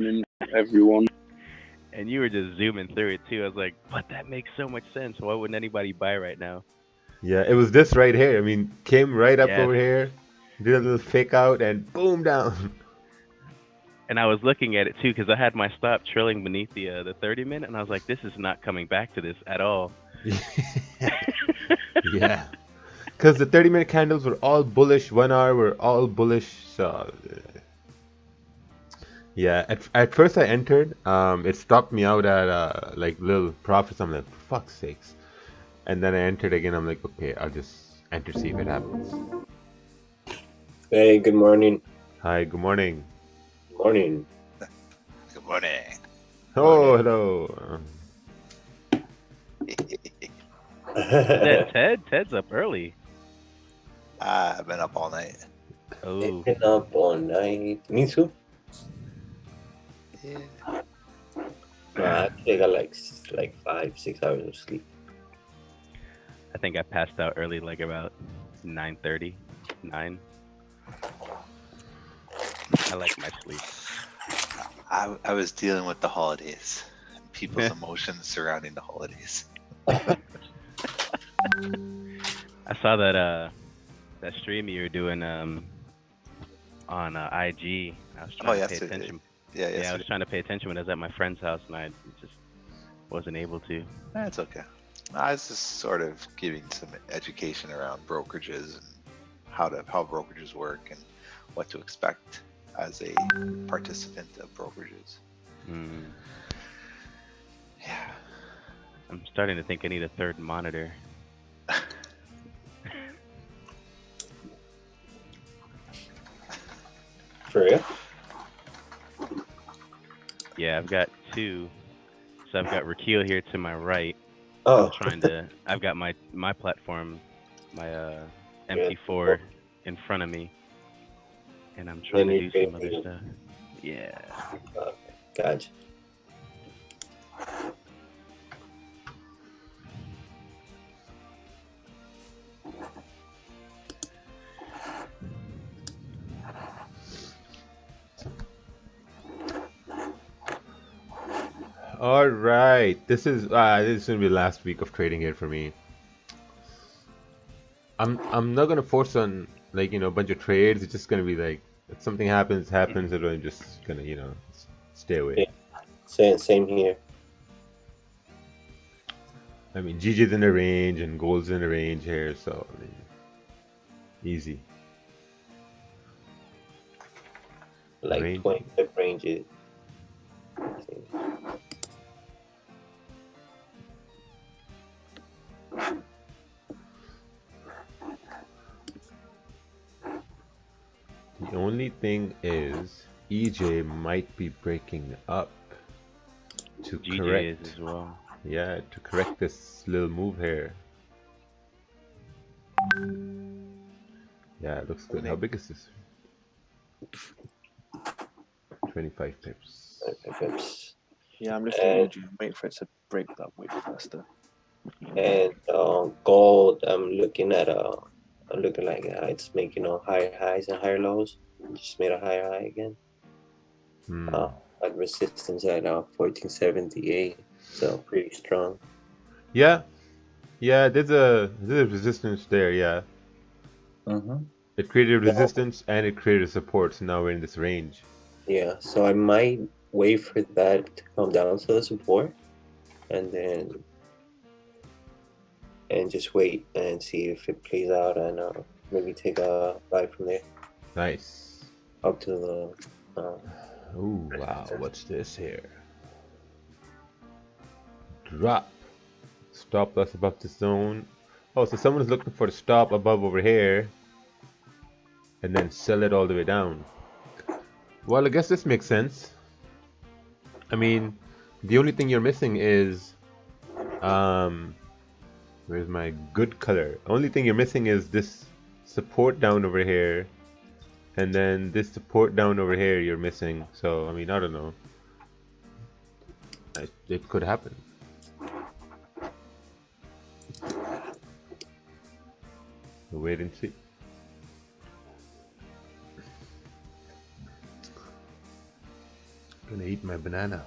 morning, everyone. And you were just zooming through it too. I was like, but that makes so much sense. Why wouldn't anybody buy right now? Yeah, it was this right here. I mean, came right up Yes. over here, did a little fake out, and boom down. And I was looking at it too because I had my stop trailing beneath the 30 minute, and I was like, this is not coming back to this at all. Yeah, because the 30-minute candles were all bullish, 1 hour were all bullish. So yeah, at first I entered, it stopped me out at like little profits. I'm like, for fuck's sakes. And then I entered again. I'm like, okay, I'll just enter, see if it happens. Hey, good morning. Hi, good morning. Morning. Good morning. Oh, Morning. hello. Is that Ted? Ted's up early. I've been up all night. Oh, Been up all night. Me too. Yeah. No, I actually got like 5, 6 hours of sleep. I think I passed out early, like about 9:30, 9. I like my sleep. I was dealing with the holidays and people's emotions surrounding the holidays. I saw that stream you were doing on IG. I was Oh, trying to pay yesterday. attention. Yeah, Yeah, I was yesterday. trying to pay attention when I was at my friend's house, and I just wasn't able to. That's okay. I was just sort of giving some education around brokerages and how brokerages work and what to expect as a participant of brokerages. Mm, Yeah. I'm starting to think I need a third monitor. For real? Yeah, I've got two. So I've got Rakeel here to my right. I'm Oh, trying to. I've got my platform, my yeah. MT4 in front of me, and I'm trying Then to you're do some other trading. stuff. Yeah. Gotcha. All right, this is gonna be the last week of trading here for me. I'm not gonna force on like a bunch of trades. It's just gonna be like if something happens. And I'm just gonna stay away. Yeah. Same here. I mean, GG's in the range and gold's in the range here, so I mean, easy Like range. 20 pip ranges. The only thing is EJ might be breaking up to GJ is correct. as well. Yeah, to correct this little move here. Yeah, it looks good. How big is this? 25 pips. 25 pips. Yeah, I'm listening to And you. I'm waiting for it to break that way faster. gold. I'm looking like it's making higher highs and higher lows. Just made a higher high again. Hmm. Uh, at resistance at 1478. So pretty strong. Yeah, yeah. There's a resistance there. Yeah, Mm-hmm. it created a So resistance and it created a support. So now we're in this range. yeah, so I might wait for that to come down to the support, and then just wait and see if it plays out, and maybe take a buy from there Nice. up to the Oh wow, resistance. what's this here? Drop. Stop loss above the zone. Oh, so someone's looking for the stop above over here and then sell it all the way down. Well, I guess this makes sense. I mean, the only thing you're missing is um where's my good color? Only thing you're missing is this support down over here and then this support down over here you're missing. So, I mean, I don't know. It could happen. We'll wait and see. Gonna eat my banana.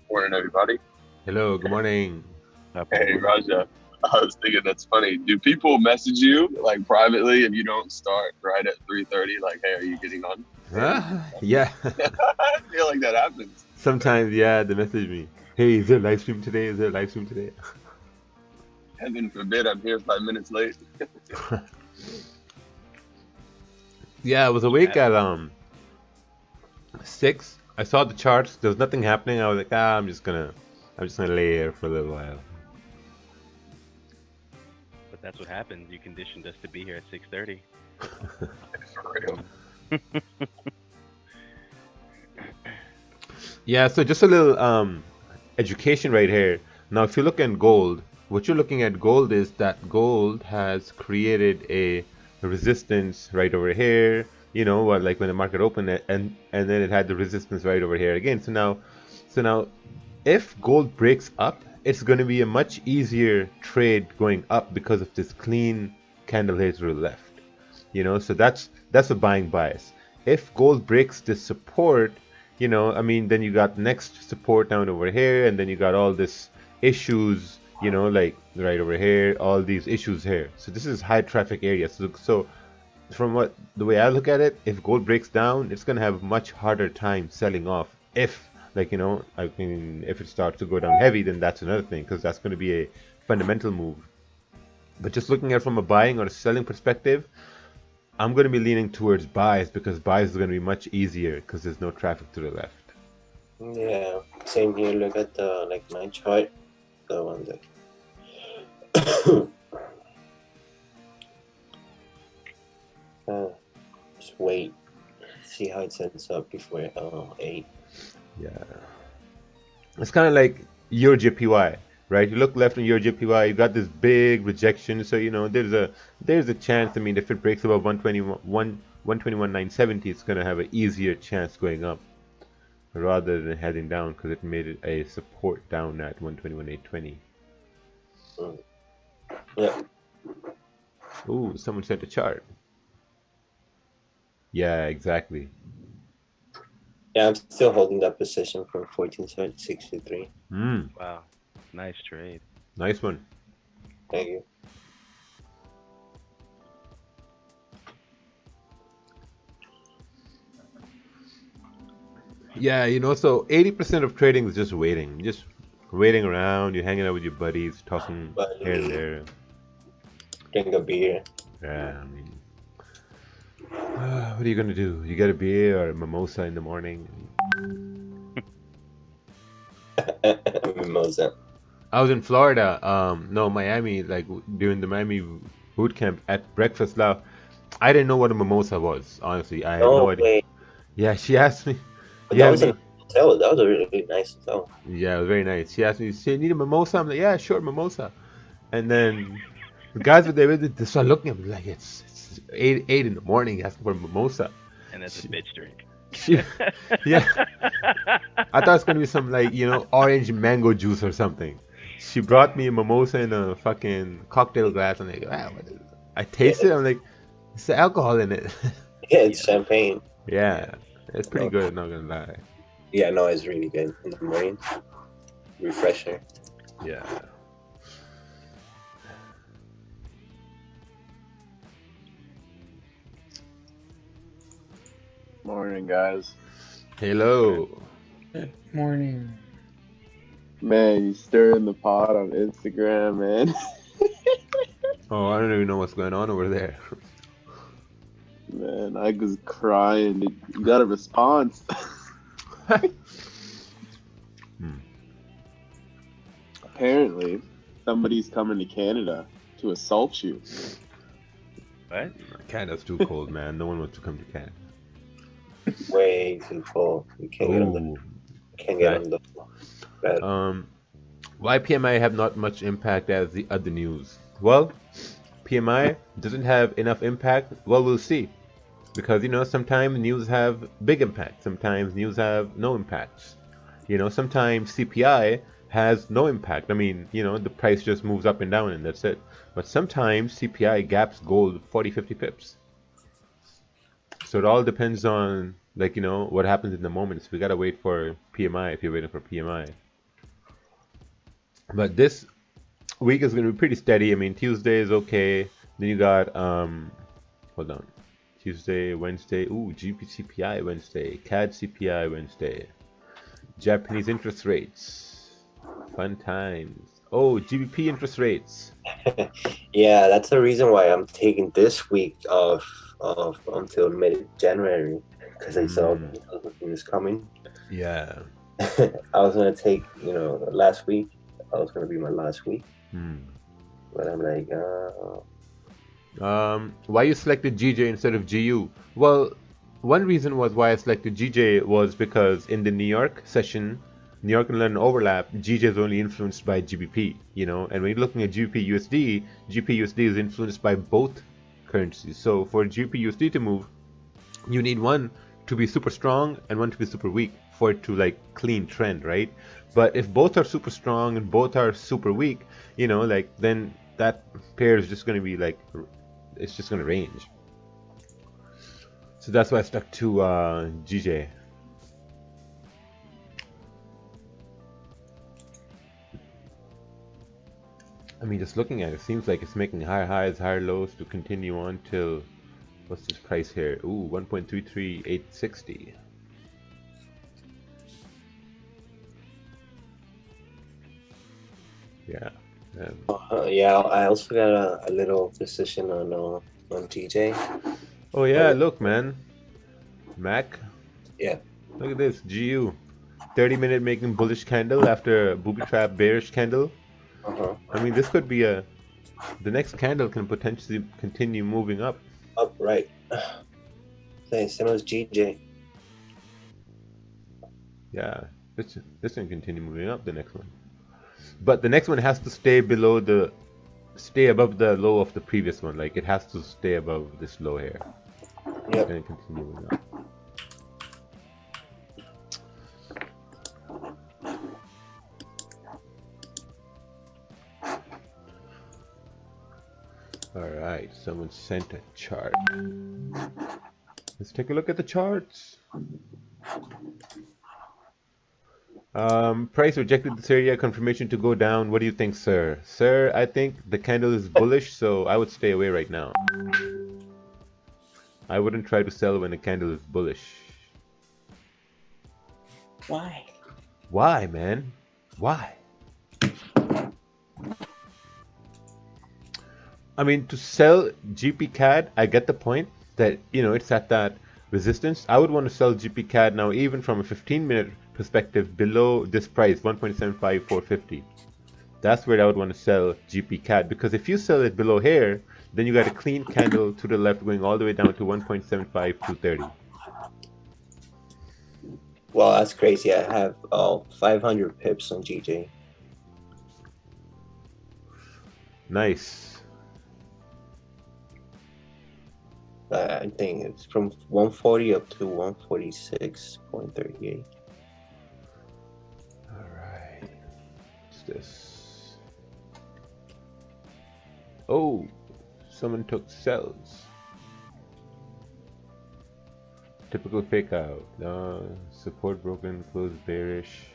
Morning, everybody. Hello, good morning. Hey, Raja. I was thinking that's funny. Do people message you like privately if you don't start right at 3:30? Like, hey, are you getting on? Yeah. I feel like that happens. Sometimes, yeah, they message me. Hey, is there a live stream today? Is there a live stream today? Heaven forbid I'm here 5 minutes late. Yeah, I was awake at 6. I saw the charts. There was nothing happening. I was like, I'm just gonna lay here for a little while. But that's what happens. You conditioned us to be here at 6:30. For real. Yeah, so just a little education right here. Now, if you look at gold, what you're looking at gold is that gold has created a resistance right over here. You know, what like when the market opened it, and then it had the resistance right over here again. So now, if gold breaks up, it's going to be a much easier trade going up because of this clean candle here to the left. You know, so that's a buying bias. If gold breaks this support, you know, I mean, then you got next support down over here, and then you got all this issues, you know, like right over here, all these issues here. So this is high traffic area. So from what the way I look at it, if gold breaks down, it's gonna have much harder time selling off. If like you know, I mean, if it starts to go down heavy, then that's another thing because that's gonna be a fundamental move. But just looking at it from a buying or a selling perspective, I'm going to be leaning towards buys because buys is going to be much easier because there's no traffic to the left. Yeah, same here. Look at the like my chart, the one that. Just wait, see how it sets up before 8. Yeah. It's kind of like your JPY, right? You look left on your JPY, you got this big rejection, so you know there's a chance. I mean, if it breaks above 121.970, it's going to have an easier chance going up rather than heading down because it made it a support down at 121.820. Yeah. Ooh, someone sent a chart. Yeah, exactly. Yeah, I'm still holding that position from 1463. Wow, nice trade. Nice one. Thank you. Yeah, you know, so 80% of trading is just waiting around. You're hanging out with your buddies, talking here and there. Drink a beer. Yeah, I mean, what are you gonna do? You get a beer or a mimosa in the morning. Mimosa. I was in Florida, no, Miami, like during the Miami boot camp at breakfast. Now, I didn't know what a mimosa was. Honestly, I had no idea. Way. Yeah, she asked me. But Yeah, that was a hotel. That was a really nice hotel. yeah, it was very nice. She asked me, "Say, you need a mimosa?" I'm like, "Yeah, sure, mimosa." And then the guys were there with it. They started looking at me like, "It's 8 in the morning, asking for a mimosa." And that's a bitch drink. Yeah, I thought it's gonna be some like you know orange mango juice or something. She brought me a mimosa in a fucking cocktail glass. I'm like, wow, what is it? I tasted it. I'm like, it's the alcohol in it. Yeah, it's champagne. Yeah, it's pretty good. I'm not gonna lie. Yeah, no, it's really good in the morning. Refresher. Yeah. Morning, guys. Hello. Good morning. Man, you stirring the pot on Instagram, man. Oh, I don't even know what's going on over there. Man, I was crying. You got a response. Apparently, somebody's coming to Canada to assault you. What? Canada's too cold, man. No one wants to come to Canada. Way too cold. You can't get on the. Ooh. Can't get on the. Bed. Why PMI have not much impact as the other news? Well, PMI doesn't have enough impact. Well, we'll see. because sometimes news have big impact, sometimes news have no impacts. Sometimes CPI has no impact. I mean, the price just moves up and down and that's it. But sometimes CPI gaps gold 40, 50 pips. So it all depends on what happens in the moment. So we gotta wait for PMI if you're waiting for PMI. But this week is gonna be pretty steady. I mean, Tuesday is okay. Then you got hold on. Tuesday, Wednesday. Ooh, GP CPI Wednesday. CAD CPI Wednesday. Japanese interest rates. Fun times. Oh, GBP interest rates. Yeah, that's the reason why I'm taking this week off until mid-January, because I saw the news coming. Yeah. I was gonna take, last week. I was gonna be my last week, but I'm like, why you selected GJ instead of GU? Well, one reason was why I selected GJ was because in the New York session, New York and London overlap, GJ is only influenced by GBP, and when you're looking at GBP USD, GBP USD is influenced by both currencies. So for GBP USD to move, you need one to be super strong and one to be super weak for it to clean trend, right? But if both are super strong and both are super weak, then that pair is just going to be it's just going to range. So that's why I stuck to GJ. I mean, just looking at it, seems like it's making higher highs, higher lows to continue on till, what's this price here? Ooh, 1.33860. Yeah. yeah. I also got a little position on TJ. Oh yeah, look, man. Mac. Yeah. Look at this, GU. 30-minute making bullish candle after a booby trap bearish candle. I mean, this could be the next candle can potentially continue moving up. Up, right. Same as GJ. Yeah, this can continue moving up, the next one. But the next one has to stay above the low of the previous one. It has to stay above this low here. Yep. And continue moving up. Alright, someone sent a chart. Let's take a look at the charts. Price rejected this area, confirmation to go down. What do you think, sir? Sir, I think the candle is bullish, so I would stay away right now. I wouldn't try to sell when the candle is bullish. Why? Why, man? Why? I mean, to sell GP CAD, I get the point that, it's at that resistance. I would want to sell GP CAD now, even from a 15-minute perspective, below this price, 1.75450. That's where I would want to sell GP CAD, because if you sell it below here, then you got a clean candle to the left going all the way down to 1.75230. Well, that's crazy. I have 500 pips on GJ. Nice. I think it's from 140 up to 146.38. All right. What's this? Oh, someone took sells. Typical fake out. Support broken, close bearish.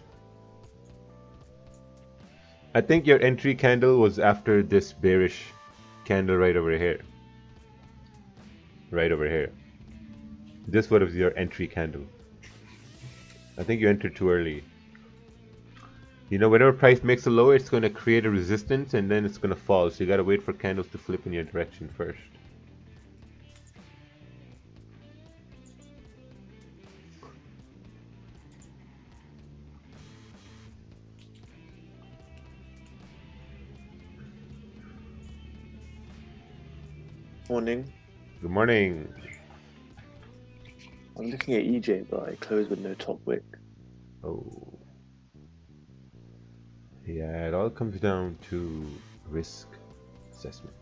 I think your entry candle was after this bearish candle right over here. Right over here. This was your entry candle. I think you entered too early. Whenever price makes a lower, it's going to create a resistance and then it's going to fall. So you got to wait for candles to flip in your direction first. Morning. Good morning. I'm looking at EJ, but I closed with no top wick. Oh. Yeah, it all comes down to risk assessment.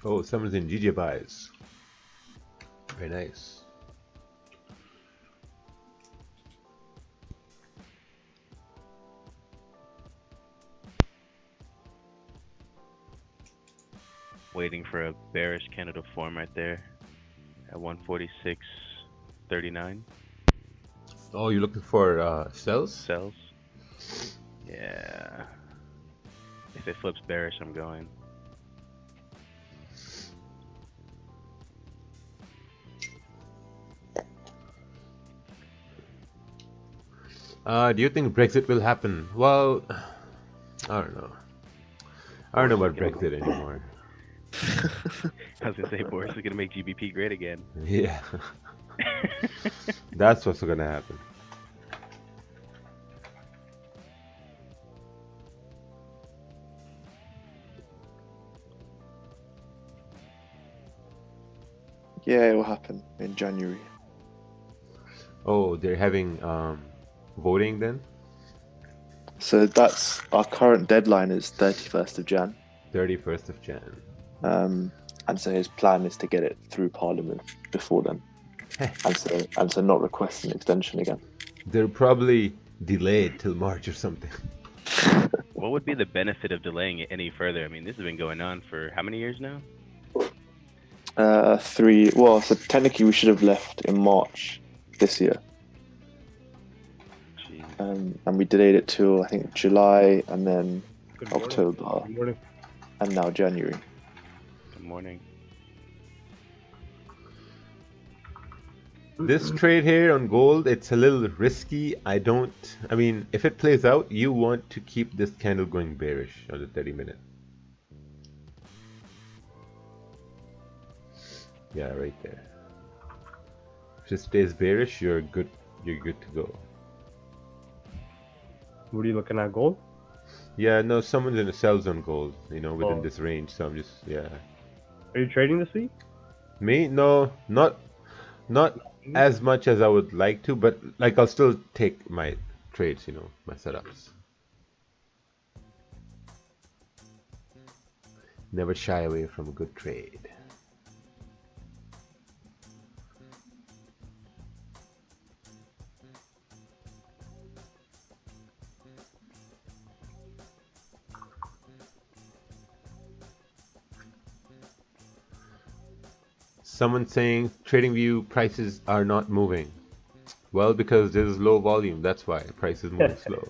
Oh, someone's in GJ buys. Very nice. Waiting for a bearish candle to form right there at 146.39. Oh, you're looking for sells? Sells. Yeah. If it flips bearish, I'm going. Do you think Brexit will happen? Well, I don't know. I don't know about Brexit anymore. I was gonna say Boris is gonna make GBP great again. Yeah. That's what's gonna happen. Yeah, it will happen in January. Oh, they're having voting then? So that's our current deadline is 31st of Jan. 31st of Jan. And so his plan is to get it through Parliament before then, and so not request an extension again. They're probably delayed till March or something. What would be the benefit of delaying it any further? I mean, this has been going on for how many years now? 3. Well, so technically we should have left in March this year, Jeez. and we delayed it till I think July, and then Good morning. October, Good morning. and now January. Good morning. This trade here on gold, it's a little risky. I mean, if it plays out, you want to keep this candle going bearish on the 30-minute. Yeah, right there. If it stays bearish, you're good to go. What are you looking at, gold? Yeah, no, someone's in a sell zone gold, within Oh. this range, so I'm just, yeah. Are you trading this week? Me? No, not as much as I would like to, but like I'll still take my trades, my setups. Never shy away from a good trade. Someone saying TradingView prices are not moving. Well, because there's low volume, that's why prices move slow.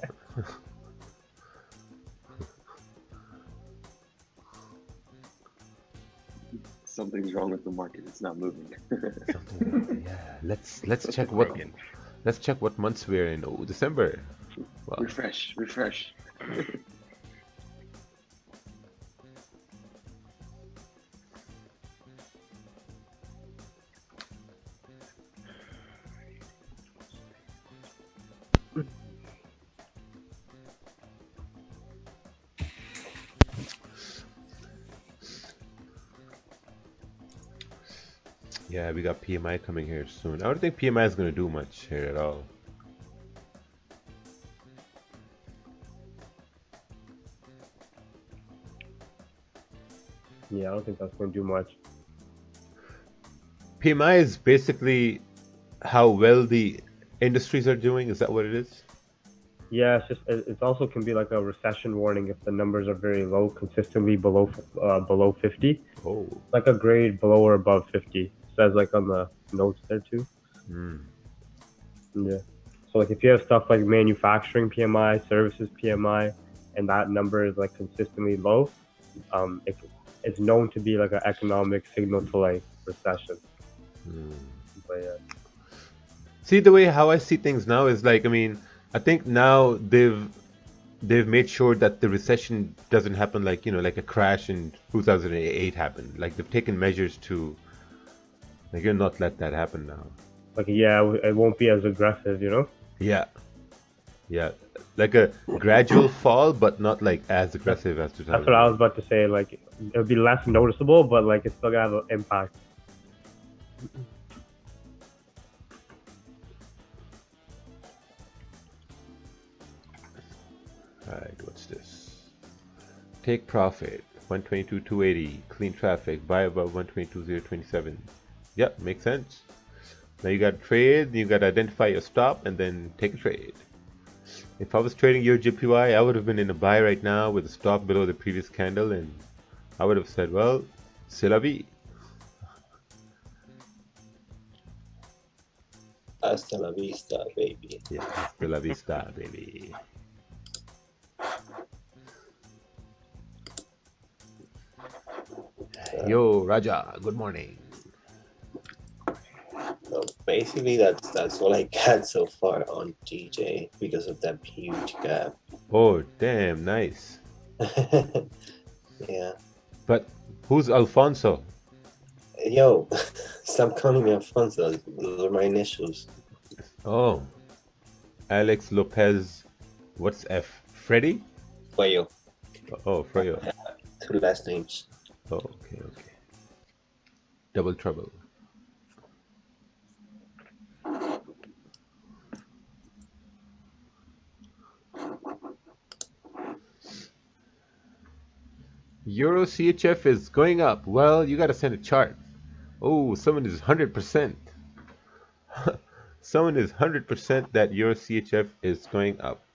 Something's wrong with the market. It's not moving. Yeah, let's check what months we're in. Oh, December. Wow. Refresh. Yeah, we got PMI coming here soon. I don't think PMI is going to do much here at all. Yeah, I don't think that's going to do much. PMI is basically how well the industries are doing. Is that what it is? Yeah, it also can be like a recession warning if the numbers are very low, consistently below 50. Oh. Like a grade below or above 50. It says like on the notes there too. Yeah. So like if you have stuff like manufacturing PMI, services PMI, and that number is like consistently low, it's known to be like an economic signal to like recession. But yeah. See, the way how I see things now is like, I mean, I think now they've made sure that the recession doesn't happen like, like a crash in 2008 happened. Like they've taken measures to like not let that happen now. Like, yeah, it won't be as aggressive, Yeah. Like a gradual fall, but not like as aggressive as 2000. That's what I was about to say. Like it'll be less noticeable, but like it's still gonna have an impact. Alright, what's this? Take profit 122.280. Clean traffic. Buy above 122.027. Yep, makes sense. Now you got to trade. You got to identify your stop and then take a trade. If I was trading your JPY, I would have been in a buy right now with a stop below the previous candle, and I would have said, well, c'est la vie. Hasta la vista, baby. Yeah, hasta la vista, baby. Yo, Raja, good morning. So basically, that's all I got so far on DJ because of that huge gap. Oh, damn, nice. Yeah. But who's Alfonso? Yo, stop calling me Alfonso. Those are my initials. Oh, Alex Lopez. What's F? Freddy? Fueyo. Oh, Freyo. 2 last names. Oh, okay, okay. Double trouble. Euro CHF is going up. Well, you gotta send a chart. Oh, someone is 100%. Someone is 100% that Euro CHF is going up.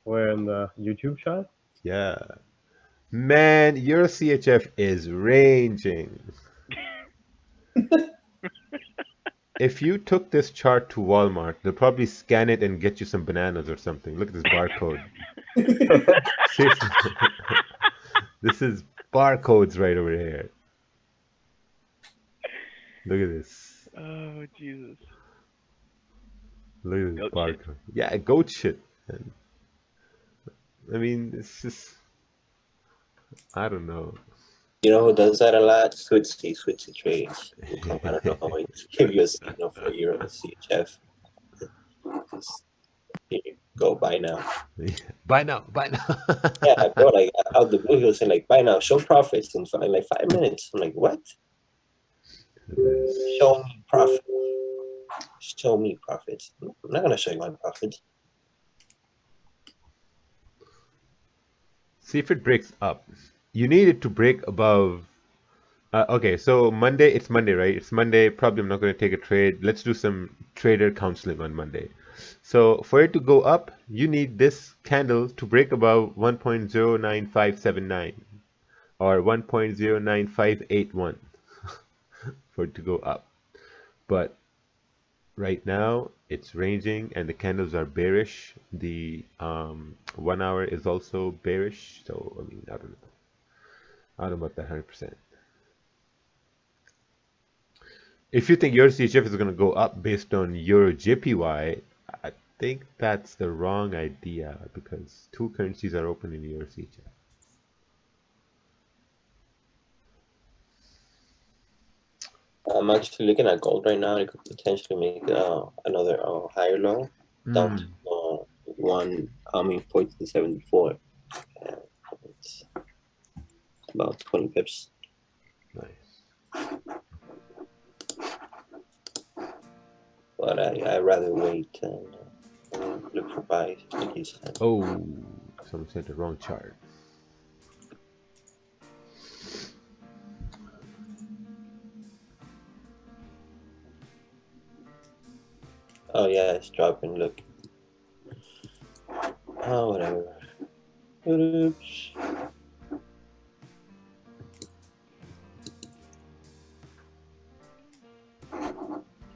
We're in the YouTube chat. Yeah. Man, Euro CHF is ranging. If you took this chart to Walmart, they'll probably scan it and get you some bananas or something. Look at this barcode. Seriously. This is barcodes right over here. Look at this. Oh Jesus. Look at this Goat barcode. shit. Yeah, goat shit. And, I mean, it's just, I don't know. You know who does that a lot? Switchy trades. I don't know, always give you a signal for Euro CHF. Just, here you go, buy now. Buy now, buy now. Yeah, bro, like out the blue, he was saying like, buy now, show profits in like 5 minutes. I'm like, what? Show me profit. Show me profits. I'm not gonna show you my profits. See if it breaks up. You need it to break above. Okay, so Monday, it's Monday, right? It's Monday. Probably I'm not going to take a trade. Let's do some trader counseling on Monday. So for it to go up, you need this candle to break above 1.09579 or 1.09581 for it to go up. But right now it's ranging and the candles are bearish. The 1 hour is also bearish. So I mean, I don't know. I don't know about that 100%. If you think Euro CHF is going to go up based on Euro JPY, I think that's the wrong idea because two currencies are open in Euro CHF. I'm actually looking at gold right now. It could potentially make another higher low down to 1474. It's about 20 pips. Nice. But I'd rather wait and look for buys, like you said. Oh, someone said the wrong chart. Oh yeah, it's dropping. Look. Oh, whatever. Oops.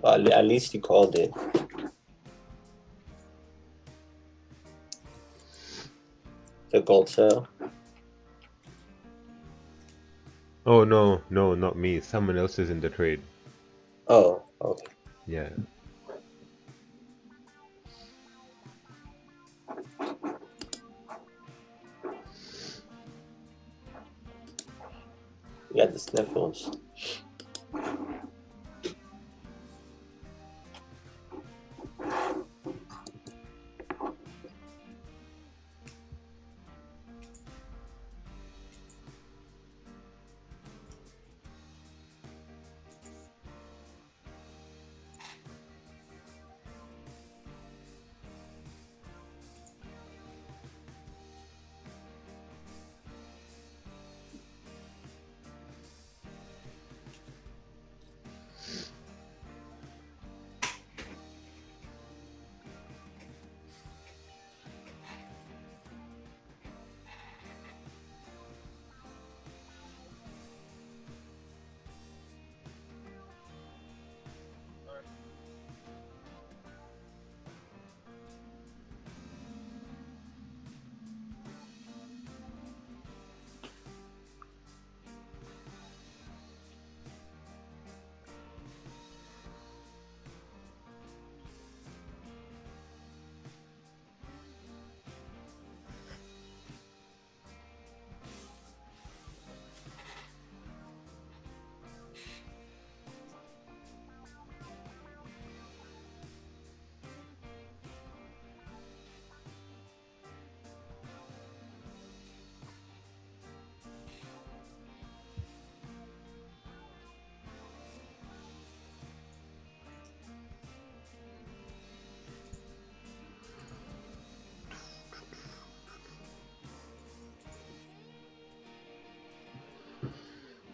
Well, at least you called it. The gold sell. Oh no, no, not me. Someone else is in the trade. Oh, okay. Yeah. You got the sniffles.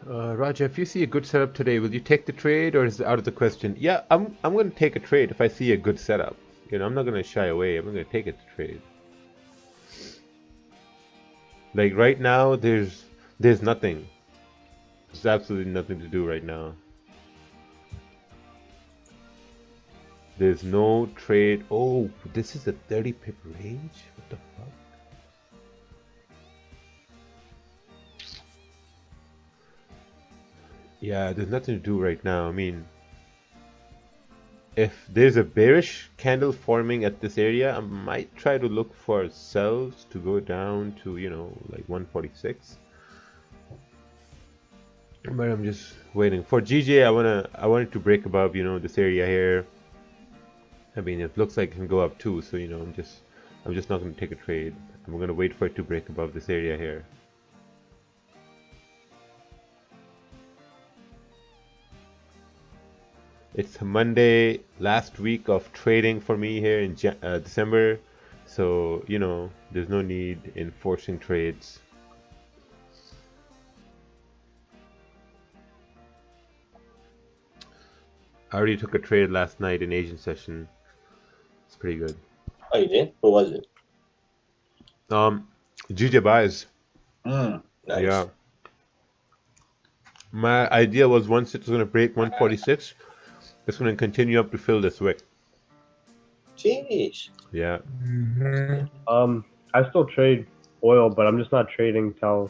Roger, if you see a good setup today, will you take the trade or is it out of the question? Yeah, I'm gonna take a trade if I see a good setup. You know, I'm not gonna shy away. I'm gonna take it to trade. Like right now, there's nothing. There's absolutely nothing to do right now. There's no trade. Oh, this is a 30 pip range? What the fuck? Yeah, there's nothing to do right now. I mean, if there's a bearish candle forming at this area, I might try to look for sells to go down to, you know, like 146. But I'm just waiting. For GJ, I wanted to break above, you know, this area here. I mean, it looks like it can go up too, so you know, I'm just not going to take a trade. I'm going to wait for it to break above this area here. It's Monday, last week of trading for me here in December, so you know, there's no need in forcing trades. I already took a trade last night in Asian session. It's pretty good. Oh, you did? What was it? GJ buys. Nice. Yeah. My idea was once it's going to break 146, it's going to continue up to fill this wick. Jeez. Yeah. I still trade oil, but I'm just not trading till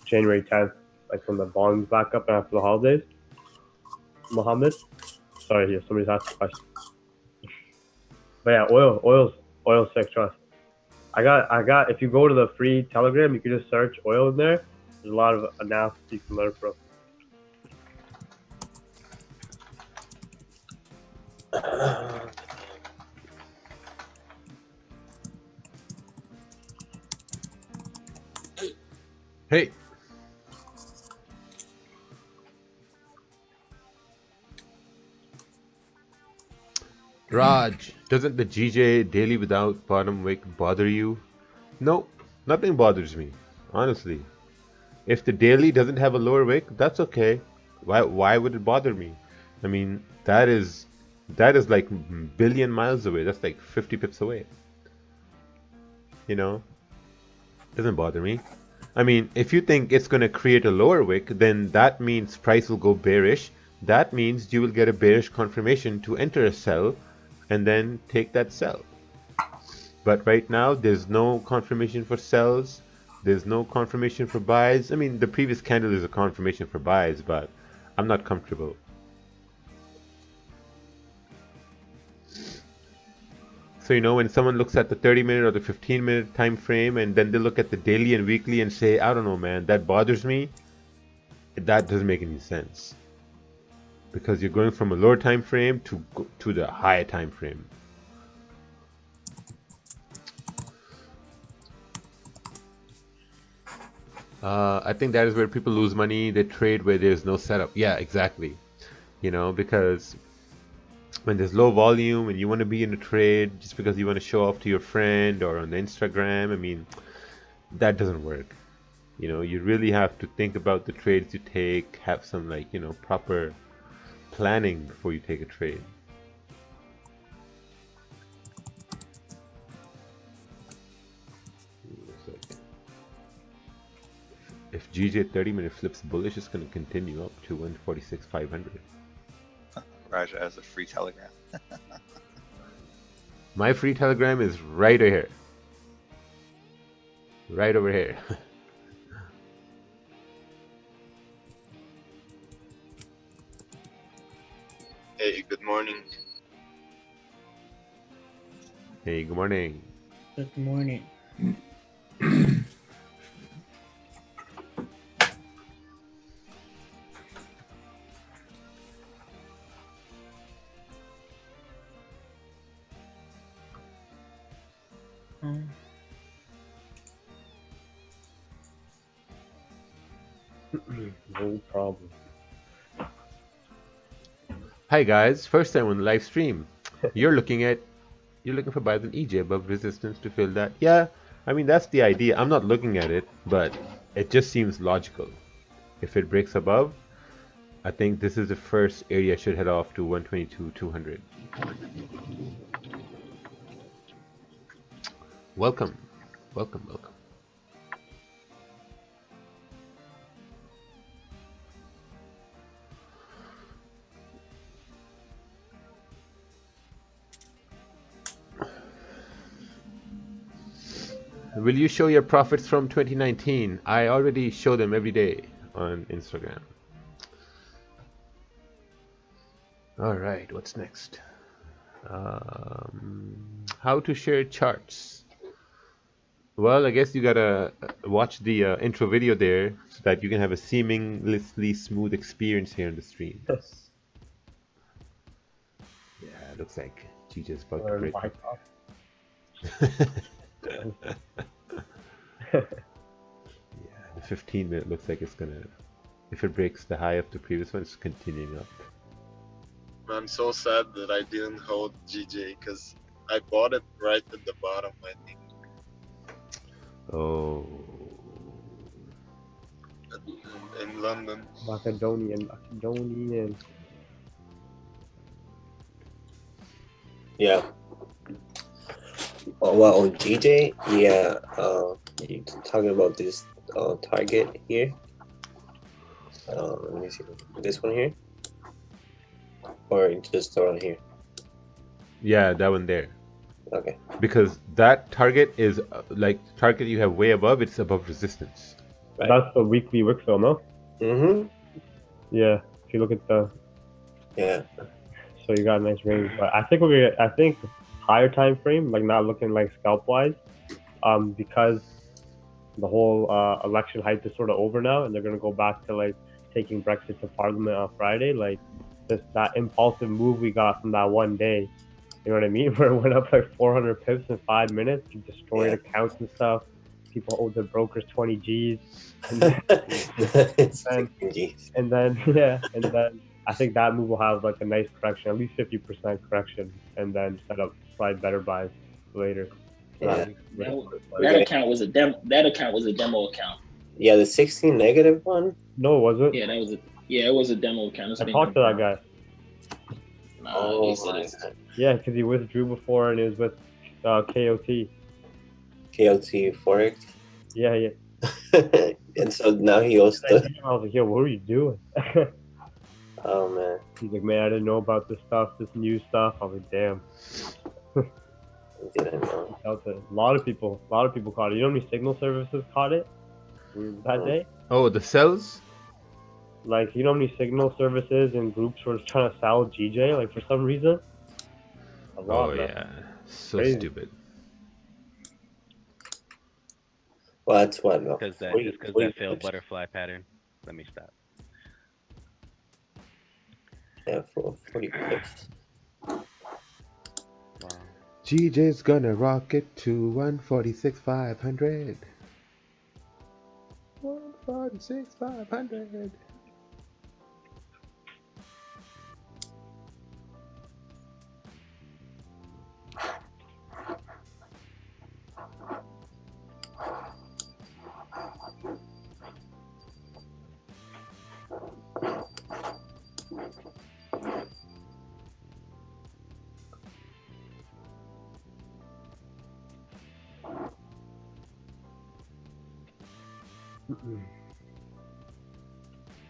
January 10th, like when the volume's back up after the holidays. Mohammed, sorry, yeah, somebody's asked a question. But yeah, oil's sick, trust. I got. If you go to the free Telegram, you can just search oil in there. There's a lot of analysis you can learn from. Hey. Raj, doesn't the GJ daily without bottom wick bother you? No, nothing bothers me, honestly. If the daily doesn't have a lower wick, that's okay. Why would it bother me? I mean, that is like billion miles away. That's like 50 pips away. You know? Doesn't bother me. I mean, if you think it's going to create a lower wick, then that means price will go bearish. That means you will get a bearish confirmation to enter a sell and then take that sell. But right now, there's no confirmation for sells. There's no confirmation for buys. I mean, the previous candle is a confirmation for buys, but I'm not comfortable. So, you know, when someone looks at the 30-minute or the 15-minute time frame and then they look at the daily and weekly and say, I don't know, man, that bothers me, that doesn't make any sense. Because you're going from a lower time frame to the higher time frame. I think that is where people lose money. They trade where there's no setup. Yeah, exactly. You know, because when there's low volume and you want to be in a trade just because you want to show off to your friend or on Instagram, I mean, that doesn't work. You know, you really have to think about the trades you take, have some, like, you know, proper planning before you take a trade. If GJ 30-minute flips bullish, it's going to continue up to 146.500. Raja has a free Telegram. My free Telegram is right over here. Right over here. Hey, good morning. Hey, good morning. Good morning. No problem. Hi guys, first time on the live stream. You're looking for buys in EJ above resistance to fill that. Yeah, I mean that's the idea. I'm not looking at it, but it just seems logical. If it breaks above, I think this is the first area should head off to 122,200. Welcome, welcome, welcome. Will you show your profits from 2019? I already show them every day on Instagram. All right, what's next? How to share charts. Well, I guess you gotta watch the intro video there so that you can have a seamlessly smooth experience here on the stream. Yeah, it looks like GJ's about to break up. Yeah, the 15-minute looks like it's gonna, if it breaks the high of the previous one, it's continuing up. I'm so sad that I didn't hold GJ because I bought it right at the bottom, I think. Oh. In London. Macedonian. Yeah. Oh, well, on GJ, yeah. You talking about this target here? Let me see. This one here, or just around here? Yeah, that one there. Okay. Because that target is like target you have way above. It's above resistance. Right. That's the weekly wick though, no? Mm-hmm. Yeah. If you look at the. Yeah. So you got a nice range, but I think I think higher time frame, like not looking like scalp wise, because the whole election hype is sort of over now, and they're gonna go back to like taking Brexit to Parliament on Friday. Like that impulsive move we got from that one day. You know what I mean? Where it went up like 400 pips in 5 minutes, destroyed accounts and stuff. People owed their brokers 20 G's. And then I think that move will have like a nice correction, at least 50% correction, and then set up slide better buys later. Yeah. That account was a demo. That account was a demo account. Yeah, the 16 negative one. No, was it? Yeah, it was a demo account. I talked to that guy. Nah, yeah, because he withdrew before and he was with KOT. KOT Forex. Yeah. And so now he owes the. I was like, yo, what are you doing? Oh man. He's like, man, I didn't know about this stuff, this new stuff. I was like, damn. Didn't know. A lot of people caught it. You know how many signal services caught it that day? Oh, the cells? Like, you know how many signal services and groups were trying to sell GJ, like, for some reason? A lot, oh, man. yeah. So Crazy. Stupid. Well, that's what. Because that failed butterfly pattern. Let me stop. Yeah, for 40 pips. Wow. GJ's gonna rock it to 146,500. 146,500.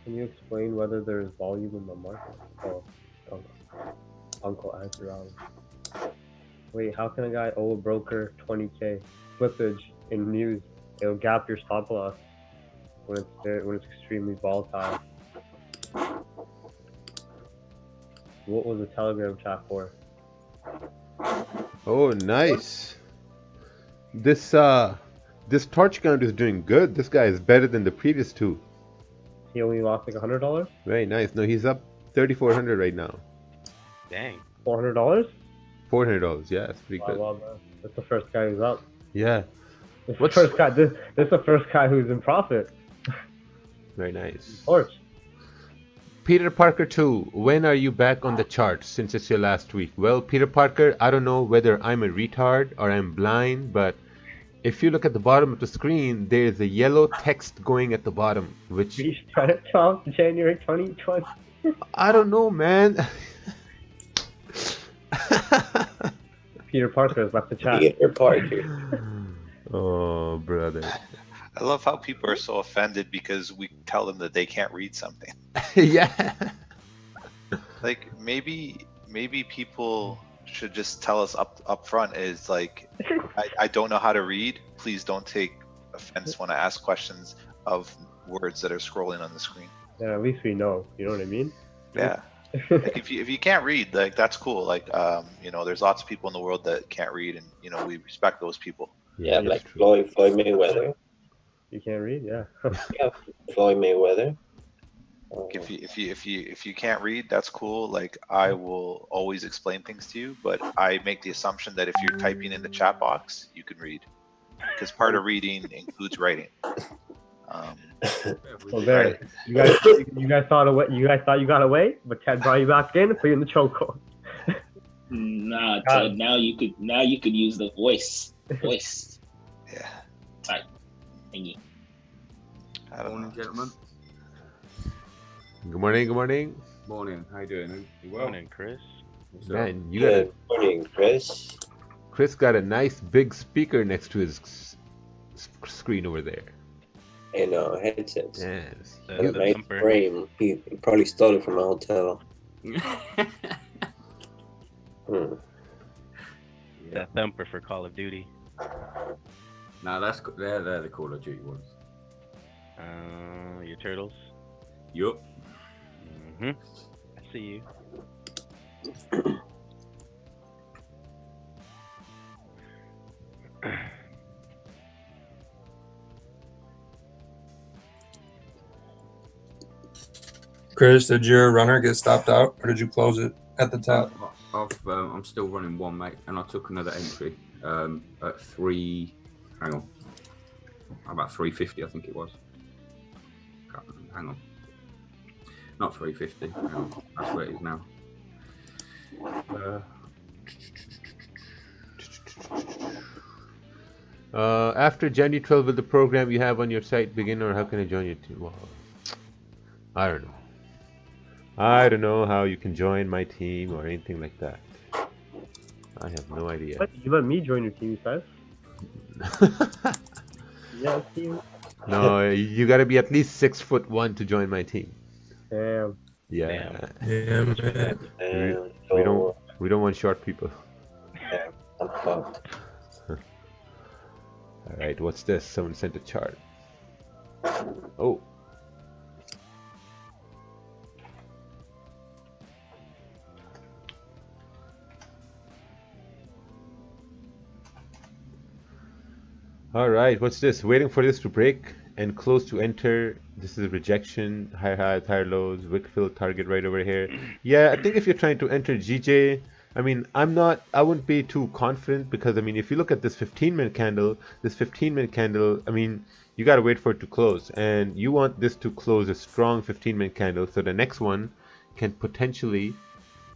Can you explain whether there is volume in the market? Oh, Uncle Azrael. Wait, how can a guy owe a broker 20k slippage in news? It'll gap your stop loss when it's extremely volatile. What was the Telegram chat for? Oh, nice. This torch count is doing good. This guy is better than the previous two. He only lost like $100? Very nice. No, he's up 3,400 right now. Dang. $400? $400, yeah, it's pretty good. Wow, man. That's the first guy who's up. Yeah. This is the first guy who's in profit. Very nice. Torch. Peter Parker 2, when are you back on the charts since it's your last week? Well, Peter Parker, I don't know whether I'm a retard or I'm blind, but if you look at the bottom of the screen, there is a yellow text going at the bottom, which Beach 12th January 2020. I don't know, man. Peter Parker has left the chat. Peter Parker. Oh, brother. I love how people are so offended because we tell them that they can't read something. Yeah. Like maybe people should just tell us up front is like, I don't know how to read. Please don't take offense when I ask questions of words that are scrolling on the screen. Yeah, at least we know. You know what I mean? Yeah. Like if you can't read, like that's cool. Like you know, there's lots of people in the world that can't read, and you know we respect those people. Yeah, that's like true. Floyd Mayweather. You can't read, yeah. Yeah, Floyd Mayweather. If you can't read, that's cool. Like I will always explain things to you, but I make the assumption that if you're typing in the chat box, you can read, because part of reading includes writing. Well, there. You guys thought you got away, but Ted brought you back in and put you in the chokehold. Nah, Ted, now you could use the voice. Yeah. Type thingy. I don't know. Morning, gentlemen. Good morning, good morning. Morning. How you doing? You well? Morning, Chris. Man, you got a, Good morning, Chris. Chris got a nice big speaker next to his screen over there. And headsets. Yes. The Nice thumper. frame. He probably stole it from a hotel. That thumper for Call of Duty. No, they're the Call of Duty ones. Your turtles. Yup. I see you. Chris, did your runner get stopped out, or did you close it at the top? I'm still running one, mate, and I took another entry at 3. Hang on. About 350, I think it was. Hang on. Not 350. Hang on. That's where it is now. After January 12, will the program you have on your site begin, or how can I join your team? Well, I don't know. I don't know how you can join my team or anything like that. I have no idea. What? You let me join your team, Seth? Yeah, team. No, you gotta be at least 6'1" to join my team. Damn. Yeah. Yeah, man. We don't want short people. I'm fucked. All right, what's this? Someone sent a chart. Oh. All right, what's this? Waiting for this to break and close to enter. This is rejection, higher highs, higher lows, wick fill target right over here. Yeah, I think if you're trying to enter GJ, I mean, I wouldn't be too confident because, I mean, if you look at this 15-minute candle, I mean, you got to wait for it to close. And you want this to close a strong 15-minute candle so the next one can potentially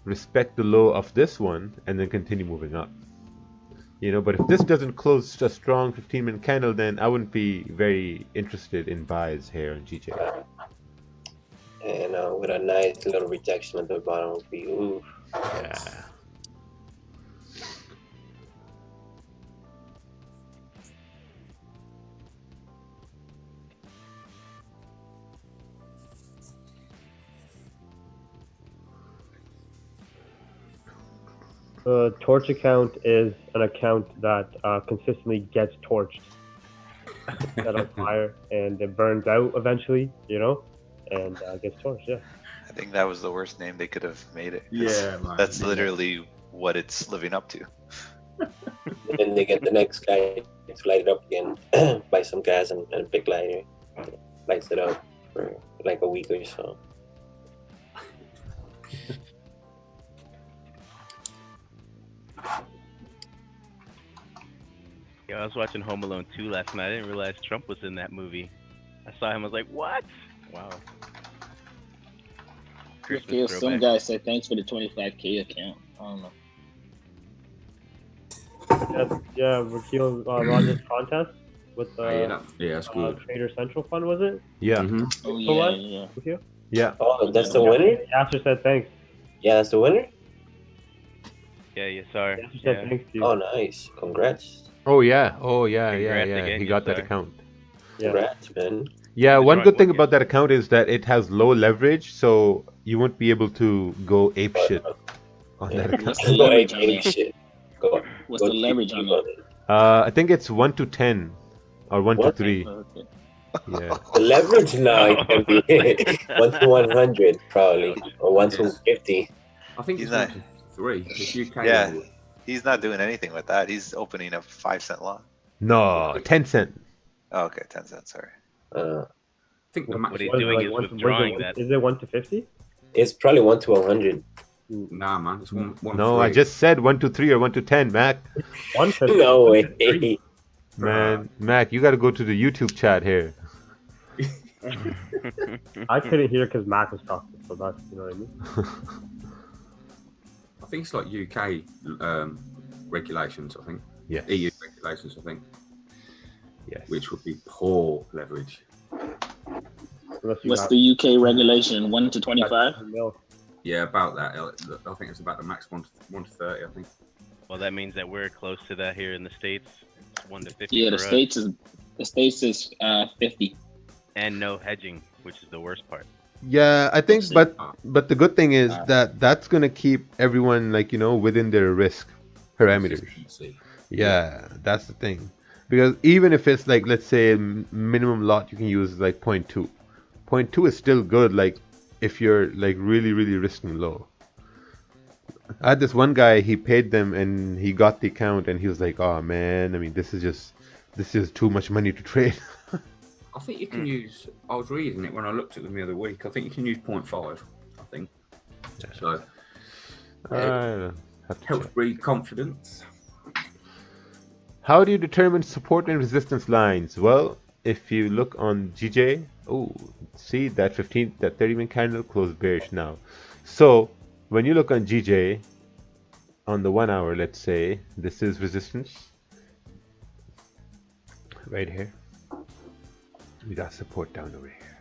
respect the low of this one and then continue moving up. You know, but if this doesn't close a strong 15-minute candle, then I wouldn't be very interested in buys here on GJ. And with a nice little rejection at the bottom would be ooh. Yeah. The torch account is an account that consistently gets torched, set on fire, and it burns out eventually, you know, and gets torched, yeah. I think that was the worst name they could have made it. Yeah, man. That's literally what it's living up to. And then they get the next guy to light it up again by some gas and a big lighter. Lights it up for like a week or so. Yeah, I was watching Home Alone 2 last night. I didn't realize Trump was in that movie. I saw him, I was like, what? Wow. Okay, some guy said thanks for the 25K account. I don't know. Yeah, Rakeel Raj's contest with Oh, yeah, the that's good. Trader Central Fund, was it? Yeah. Mhm. Oh So what? yeah. Rakeel? Yeah. Oh, that's the winner? Yasser said thanks. Yeah, that's the winner? Yeah, yes, sir. Yasser said Yeah. thanks to you. Oh, nice. Congrats. Oh yeah. Oh yeah. Congrats Yeah. again, He yes, got that sir. account. Yeah. Congrats, man. Yeah. Just One run- good thing yeah. about that account is that it has low leverage, so you won't be able to go ape shit on Yeah. that account. What's the Go leverage ape on there? shit. Go. What's go the leverage on deep there? it. I think it's 1 to 10 or 1 to What? 3. Okay. Yeah. The leverage now it can be 1 to 100 probably, or 1 to Yes. 50. I think He's it's not. 1 to 3. It's UK Yeah, level. he's not doing anything with that. He's opening a 5-cent lot. No, 10 cent. Oh, okay, 10 cents. Sorry. I think the What max. he's What is it, doing like is one to, withdrawing that. Is it 1 to 50? It's probably 1 to 100. Nah, man, it's one. No, I just said 1 to 3 or 1 to 10, Mac. 1 to No 1 to way. 3. Man, Mac, you got to go to the YouTube chat here. I couldn't hear because Mac was talking, so that's, you know what I mean? I think it's like UK regulations. I think. Yes. EU regulations. I think. Yes. Which would be poor leverage. What's the UK regulation? 1 to 25? Yeah, about that. I think it's about the max 1 to 30. I think. Well, that means that we're close to that here in the States. It's 1 to 50. Yeah, for the states is 50. And no hedging, which is the worst part. Yeah, I think, but the good thing is that that's gonna keep everyone within their risk parameters. Yeah, that's the thing. Because even if it's like, let's say minimum lot you can use like 0.2. 0.2 is still good, like if you're like really risking low. I had this one guy, he paid them and he got the account and he was like, oh man, I mean this is just too much money to trade. I think you can use. I was reading it when I looked at them the other week. I think you can use 0.5. I think. So. Helps breed confidence. How do you determine support and resistance lines? Well, if you look on GJ, see that 30-minute candle closed bearish now. So when you look on GJ, on the 1 hour, let's say this is resistance right here. We got support down over here.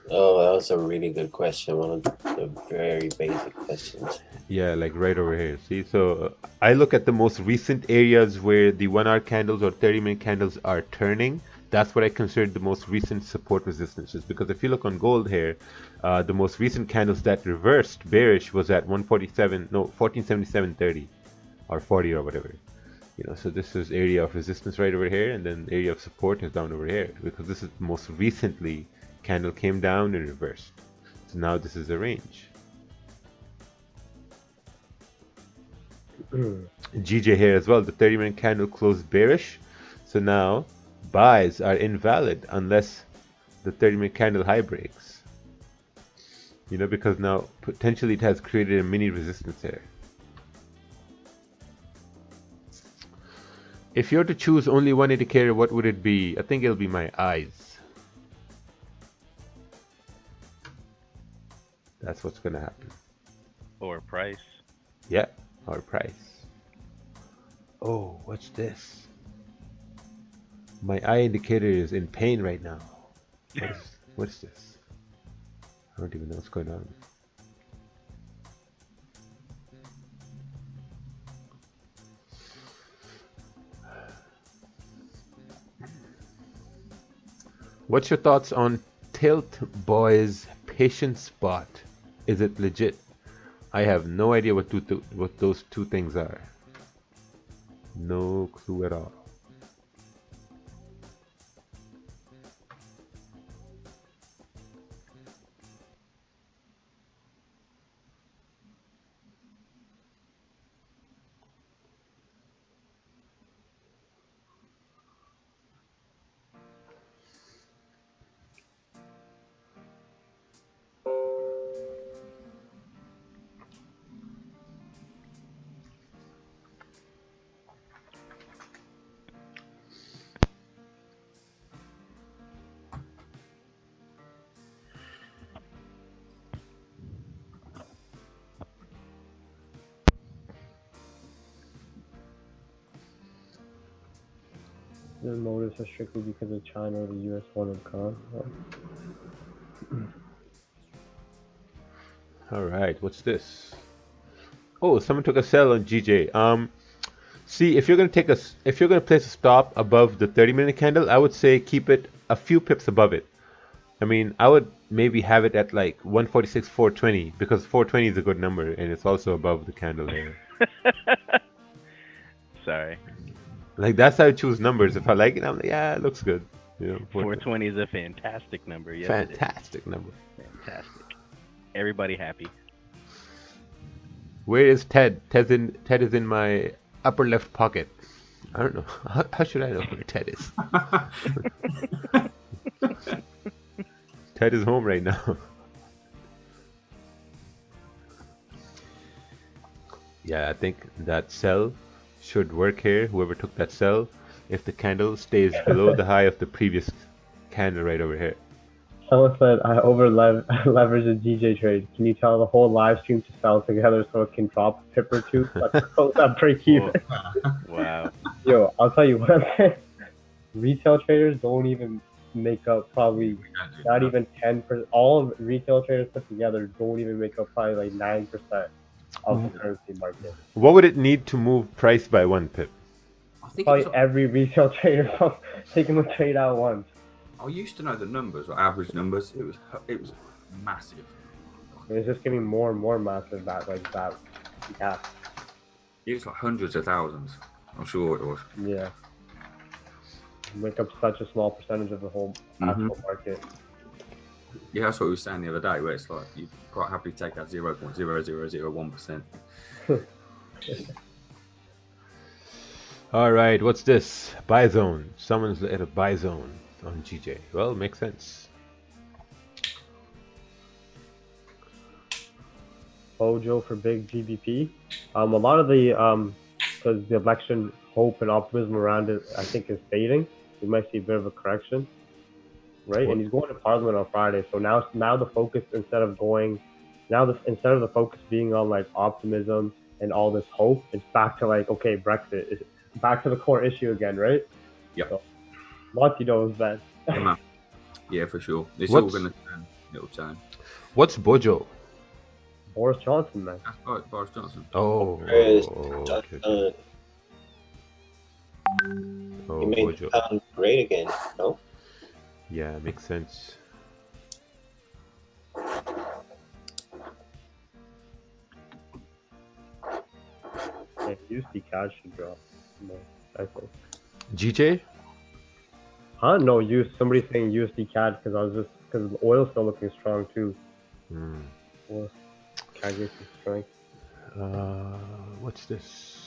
Oh, that was a really good question. One of the very basic questions. Yeah, like right over here. See, so I look at the most recent areas where the 1 hour candles or 30-minute candles are turning. That's what I consider the most recent support resistances. Because if you look on gold here, the most recent candles that reversed bearish was at 1477.30 or 40 or whatever. So this is area of resistance right over here, and then area of support is down over here, because this is most recently candle came down and reversed. So now this is a range. GJ here as well, the 30-minute candle closed bearish. So now buys are invalid unless the 30-minute candle high breaks. Because now potentially it has created a mini resistance here. If you're to choose only one indicator, what would it be? I think it'll be my eyes. That's what's gonna happen. Or price. Yeah, or price. Oh, what's this? My eye indicator is in pain right now. What's this? I don't even know what's going on. What's your thoughts on Tilt Boy's patient spot? Is it legit? I have no idea what those two things are. No clue at all. The motives are strictly because of China or the U.S. wanted con. All right, what's this? Oh, someone took a sell on GJ. See, if you're gonna place a stop above the 30-minute candle, I would say keep it a few pips above it. I mean, I would maybe have it at like 146, 420 because 420 is a good number and it's also above the candle there. Sorry. Like that's how I choose numbers. If I like it, I'm like, yeah, it looks good. You know, 420 is a fantastic number. Yes, fantastic number. Fantastic. Everybody happy. Where is Ted? Ted is in my upper left pocket. I don't know. How should I know where Ted is? Ted is home right now. Yeah, I think that sell should work here. Whoever took that sell, if the candle stays below the high of the previous candle right over here. Someone said I over leverage a DJ trade. Can you tell the whole live stream to sell together so it can drop a pip or two? Let's close that break even. Wow. Yo, I'll tell you what. Retail traders don't even make up probably not even 10%. All retail traders put together don't even make up probably like 9% of the currency market. What would it need to move price by 1 pip? I think Probably every retail trader taking the trade out once. I used to know the numbers, or average numbers. It was massive. It's just getting more and more massive. That gap. It was like hundreds of thousands. I'm sure it was. Yeah. Make up such a small percentage of the whole actual market. Yeah, that's what we were saying the other day, where it's like you quite happily take that 0.0001%. All right, what's this? Buy zone. Someone's at a buy zone on GJ. Well, makes sense. Bojo for big GBP. A lot of the because the election hope and optimism around it, I think, is fading. We might see a bit of a correction, right? And he's going to Parliament on Friday, so now the focus instead of the focus being on like optimism and all this hope, it's back to like, okay, Brexit is back to the core issue again, right? Yeah. So, Monty knows that. Yeah, for sure. It's all going to turn. It'll turn. What's Bojo? Boris Johnson, man. That's right, Boris Johnson. Okay. He made the pound great again, no? Yeah, makes sense. Yeah, USD cash should drop. No, I think. GJ? Huh? No, somebody saying USD CAD because the oil's still looking strong too. Well, CAD gets some strength. What's this?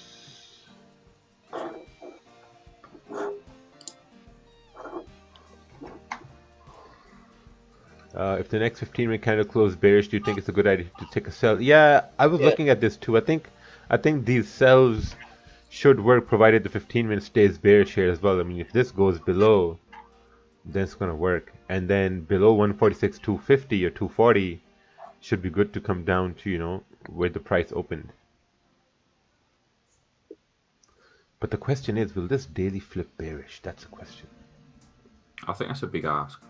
If the next 15-minute candle closes bearish, do you think it's a good idea to take a sell? Yeah, I was looking at this too. I think these sells should work provided the 15-minute stays bearish here as well. I mean, if this goes below, then it's gonna work, and then below 146, 250 or 240 should be good to come down to where the price opened. But the question is, will this daily flip bearish? That's the question. I think that's a big ask.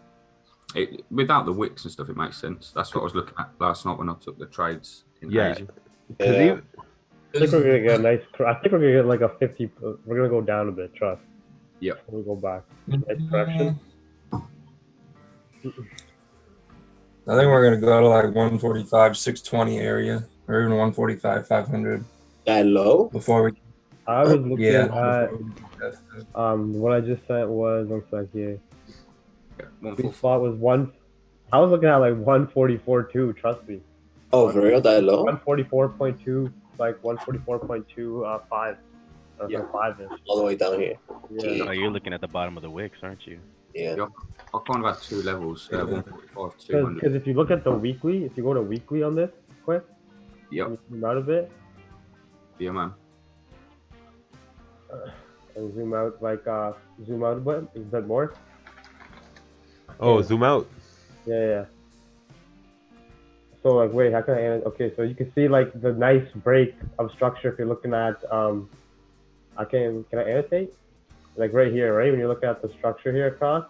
Without the wicks and stuff, it makes sense. That's what I was looking at last night when I took the trades in Asia. I think we're gonna get a nice. I think we're gonna get like a 50. We're gonna go down a bit. Trust. Yeah. We'll go back. Nice correction. I think we're gonna go to like 145, 620 area, or even 145, 500. That low? Before we. I was looking at. What I just sent was 1 sec here. Sweet spot was one. I was looking at like 144.2. Trust me. Oh, for real? That low? 144.2, like 144.25. Yeah. 5-ish. All the way down here. Yeah. Oh, you're looking at the bottom of the wicks, aren't you? Yeah. I kind of had two levels, 145 to 200. Because if you look at the weekly, if you go to weekly on this, quick. Yep. Zoom out a bit. Yeah, man. And zoom out a bit more. Oh, zoom out. Yeah. So like, wait, how can I? Okay, so you can see like the nice break of structure if you're looking at. Can I annotate? like right here, right? When you look at the structure here across,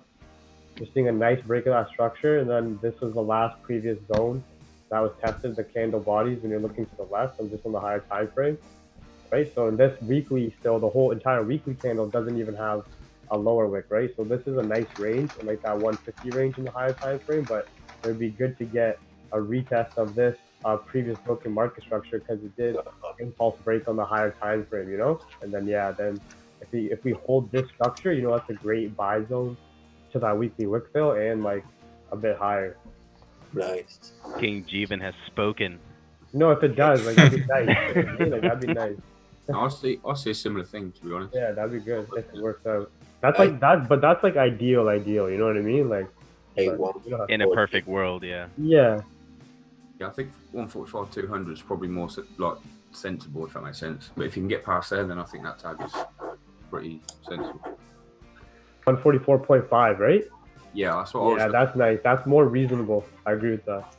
you're seeing a nice break of that structure, and then this was the last previous zone that was tested, the candle bodies when you're looking to the left. I'm just on the higher time frame, right? So in this weekly, still the whole entire weekly candle doesn't even have a lower wick, right? So this is a nice range, and like that 150 range in the higher time frame, but it would be good to get a retest of this previous broken market structure because it did impulse break on the higher time frame, you know? And then yeah, then if we hold this structure, you know, that's a great buy zone to that weekly wick fill and like a bit higher. Nice. King Jeevan has spoken. No, if it does, like that'd be nice. Like that'd be nice. I see a similar thing, to be honest. Yeah, that'd be good if it works out. That's like that, but that's like ideal. You know what I mean? Like, but, you know, In a perfect world, yeah. Yeah. Yeah, I think 145, 200 is probably more like sensible, if that makes sense. But if you can get past there, then I think that tag is pretty sensible. 144.5, right? Yeah, that's what I was. Yeah, that's nice. That's more reasonable. I agree with that.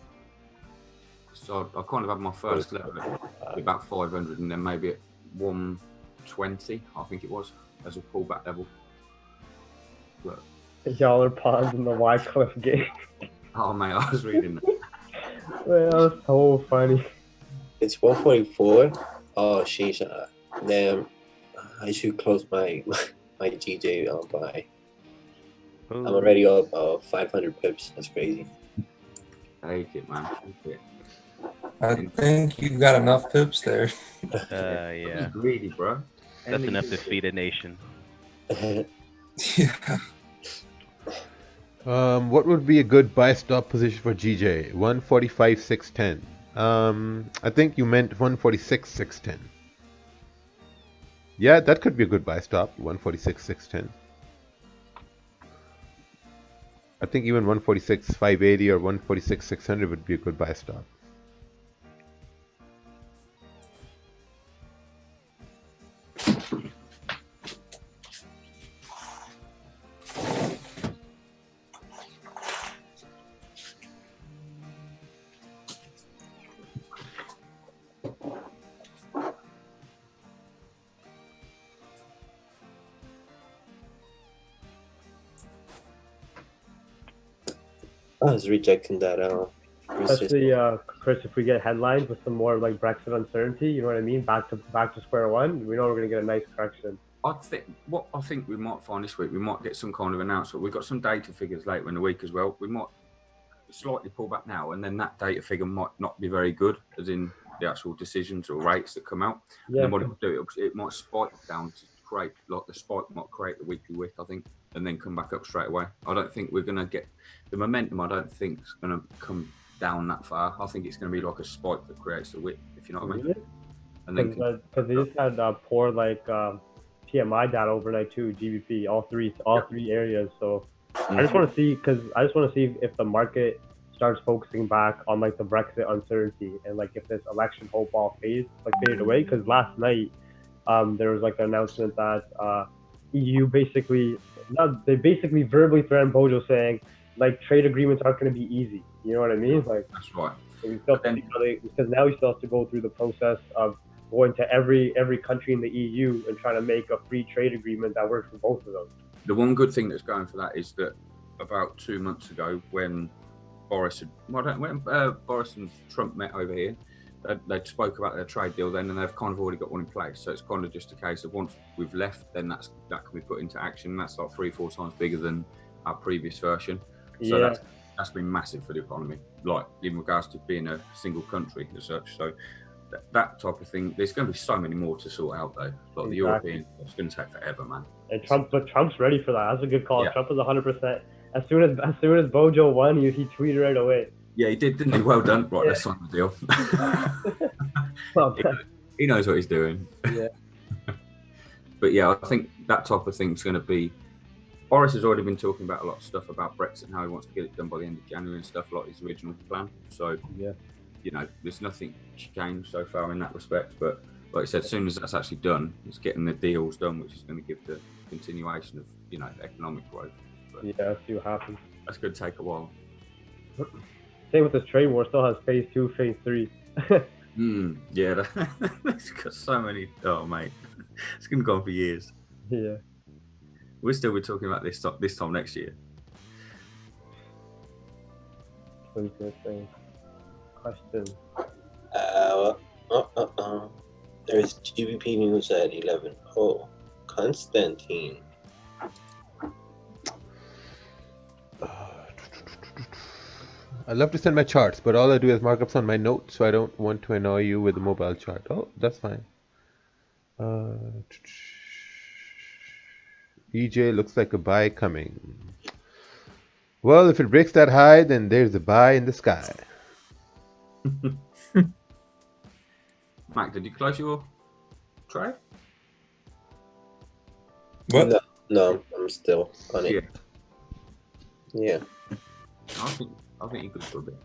So I kind of had my first level at about 500, and then maybe at 120, I think it was, as a pullback level. Look. Y'all are pawns in the Wycliffe game. Oh mate, I was reading that. That was so funny. It's 144. Oh sheesh. Damn. I should close my GJ buy. I'm already up 500 pips. That's crazy. Take it, man. Take it. I think you've got enough pips there. Yeah. Greedy, bro. That's enough to feed a nation. Yeah. What would be a good buy stop position for GJ? 145, 610. I think you meant 146, 610. Yeah, that could be a good buy stop. 146, 610. I think even 146, 580 or 146, 600 would be a good buy stop. I was rejecting that. Especially, Chris, if we get headlines with some more like Brexit uncertainty, you know what I mean? Back to square one. We know we're gonna get a nice correction. I think we might find this week, we might get some kind of announcement. We've got some data figures later in the week as well. We might slightly pull back now, and then that data figure might not be very good, as in the actual decisions or rates that come out. Yeah. And then what it will do, it might spike down to create, like the spike might create the weekly wick, I think, and then come back up straight away. I don't think we're going to get the momentum. I don't think it's going to come down that far. I think it's going to be like a spike that creates the wick, if you know what I mean. And then because they just had poor like PMI data overnight too, GBP, all three areas. So I just want to see if the market starts focusing back on like the Brexit uncertainty and like if this election hope all faded away. Because last night there was like an announcement that EU basically verbally threatened Bojo saying like trade agreements aren't going to be easy. You know what I mean? Like that's right. We still because now we still have to go through the process of going to every country in the EU and trying to make a free trade agreement that works for both of them. The one good thing that's going for that is that about 2 months ago, when Boris and Trump met over here, they spoke about their trade deal then, and they've kind of already got one in place. So it's kind of just a case of once we've left, then that can be put into action. That's like 3-4 times bigger than our previous version. So that's been massive for the economy, like in regards to being a single country as such. So that type of thing, there's going to be so many more to sort out though. Like the European, it's going to take forever, man. And Trump's ready for that. That's a good call. Yeah. Trump is 100%. As soon as Bojo won, he tweeted right away. Yeah, he did, didn't he? Well done. Right, let's sign the deal. Well, he knows what he's doing. Yeah. But yeah, I think that type of thing's going to be. Boris has already been talking about a lot of stuff about Brexit and how he wants to get it done by the end of January and stuff, like his original plan. So yeah, you know, there's nothing changed so far in that respect. But like I said, as soon as that's actually done, it's getting the deals done, which is going to give the continuation of, you know, economic growth. But yeah, let's see what happens. That's going to take a while. Same with this trade war, still has phase 2, phase 3. Yeah, it's got so many. Oh, mate, it's going to go on for years. Yeah. We'll still be talking about this time next year. What is your thing? Question. There's GBP news at 11. Oh, Constantine. I love to send my charts, but all I do is markups on my notes, so I don't want to annoy you with the mobile chart. Oh, that's fine. EJ looks like a buy coming. Well, if it breaks that high, then there's a buy in the sky. Mac, did you close your trade? What? No, I'm still on it. Yeah. I think you could for a bit.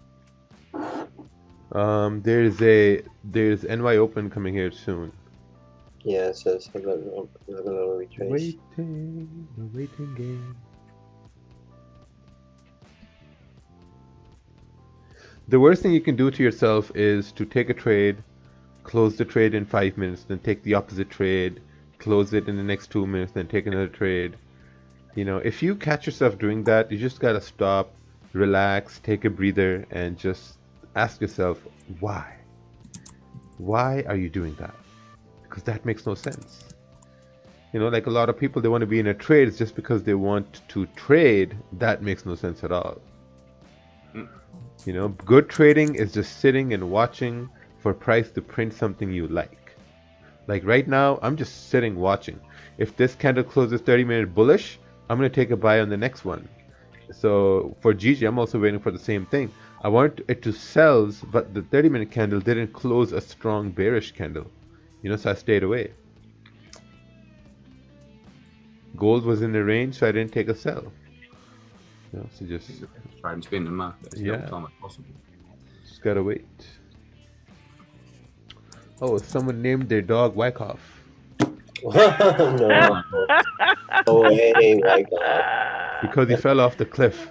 There's NY Open coming here soon. Yeah, it says I'm gonna retrace. Waiting game. The worst thing you can do to yourself is to take a trade, close the trade in 5 minutes, then take the opposite trade, close it in the next 2 minutes, then take another trade. You know, if you catch yourself doing that, you just gotta stop, relax, take a breather, and just ask yourself, why? Why are you doing that? Because that makes no sense. You know, like a lot of people, they want to be in a trade just because they want to trade. That makes no sense at all. You know, good trading is just sitting and watching for price to print something you like. Like right now, I'm just sitting watching. If this candle closes 30-minute bullish, I'm going to take a buy on the next one. So for GG, I'm also waiting for the same thing. I want it to sell, but the 30-minute candle didn't close a strong bearish candle. You know, so I stayed away. Gold was in the range, so I didn't take a sell. You know, so just try and spin the market as little time as possible. Just gotta wait. Oh, someone named their dog Wyckoff. No. Oh, hey, Wyckoff. Because he fell off the cliff.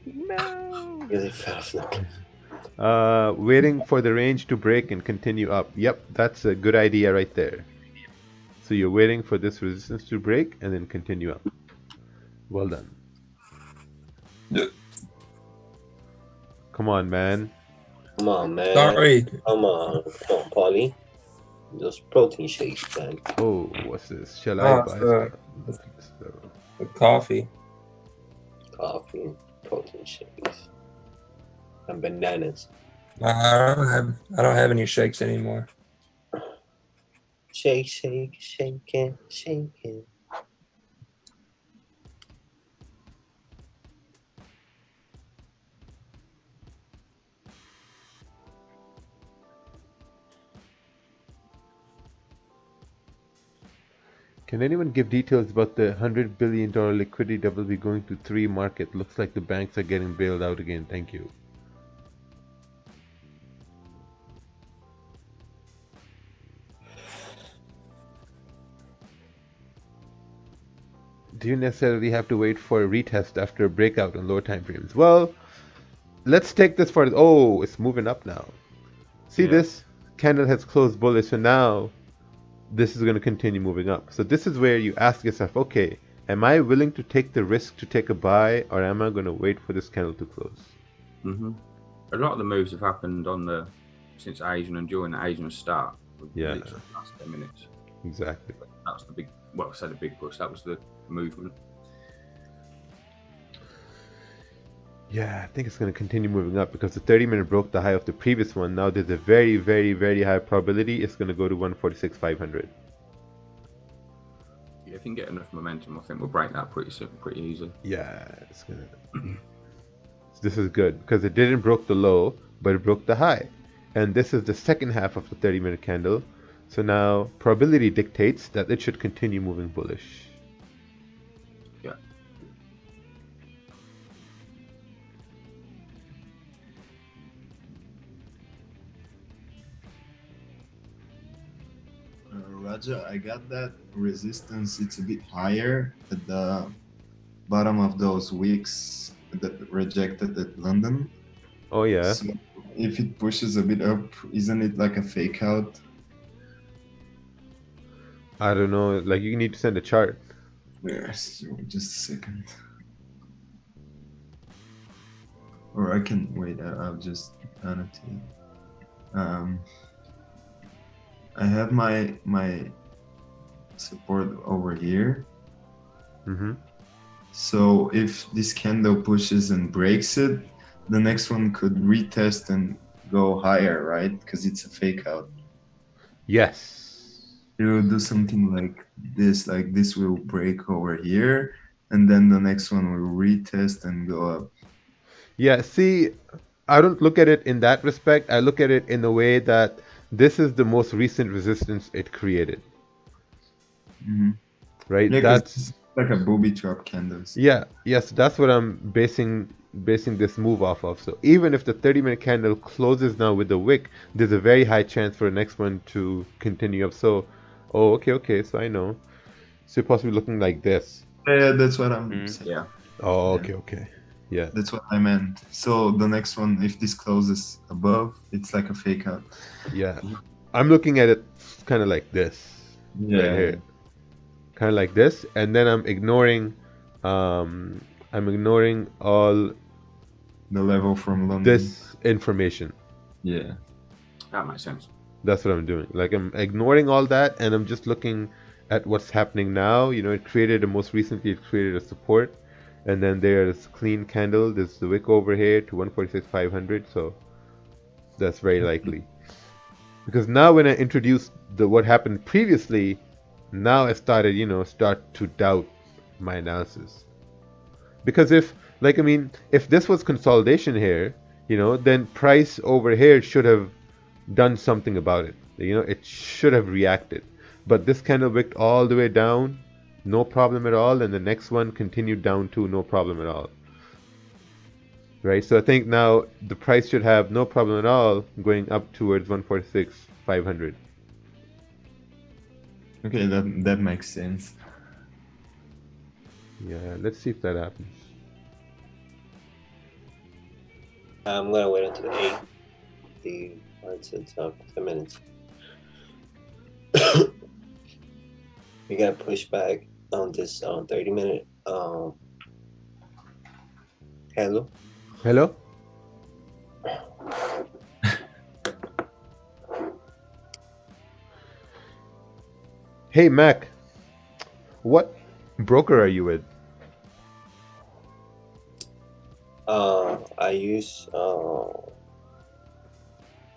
No. Because he fell off the cliff. Waiting for the range to break and continue up. Yep, that's a good idea right there. So you're waiting for this resistance to break and then continue up. Well done. Come on, man. Come on, man. Sorry. Come on, Paulie. Those protein shakes, man. Oh, what's this? Shall I buy the coffee. Coffee, protein shakes, and bananas. I don't have any shakes anymore. Shake, shake, shaking, shaking. Can anyone give details about the $100 billion liquidity WB going to 3 market? Looks like the banks are getting bailed out again. Thank you. Do you necessarily have to wait for a retest after a breakout on lower time frames? Well, let's take this for... Oh, it's moving up now. See this? Candle has closed bullish, so now this is going to continue moving up. So this is where you ask yourself, okay, am I willing to take the risk to take a buy, or am I going to wait for this candle to close? A lot of the moves have happened since Asian and during the Asian start. Yeah. The last 10 minutes. Exactly. That's the big, well, I said a big push. That was the movement. Yeah, I think it's going to continue moving up because the 30-minute broke the high of the previous one. Now there's a very, very, very high probability it's going to go to 146,500. Yeah, if you can get enough momentum, I think we'll break that pretty easy. Yeah, it's going to... This is good because it didn't broke the low, but it broke the high. And this is the second half of the 30-minute candle. So now probability dictates that it should continue moving bullish. Yeah. Raja, I got that resistance. It's a bit higher at the bottom of those wicks that rejected at London. Oh yeah. So if it pushes a bit up, isn't it like a fake out? I don't know. Like you need to send a chart. Yes, just a second. Or I can wait. I'll just annotate. I have my support over here. Mm-hmm. So if this candle pushes and breaks it, the next one could retest and go higher, right? Because it's a fake out. Yes. It will do something like this will break over here, and then the next one will retest and go up. Yeah, see, I don't look at it in that respect. I look at it in a way that this is the most recent resistance it created. Mm-hmm. Right? Yeah, because That's it's like a booby trap candles. yeah, yes, that's what I'm basing this move off of. So even if the 30-minute candle closes now with the wick, there's a very high chance for the next one to continue up. So, oh, okay, so I know. So you're possibly looking like this. Yeah, that's what I'm saying. Yeah. Oh, Yeah. okay. Yeah. That's what I meant. So the next one, if this closes above, it's like a fake out. Yeah. I'm looking at it kind of like this. Yeah. Right here. Kind of like this, and then I'm ignoring all the level from London. This information. Yeah. That makes sense. That's what I'm doing. Like I'm ignoring all that and I'm just looking at what's happening now. You know, it created a support, and then there's clean candle. There's the wick over here to 146,500. So that's very likely. Because now when I introduced what happened previously, now I started, start to doubt my analysis. Because if this was consolidation here, then price over here should have done something about it. It should have reacted. But this candle wicked all the way down, no problem at all, and the next one continued down too, no problem at all. Right? So I think now the price should have no problem at all going up towards 146,500. Okay, that makes sense. Yeah, let's see if that happens. I'm gonna wait until 8. It's 10 minutes. We got pushed back on this 30-minute candle. Hello? Hey Mac, what broker are you with? I use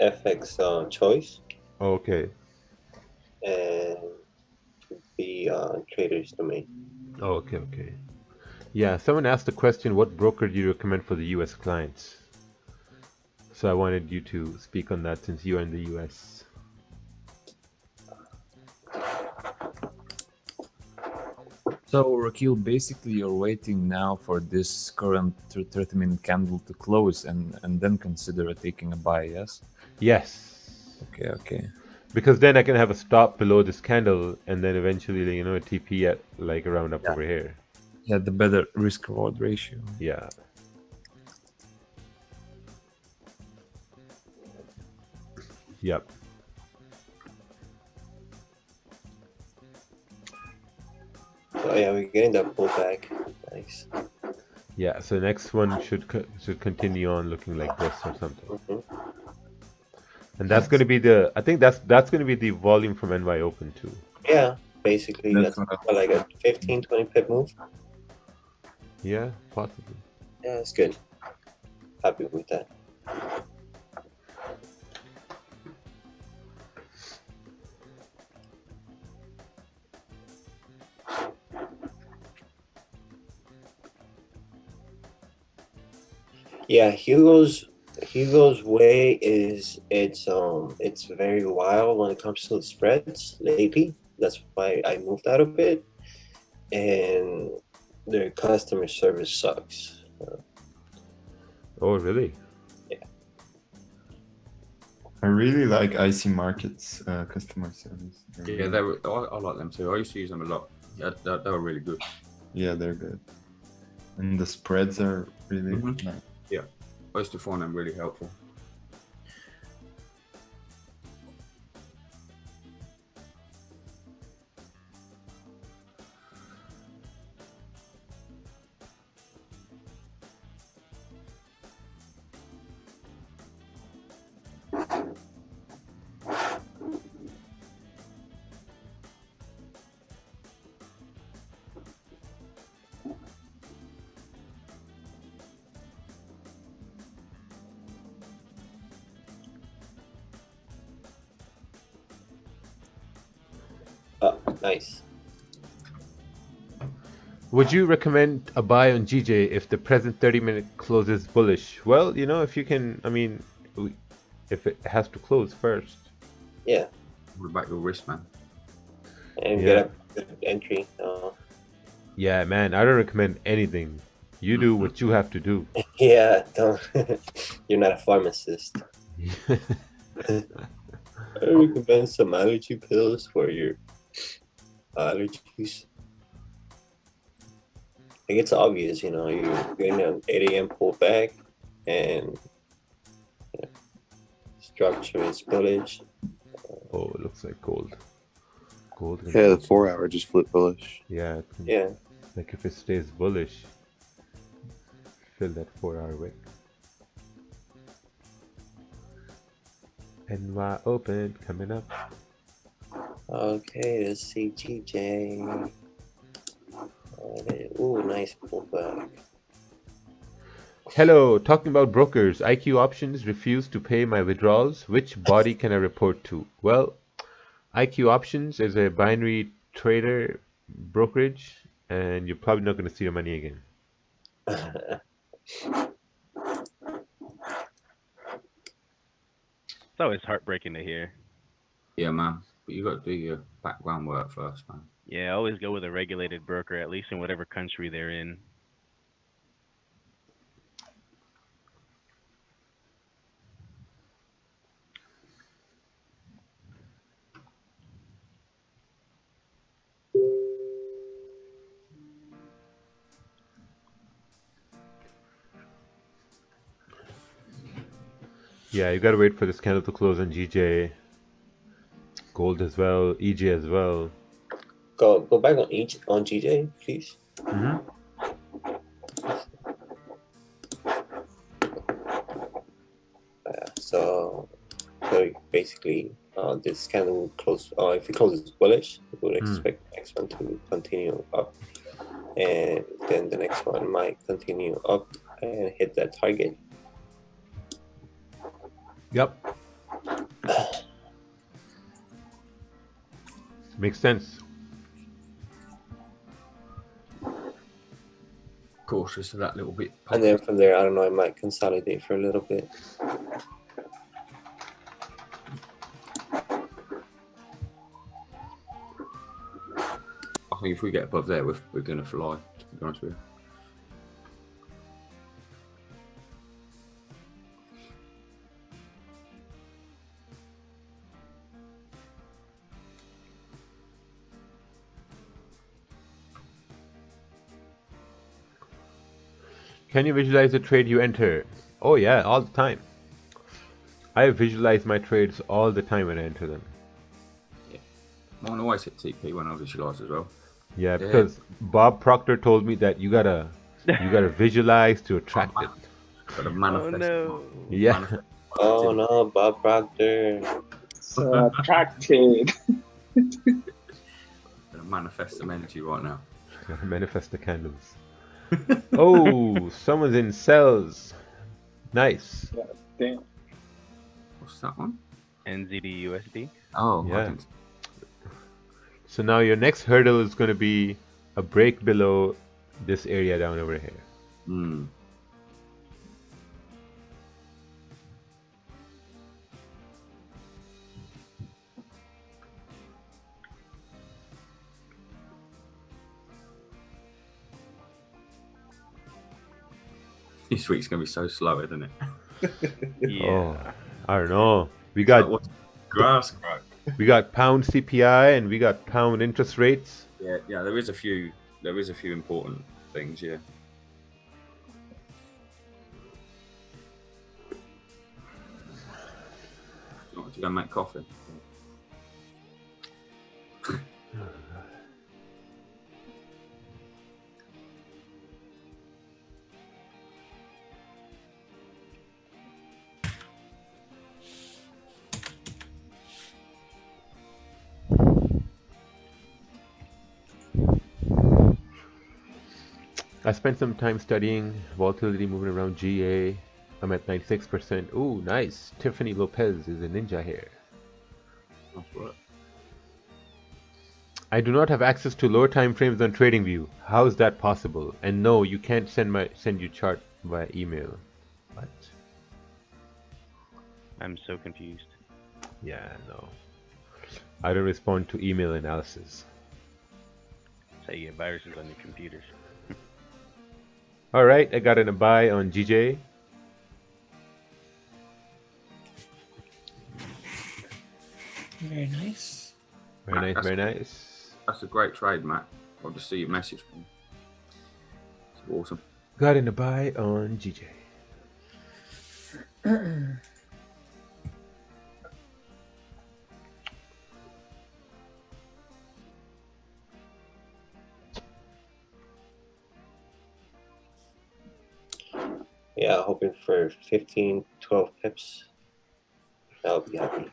FX Choice. Okay. And the Traders Domain. Oh, okay. Yeah, someone asked the question, what broker do you recommend for the US clients? So I wanted you to speak on that since you are in the US. So, Rakeel, basically you're waiting now for this current 30-minute candle to close and then consider taking a buy, yes? Yes. Okay. Because then I can have a stop below this candle and then eventually, a TP at like around up over here. Yeah, the better risk-reward ratio. Yeah. Yep. Oh yeah, we're getting that pullback. Nice. Yeah, so the next one should continue on looking like this or something. Mm-hmm. And that's going to be that's going to be the volume from NY Open too. Yeah, basically that's like a 15-20 pip move. Yeah, possibly. Yeah, it's good. Happy with that. Yeah, Hugo's way is it's very wild when it comes to the spreads lately. That's why I moved out a bit, and their customer service sucks. Oh, really? Yeah. I really like IC Markets customer service. Yeah, I like them too. I used to use them a lot. They were really good. Yeah, they're good. And the spreads are really nice. Yeah, I used to find them really helpful. Nice. Would you recommend a buy on GJ if the present 30-minute closes bullish? Well, you know, if you can, I mean, if it has to close first. Yeah. What about your risk, man? And Yeah. get a good entry. Yeah, man, I don't recommend anything. You do what you have to do. Yeah, don't. You're not a pharmacist. I recommend some allergy pills for your allergies. Like it's obvious, you know, you're getting an 8 a.m. pullback and structure is bullish. Oh, it looks like gold. Gold. Yeah, the 4 hour just flipped bullish. Yeah. Yeah. Like if it stays bullish, fill that 4-hour wick. NY open coming up. Okay, let's see GJ. Ooh, nice pullback. Hello, talking about brokers. IQ Options refused to pay my withdrawals. Which body can I report to? Well, IQ Options is a binary trader brokerage, and you're probably not going to see your money again. It's always heartbreaking to hear. Yeah, man. But you got to do your background work first, man. Yeah, always go with a regulated broker, at least in whatever country they're in. Yeah, you gotta wait for this candle to close on GJ. Gold as well, EJ as well. Go back on GJ, please. So basically, this candle will close. If it closes bullish, we would expect the next one to continue up, and then the next one might continue up and hit that target. Yep. Makes sense. Cautious of that little bit. And then from there, I don't know, it might consolidate for a little bit. I think if we get above there, we're going to fly, to be honest with you. Can you visualize the trade you enter? Oh yeah, all the time. I visualize my trades all the time when I enter them. Yeah. Mine always hit TP when I visualize as well. Yeah, because Bob Proctor told me that you gotta visualize to attract it. Gotta manifest. Oh no. Yeah. Manifest. Oh no, Bob Proctor. So attracted. Gonna manifest some energy right now. Gotta manifest the candles. Oh, someone's in cells. Nice. Yeah, damn. What's that one? NZD USD. Oh, yeah. So now your next hurdle is going to be a break below this area down over here. Hmm. This week's gonna be so slow, isn't it? Yeah. Oh, I don't know. We got grass grow. We got pound CPI and we got pound interest rates. Yeah, there is a few important things, yeah. You want to go make coffee? I spent some time studying volatility moving around GA. I'm at 96%. Ooh, nice. Tiffany Lopez is a ninja here. That's right. I do not have access to lower time frames on TradingView. How is that possible? And no, you can't send you chart via email. What? I'm so confused. Yeah, no. I don't respond to email analysis. That's how you get viruses on your computers. All right, I got in a buy on GJ. Very nice. Very Matt, nice, very nice. That's a great trade, Matt. I'll just see your message from you. It's awesome. Got in a buy on GJ. Yeah, hoping for 15, 12 pips. I'll be happy.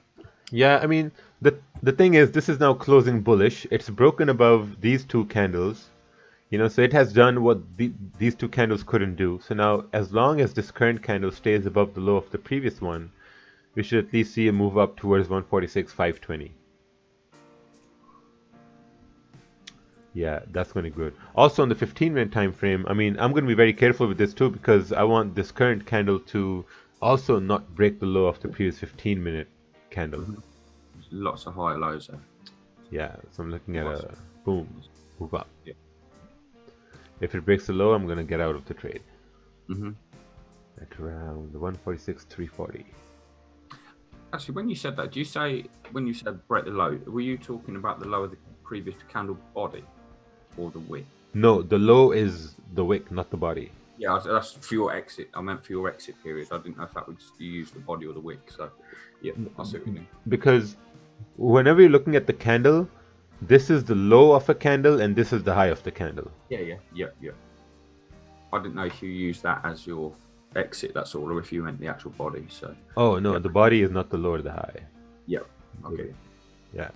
Yeah, I mean, the thing is, this is now closing bullish. It's broken above these two candles. So it has done what these two candles couldn't do. So now, as long as this current candle stays above the low of the previous one, we should at least see a move up towards 146.520. Yeah, that's going to be good. Also on the 15-minute time frame, I mean, I'm going to be very careful with this too because I want this current candle to also not break the low of the previous 15-minute candle. There's lots of higher lows there. Yeah, so I'm looking at a boom, move up. Yeah. If it breaks the low, I'm going to get out of the trade. Mm-hmm. At around 146.340. Actually, when you said that, do you say when you said break the low, were you talking about the low of the previous candle body or the wick? No, the low is the wick, not the body. Yeah, that's for your exit. I meant for your exit period. I didn't know if that would you use the body or the wick. So, yeah, I see what you mean. Because whenever you're looking at the candle, this is the low of a candle and this is the high of the candle. Yeah. I didn't know if you used that as your exit, that's all, or if you meant the actual body. So. Oh no, the body is not the low or the high. Yeah. Okay. Yeah.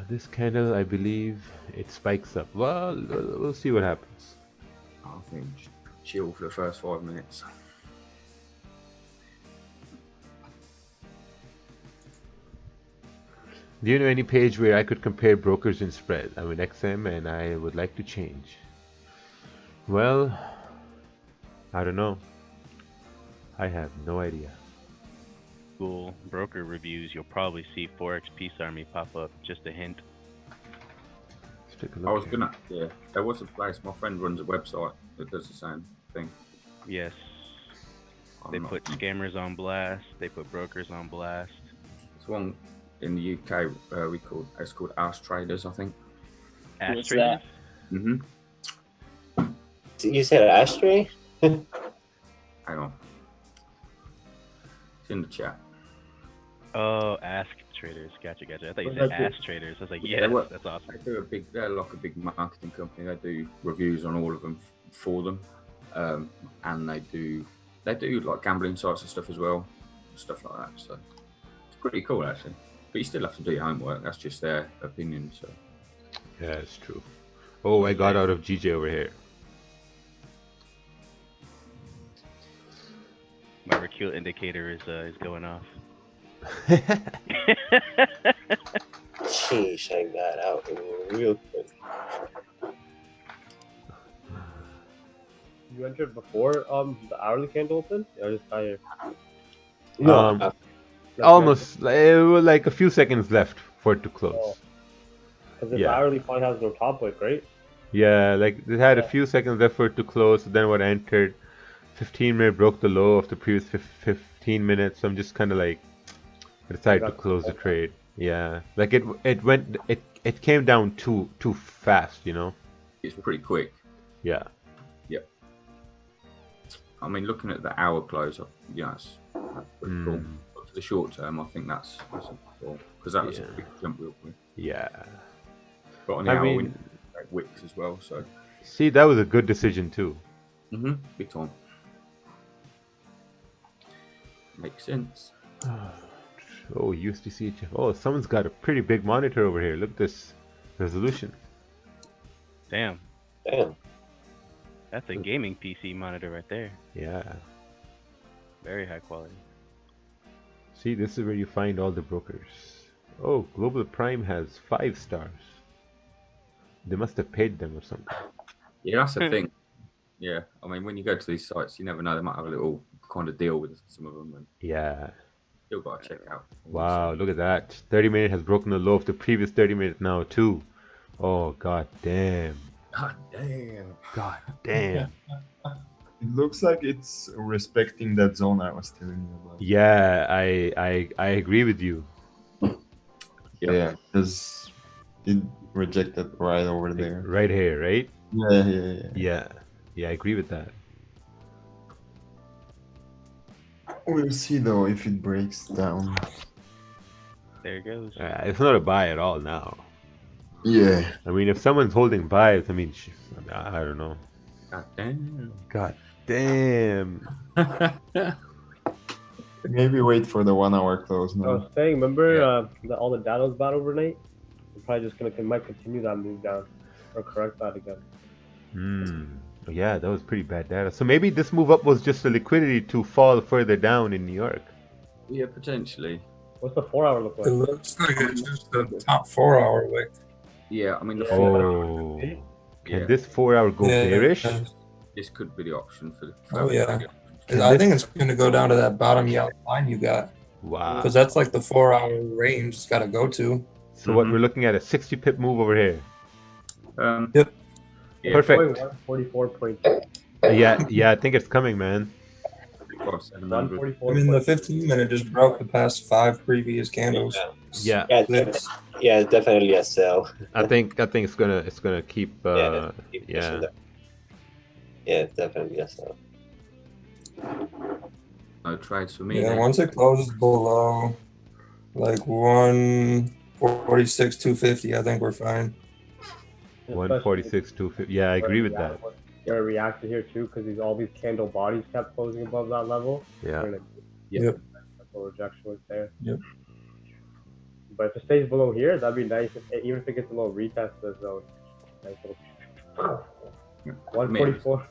This candle, I believe, it spikes up. Well, we'll see what happens. I think just chill for the first 5 minutes. Do you know any page where I could compare brokers and spread? I'm an XM and I would like to change. Well, I don't know. I have no idea. Google broker reviews, you'll probably see Forex Peace Army pop up. Just a hint. Let's take a look. I was gonna, there was a place. My friend runs a website that does the same thing. Yes. They put scammers on blast. They put brokers on blast. There's one in the UK it's called Ask Traders, I think. Ask Traders? Mm-hmm. You said ashtray? Hang on. It's in the chat. Oh, Ask Traders. Gotcha. I thought you said Ask Traders. I was like, yes, that's awesome. They're like a big marketing company. They do reviews on all of them for them. And they do like gambling sites and stuff as well. Stuff like that. So it's pretty cool actually. But you still have to do your homework. That's just their opinion. So yeah, it's true. Oh, I got out of GJ over here. My rakeel indicator is going off. Sheesh, I got out real quick. You entered before the hourly candle opened? Or just higher? No. Almost. It was like a few seconds left for it to close. Because the hourly probably has no top wick, right? Yeah, like it had a few seconds left for it to close. Then what entered, 15-minute broke the low of the previous 15 minutes. So I'm just kind of like, I decided to close the trade. Yeah, like it came down too fast, you know. it's pretty quick. Yeah. Yep. I mean, looking at the hour close, it's pretty cool. But for the short term, I think that's cool because that was a big jump real quick. Yeah. But on the hour, we like wicks as well. So. See, that was a good decision too. Big time. Makes sense. Oh, USDC. Oh, someone's got a pretty big monitor over here. Look at this resolution. Damn. That's a gaming PC monitor right there. Yeah. Very high quality. See, this is where you find all the brokers. Oh, Global Prime has 5 stars. They must have paid them or something. Yeah, that's the thing. Yeah, I mean, when you go to these sites, you never know. They might have a little kind of deal with some of them, and Yeah. still got to check out. Wow, look at that. 30 minute has broken the low of the previous 30 minutes now too. Oh, god damn. God damn. God damn. It looks like it's respecting that zone I was telling you about. Yeah, I agree with you. Yeah, because it rejected right over there. Right here, right? Yeah. Yeah, I agree with that. We'll see though if it breaks down. There it goes. It's not a buy at all now. Yeah. I mean, if someone's holding buys, I mean, I don't know. God damn. God damn. Maybe wait for the 1 hour close I now. was saying, remember all the data was bad overnight? We're probably just might continue that move down or correct that again. Yeah, that was pretty bad data. So maybe this move up was just the liquidity to fall further down in New York. Yeah, potentially. What's the 4 hour look like? It looks like it's just the top 4 hour wick. Yeah, I mean, the Oh. Can this 4 hour go bearish? This could be the option for the. Oh yeah. I think it's going to go down to that bottom yellow line you got. Wow. Because that's like the 4 hour range it's got to go to. So what we're looking at a 60 pip move over here. Yep. Perfect. 144.2. Yeah, I think it's coming, man. 144. I mean, the 15 minute just broke the past 5 previous candles. Yeah. Yeah, it's definitely a sell. I think it's gonna keep. Keep pushing Yeah. that. Yeah, it's definitely a sell. No trades for me. Yeah, then. once it closes below like 146, 250, I think we're fine. 146, 250. Yeah, I agree with that. Gonna react to here too because all these candle bodies kept closing above that level. Yeah. Yep. Rejection was there. Yep. But if it stays below here, that'd be nice. Even if it gets a little retest of the zone. Nice little 144.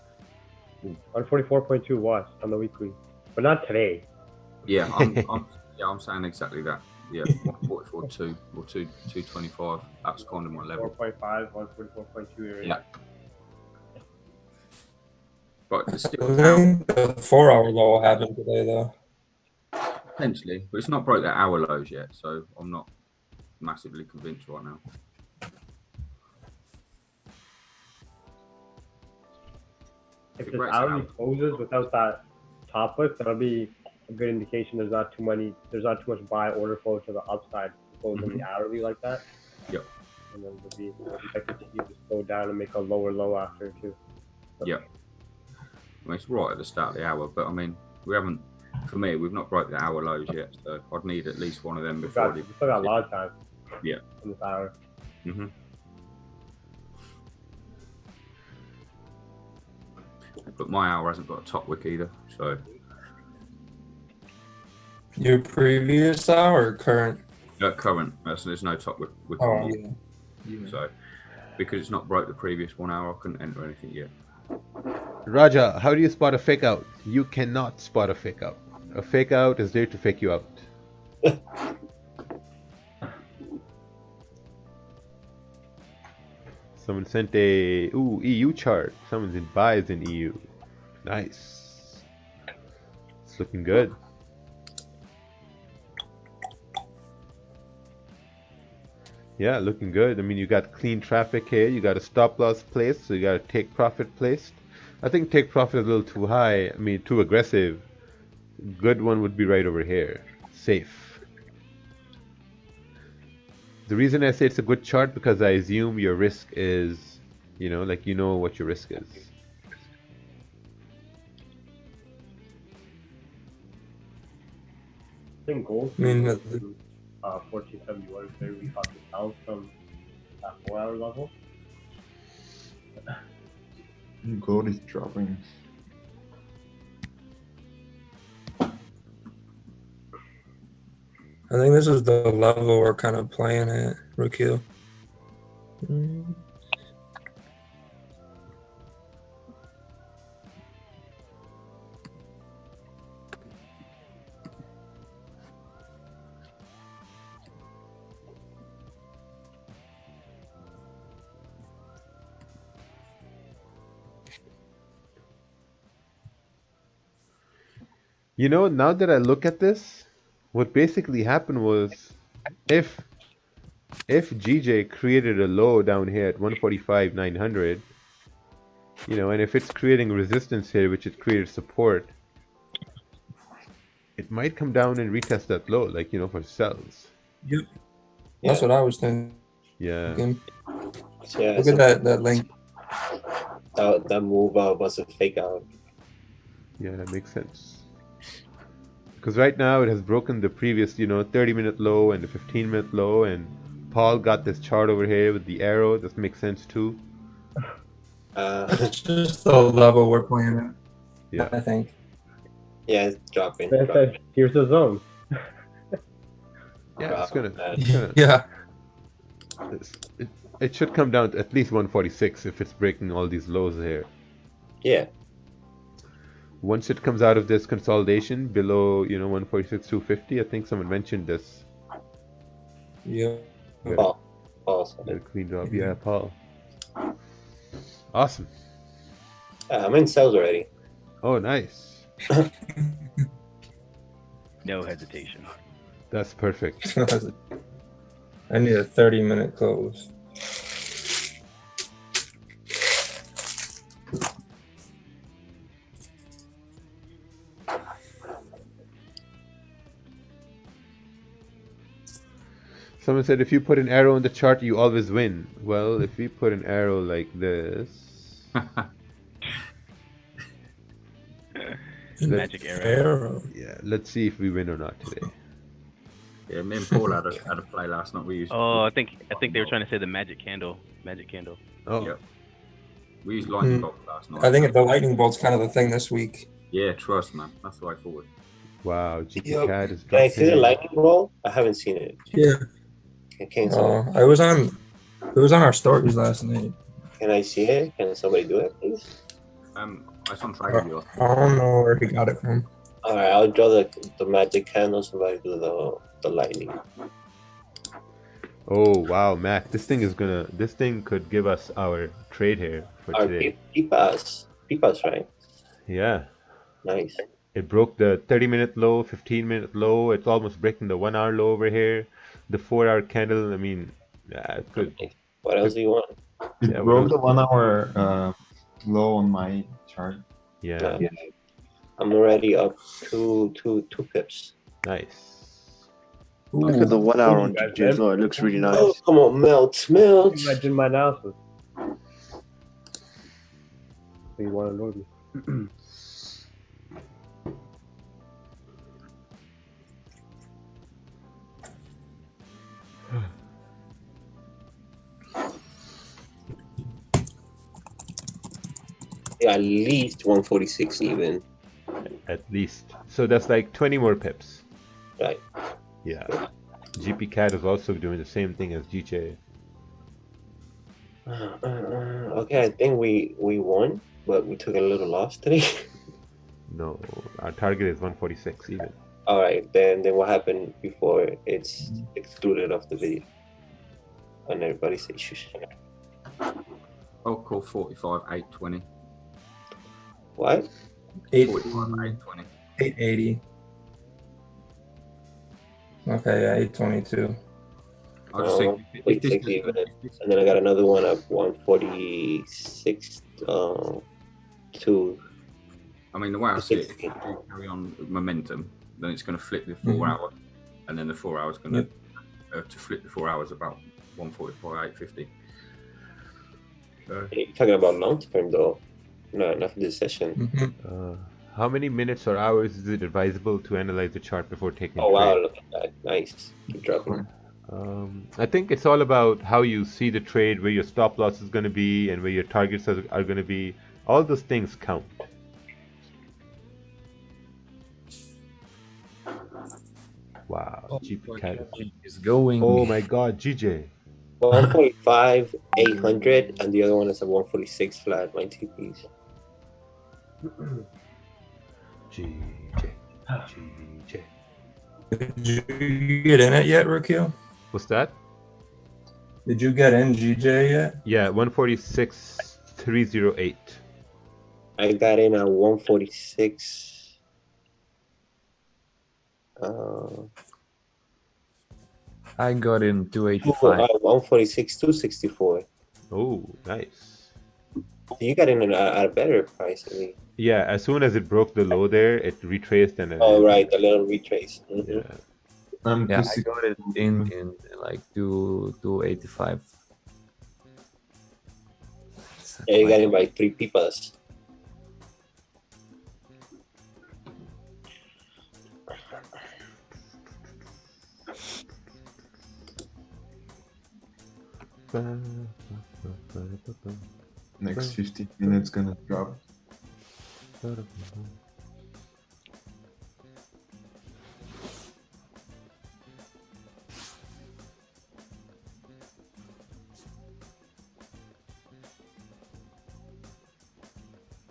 144.2 watts on the weekly, but not today. Yeah, I'm saying exactly that. Yeah, 144, 2 or 225. That's kind of my level. 4.5, 144.2 area. Yeah. But it's I still think the 4 hour low will happen today though. potentially, but it's not broke their hour lows yet, so I'm not massively convinced right now. If this hourly closes without that top wick, that'll be a good indication there's not too much buy order flow to the upside closing the hourly like that. Yep. And then we'll be continue to slow down and make a lower low after too. Yep. I mean, it's right at the start of the hour, but I mean, we've not broke the hour lows yet, so I'd need at least one of them before. We still got a lot of time. Yeah. In this hour. But my hour hasn't got a top wick either, so. Your previous hour or current? Current. So there's no top wick. Oh, yeah. So, because it's not broke the previous 1 hour, I couldn't enter anything yet. Raja, how do you spot a fake out? You cannot spot a fake out. A fake out is there to fake you out. Someone sent a EU chart. Someone's in buys in EU. Nice. It's looking good. Yeah, looking good. I mean, you got clean traffic here. You got a stop loss placed, so you got a take profit placed. I think take profit is a little too high. I mean, too aggressive. Good one would be right over here. Safe. The reason I say it's a good chart because I assume your risk is, like you know what your risk is. I think gold. 1471 is very fucking down from that 4 hour level. Gold is dropping. I think this is the level we're kind of playing at, Rakeel. You know, now that I look at this, what basically happened was if GJ created a low down here at 145,900, you know, and if it's creating resistance here, which it created support, it might come down and retest that low, like, you know, for sells. Yep. That's what I was thinking. Yeah. Yeah, Look at that link. That move was a fake out. Yeah, that makes sense. Because right now it has broken the previous, you know, 30-minute low and the 15-minute low, and Paul got this chart over here with the arrow. This makes sense too. It's just the level we're playing at. Yeah. I think. Yeah, it's dropping. Man said, here's the zone. Yeah, it's gonna yeah. It should come down to at least 146 if it's breaking all these lows here. Yeah. Once it comes out of this consolidation below, you know, 146.250, I think someone mentioned this. Yeah. Paul. Queen drop. Yeah, Paul. Awesome. I'm in sales already. Oh, nice. No hesitation. That's perfect. I need a 30-minute close. Someone said if you put an arrow on the chart, you always win. Well, if we put an arrow like this... Magic arrow. Yeah, let's see if we win or not today. Yeah, me and Paul had a play last night. We used. Oh, I think they were trying to say the magic candle. Magic candle. Oh. Yep. We used lightning bolt last night. I think the lightning bolt's kind of the thing this week. Yeah, trust, man. That's the way forward. Wow, GP Cat is Can I see the lightning bolt? I haven't seen it. Yeah. Can I was on. It was on our stories last night. Can I see it? Can somebody do it, please? It's on track. I don't know where he got it from. All right, I'll draw the magic candle. Somebody do the lightning. Oh wow, Mac! This thing could give us our trade here for today. Peepas, right? Yeah. Nice. It broke the 30-minute low, 15-minute low. It's almost breaking the 1-hour low over here. The 4-hour candle. I mean, yeah, it's good. What else do you want? It Yeah, broke the 1 hour low on my chart. Yeah. I'm already up two pips. Nice. Look at the 1 hour on GG as well. It looks really nice. Oh, come on, melt. Imagine my analysis. So you want to know this? Yeah, at least 146 even. At least. So that's like 20 more pips. Right. Yeah. GP Cat is also doing the same thing as GJ. Okay, I think we won, but we took a little loss today. No, our target is 146 even. All right, then what happened before it's excluded off the video? And everybody say shush. I'll call 45, 820. What? 45, 820. 880. Okay, yeah, 822. I'll just say, if this is, even. And then I got another one at 146 2. I mean, the way I see it, if you carry on with momentum, then it's going to flip the 4 hour, and then the 4 hours going to flip the 4 hours about 144, 850. You're talking about long term though, not for this session. How many minutes or hours is it advisable to analyze the chart before taking Oh a wow, trade? look at that. Nice. Keep dropping. I think it's all about how you see the trade, where your stop loss is going to be, and where your targets are going to be. All those things count. Wow, GP Cat is going. Oh my God, GJ. 145, 800, and the other one is a 146 flat. My TPs. GJ. Did you get in it yet, Rakeel? What's that? Did you get in GJ yet? Yeah, 146.308. I got in at 146. I got in 285. 146, 264. Oh, nice. You got in at a better price than me. Yeah, as soon as it broke the low there, it retraced and then. Oh, right, the little retrace. Yeah. Yeah, I got it in like 285. Yeah, you got in by 3 pipas. Next 15 minutes gonna drop.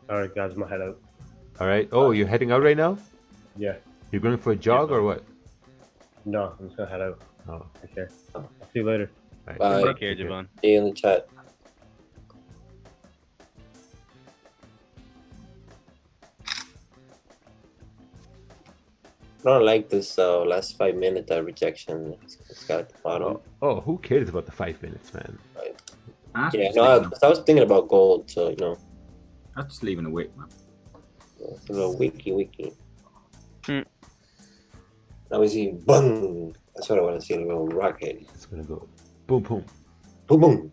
Alright, guys, I'm gonna head out. All right. Oh, you're heading out right now? Yeah. You're going for a jog or what? No, I'm just gonna head out. Oh. Okay. I'll see you later. Right. Bye. Take care, Javon. See you in the chat. I don't like this last 5 minute rejection. It's got the bottom. Oh, who cares about the 5 minutes, man? Yeah, no, I was thinking about gold, so you know. I'm just leaving a wick, man. It's a little wiki. Now we see boom. That's what I want to see, a little rocket. It's gonna go boom, boom. Boom, boom.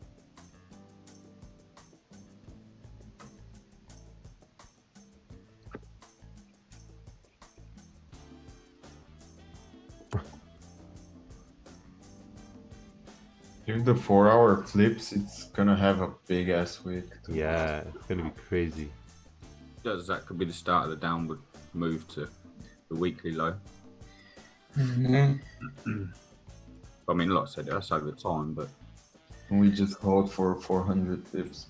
If the 4-hour flips, it's gonna have a big ass wick. Yeah, it's gonna be crazy. That could be the start of the downward move to the weekly low. Mhm. I mean, like I said, that's over time, but We just hold for 400 pips.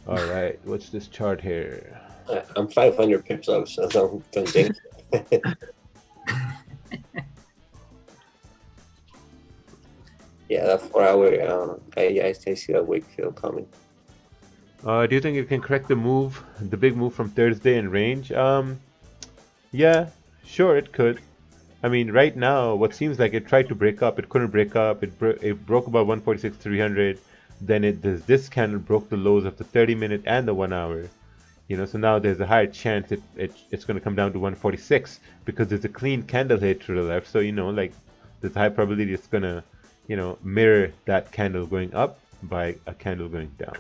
All right, what's this chart here? I'm 500 pips up, so don't jinx it. Yeah, that 4-hour, I see that wick field coming. Do you think it can correct the big move from Thursday in range? Yeah, sure it could. I mean, right now, what seems like it tried to break up, it couldn't break up. It broke about 146.300. Then this candle broke the lows of the 30-minute and the 1 hour. You know, so now there's a higher chance it's going to come down to 146 because there's a clean candle here to the left. So you know, like there's a high probability it's going to, you know, mirror that candle going up by a candle going down.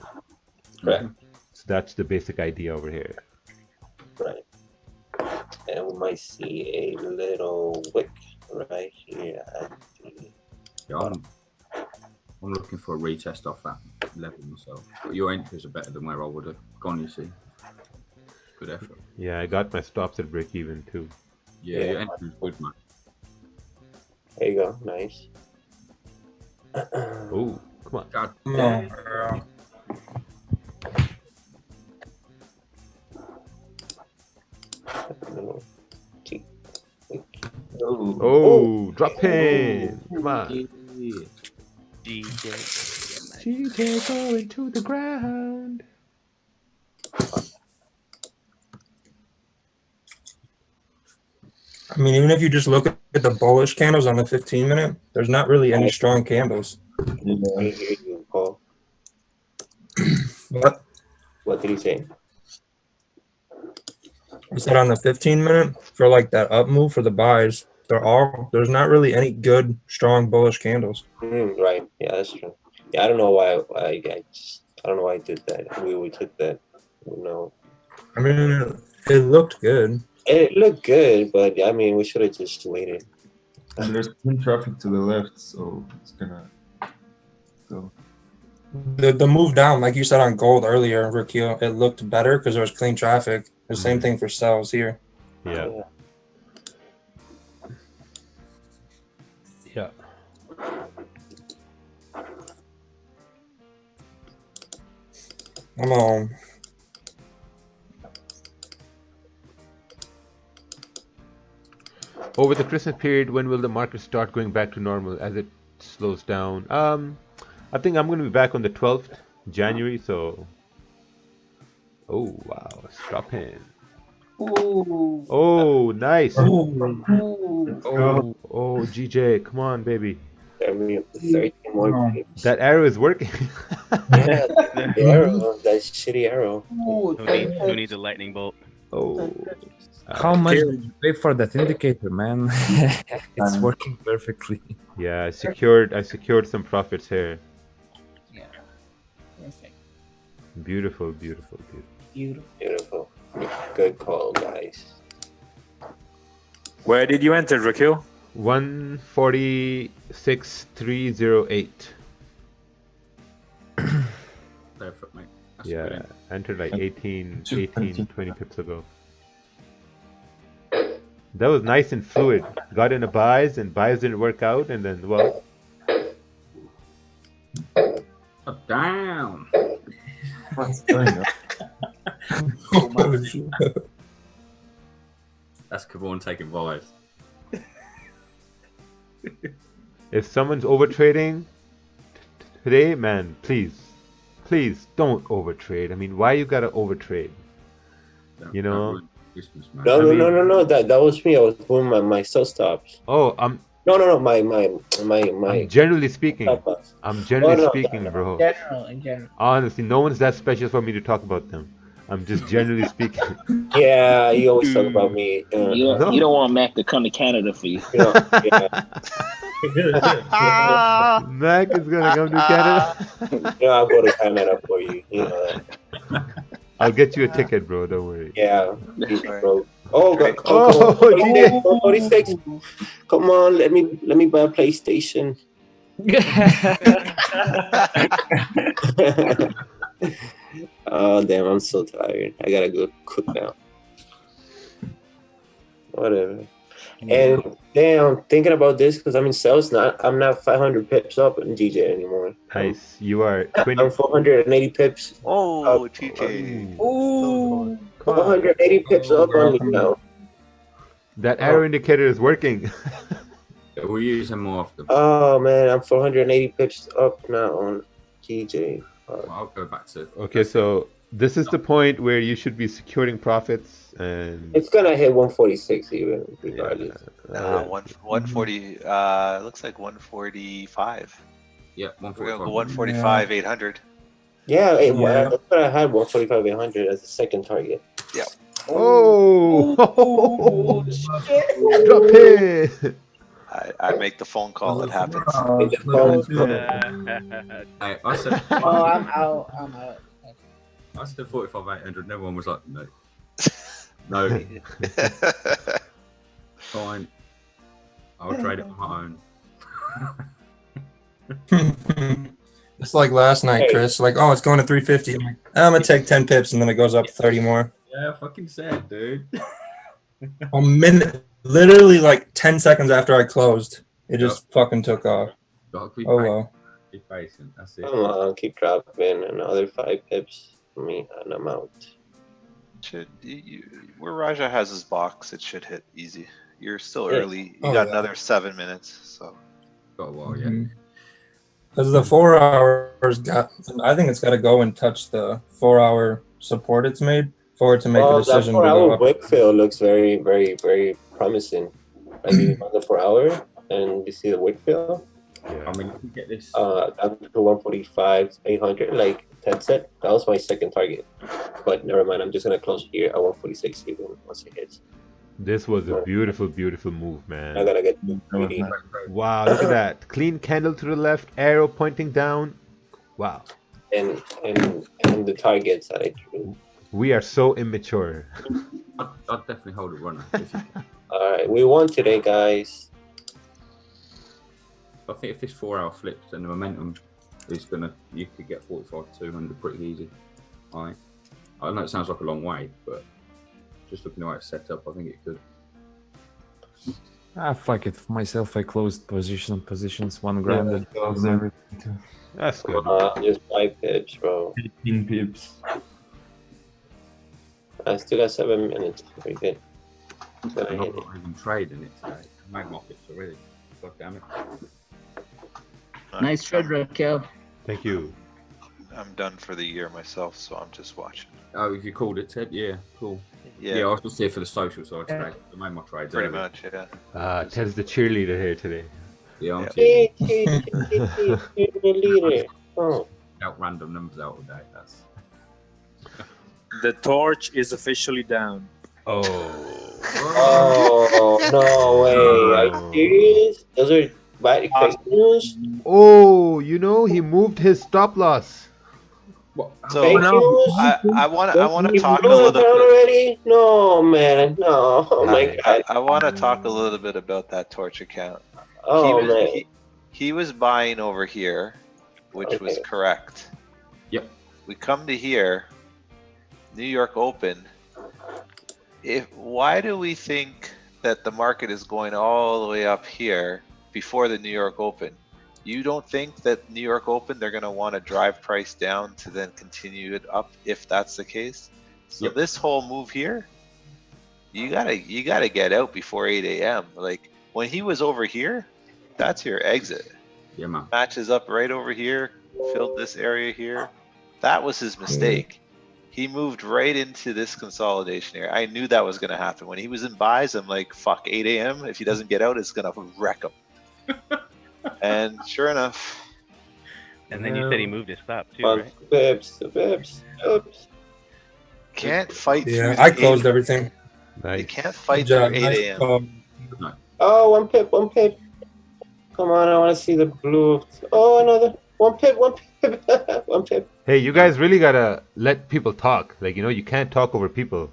Right. So that's the basic idea over here. Right. And we might see a little wick right here at the yeah, I'm looking for a retest off that level myself. But your entries are better than where I would have gone, you see. Good effort. Yeah, I got my stops at break even too. Yeah, your entry's good, man. There you go, nice. Oh, come on. God No. Oh, drop in. Come on. GJ going to the ground. I mean, even if you just look at the bullish candles on the 15-minute, there's not really any strong candles. I hear you, Paul. What? What did he say? I said on the 15-minute for like that up move for the buys, there's not really any good strong bullish candles. Right. Yeah, that's true. Yeah, I don't know why I don't know why I did that. We took that. No. I mean, it looked good. It looked good, but I mean, we should have just waited. And there's clean traffic to the left, so it's gonna go. The move down, like you said on gold earlier, Rakeel, it looked better because there was clean traffic. The same thing for sells here. Yeah. Yeah. Come on. Over the Christmas period, when will the market start going back to normal as it slows down? I think I'm going to be back on the 12th January, so... Oh, wow. Stop in. Ooh. Oh, nice. Ooh. Oh, GJ, come on, baby. I mean, 13 more pips. That arrow is working. Yeah, the arrow, that shitty arrow. Who needs a lightning bolt? Oh. How much did you pay for that indicator, man? It's working perfectly. Yeah, I secured some profits here. Yeah. Perfect. Beautiful, beautiful, beautiful. Beautiful. Good call, guys. Where did you enter, Rakeel? 146,308. Perfect, mate. That's Yeah, brilliant. entered like 18, 20 pips ago. That was nice and fluid. Got into buys and buys didn't work out, and then, well. Oh, damn. What's going on? That's Kavon taking vibes. If someone's overtrading today, man, please don't overtrade. I mean, why you gotta overtrade? You know? No. That was me. I was doing my sell stops. Oh, No. My. I'm generally speaking. I'm generally speaking, bro. In general. Honestly, no one's that special for me to talk about them. I'm just generally speaking. Yeah, you always talk about me. You don't want Mac to come to Canada for you. Mac is gonna come to Canada. I'll go to Canada for you. You know that. I'll get you a ticket, bro. Don't worry. Yeah, bro. Oh, come on, 46. Come on, let me buy a PlayStation. Oh damn, I'm so tired. I gotta go cook now. Whatever. And damn, thinking about this because I'm in sales. I'm not 500 pips up in GJ anymore. Nice. You are 20. I'm 480 pips. Oh, GJ. Ooh. 480 pips up only now. That arrow indicator is working. We'll use them more often. Oh man, I'm 480 pips up now on GJ. Well, I'll go back to. Okay, so this is the point where you should be securing profits, and It's gonna hit 146 even regardless. 140. Looks like 145. Yeah, We're gonna go 145, 800. Yeah, that's what I had 145 800 as the second target. Yeah. Oh, drop it. I make the phone call. It happens. I said. Oh, I'm out. I said 45 800. And everyone was like, no. No. Fine. I'll trade it on my own. It's like last night, Chris. Like, oh, it's going to 350. I'm like, I'm gonna take 10 pips, and then it goes up 30 more. Yeah, fucking sad, dude. A minute, literally like 10 seconds after I closed, it just fucking took off. Oh well. Be patient. That's it. Come on, keep dropping another 5 pips for me, and I'm out. Where Raja has his box, it should hit easy. You're still Yeah. early. You got another 7 minutes, so. Got a while, yeah. Because the 4 hours I think it's got to go and touch the 4 hour support it's made for it to make a decision That to 4 go hour up. wick fill looks very, very, very promising. Like you on the 4 hour and you see the wick fill. I mean, you can get this. Down to 145, 800, like Ted said. That was my second target. But never mind, I'm just going to close here at 146 even once it hits. This was a beautiful, beautiful move, man. I gotta get greedy. Wow, look at that. Clean candle to the left, arrow pointing down. Wow. And the targets that I drew. We are so immature. I'd definitely hold a runner. Alright, we won today, guys. I think if this 4 hour flips, then the momentum is gonna. You could get 45 200 pretty easy. I know it sounds like a long way, but just looking at the way it's set up, I think it could. Ah, fuck it. For myself, I closed positions 1 grand and closed everything too. That's good. Just 5 pips, bro. 18 pips. I still got 7 minutes. Pretty good. I'm not even trading it today. I made my pips already. God damn it. Nice trade, Raquel. Thank you. I'm done for the year myself, so I'm just watching. Oh, if you called it, Ted, yeah, cool. Yeah, I was gonna say for the social side today. I made my trades. Pretty early. much, yeah. Ted's the cheerleader here today. Yeah, I'm Hey, cheating. leader. Oh. Out random numbers out all day. That's The torch is officially down. Oh, no way. Are you serious? Those are bad fake news? Oh, you know, he moved his stop loss. So Fake news? I want to You talk a blew little that bit. already? No, man. No. Oh, my God. I want to talk a little bit about that torch account. Oh, man. He was buying over here, which was correct. Yep. We come to here, New York Open. Why do we think that the market is going all the way up here before the New York Open? You don't think that New York Open they're going to want to drive price down to then continue it up if that's the case? So this whole move here, you gotta get out before 8 a.m. Like when he was over here, that's your exit. Yeah, man. Matches up right over here, filled this area here. That was his mistake. He moved right into this consolidation area. I knew that was going to happen. When he was in buys, I'm like, fuck, 8 a.m. If he doesn't get out, it's going to wreck him. And sure enough. And then you said he moved his stop too, right? Bips. Can't fight through. Yeah, I closed everything. You can't fight Good through job. 8 a.m. Oh, one pip. Come on, I want to see the blue. Oh, another. One pip. One pip. Hey, you guys really gotta let people talk. Like, you know, you can't talk over people.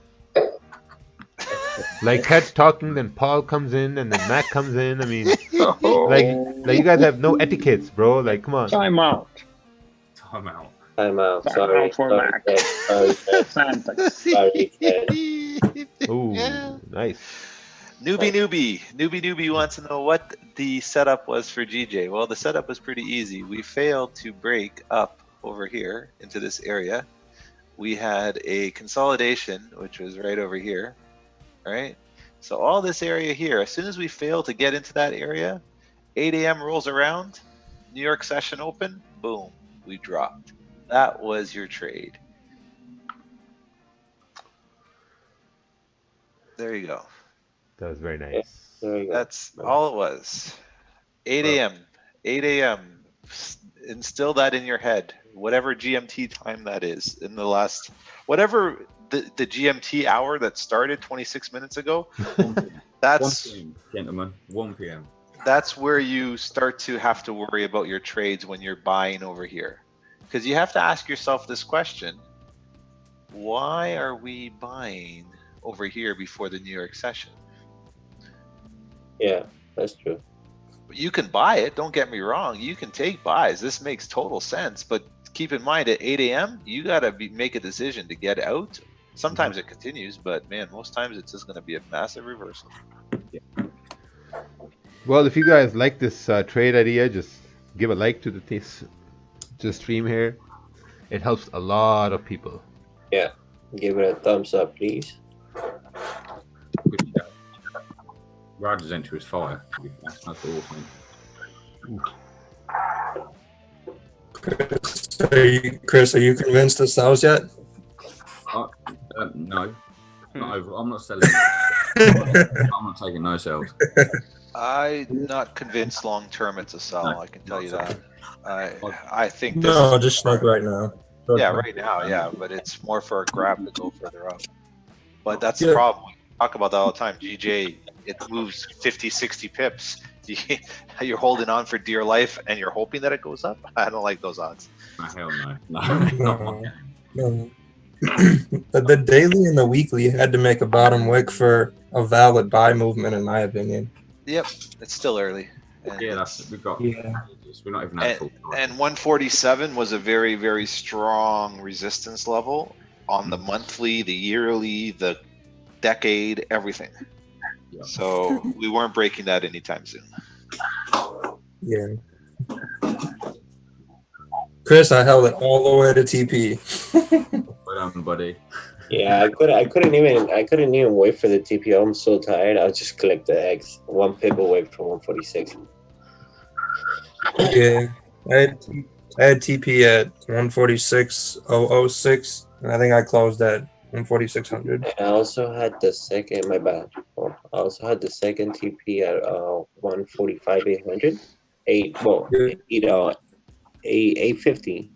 Like Ted's talking, then Paul comes in, and then Matt comes in. I mean, like you guys have no etiquettes, bro. Like, come on. Time out. Time out. Sorry. for Sorry, Mac. Ted. Sorry, Ted. Ooh, nice. Newbie wants to know what the setup was for GJ. Well, the setup was pretty easy. We failed to break up over here into this area. We had a consolidation, which was right over here, right? So all this area here, as soon as we fail to get into that area, 8 a.m. rolls around, New York session open, boom, we dropped. That was your trade. There you go. That was very nice. That's all it was. 8 a.m. 8 a.m. Instill that in your head. Whatever GMT time that is in the last, whatever the GMT hour that started 26 minutes ago. That's 1 p.m., gentlemen. 1 p.m. That's where you start to have to worry about your trades when you're buying over here, because you have to ask yourself this question: why are we buying over here before the New York session? Yeah, that's true. You can buy it, don't get me wrong. You can take buys. This makes total sense. But keep in mind, at 8 a.m., you got to make a decision to get out. Sometimes it continues, but man, most times it's just going to be a massive reversal. Well, if you guys like this trade idea, just give a like to the stream here. It helps a lot of people. Yeah, give it a thumbs up, please. Roger's entry is fire. That's all thing. Chris, are you convinced it sells yet? No. I'm not selling. I'm not taking no sales. I'm not convinced long term it's a sell. I can tell you that. I think this No, is just like right now. Yeah, right now, yeah, but it's more for a grab to go further up. But that's the problem. We talk about that all the time. GJ, it moves 50, 60 pips. You're holding on for dear life and you're hoping that it goes up? I don't like those odds. Hell no. No. The daily and the weekly had to make a bottom wick for a valid buy movement, in my opinion. Yep, it's still early. And yeah, we've got. Yeah. We're not even at full. And 147 was a very, very strong resistance level on the monthly, the yearly, the decade, everything. Yeah. So we weren't breaking that anytime soon. Yeah. Chris, I held it all the way to TP. Well done, buddy. Yeah, I couldn't even wait for the TP. I'm so tired. I'll just click the X. 1 pip away from 146. Yeah, I had TP at 146.006, and I think I closed at 14600. I also had the second. My bad. Oh, I also had the second TP at 145 800. Well, 850.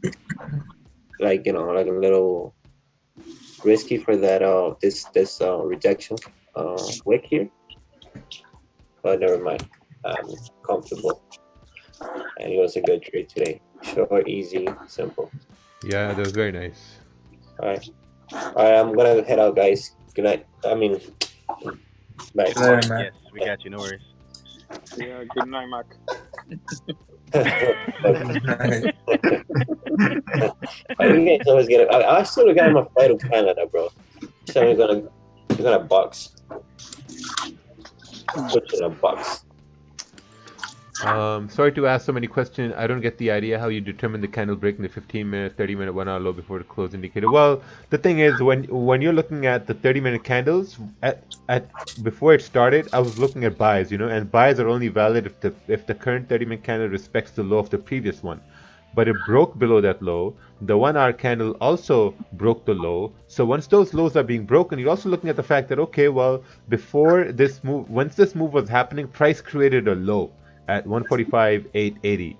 Like like a little risky for that this rejection wick here, but never mind. I'm comfortable, and it was a good trade today. Short, easy, simple. Yeah, that was very nice. All right, I'm gonna head out, guys. Good night. I mean, bye. Yes, we got you. No worries. Yeah, good night, Mac. You guys always get it. I still got my flight to Canada, bro. So you're gonna box. Put in a box. Sorry to ask so many questions. I don't get the idea how you determine the candle breaking the 15-minute, 30-minute, 1 hour low before the close indicator. Well, the thing is, when you're looking at the 30-minute candles, before it started, I was looking at buys, and buys are only valid if the current 30-minute candle respects the low of the previous one. But it broke below that low. The 1 hour candle also broke the low. So once those lows are being broken, you're also looking at the fact that, okay, well, before this move, once this move was happening, price created a low at 145.880.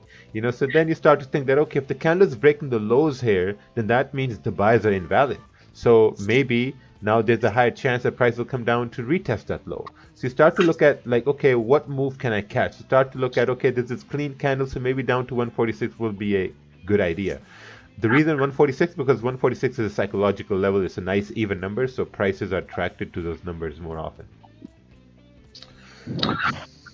So then you start to think that, okay, if the candle is breaking the lows here, then that means the buys are invalid. So maybe now there's a higher chance that price will come down to retest that low. So you start to look at, like, okay, what move can I catch? You start to look at, okay, this is clean candle, so maybe down to 146 will be a good idea. The reason 146, because 146 is a psychological level. It's a nice even number, so prices are attracted to those numbers more often.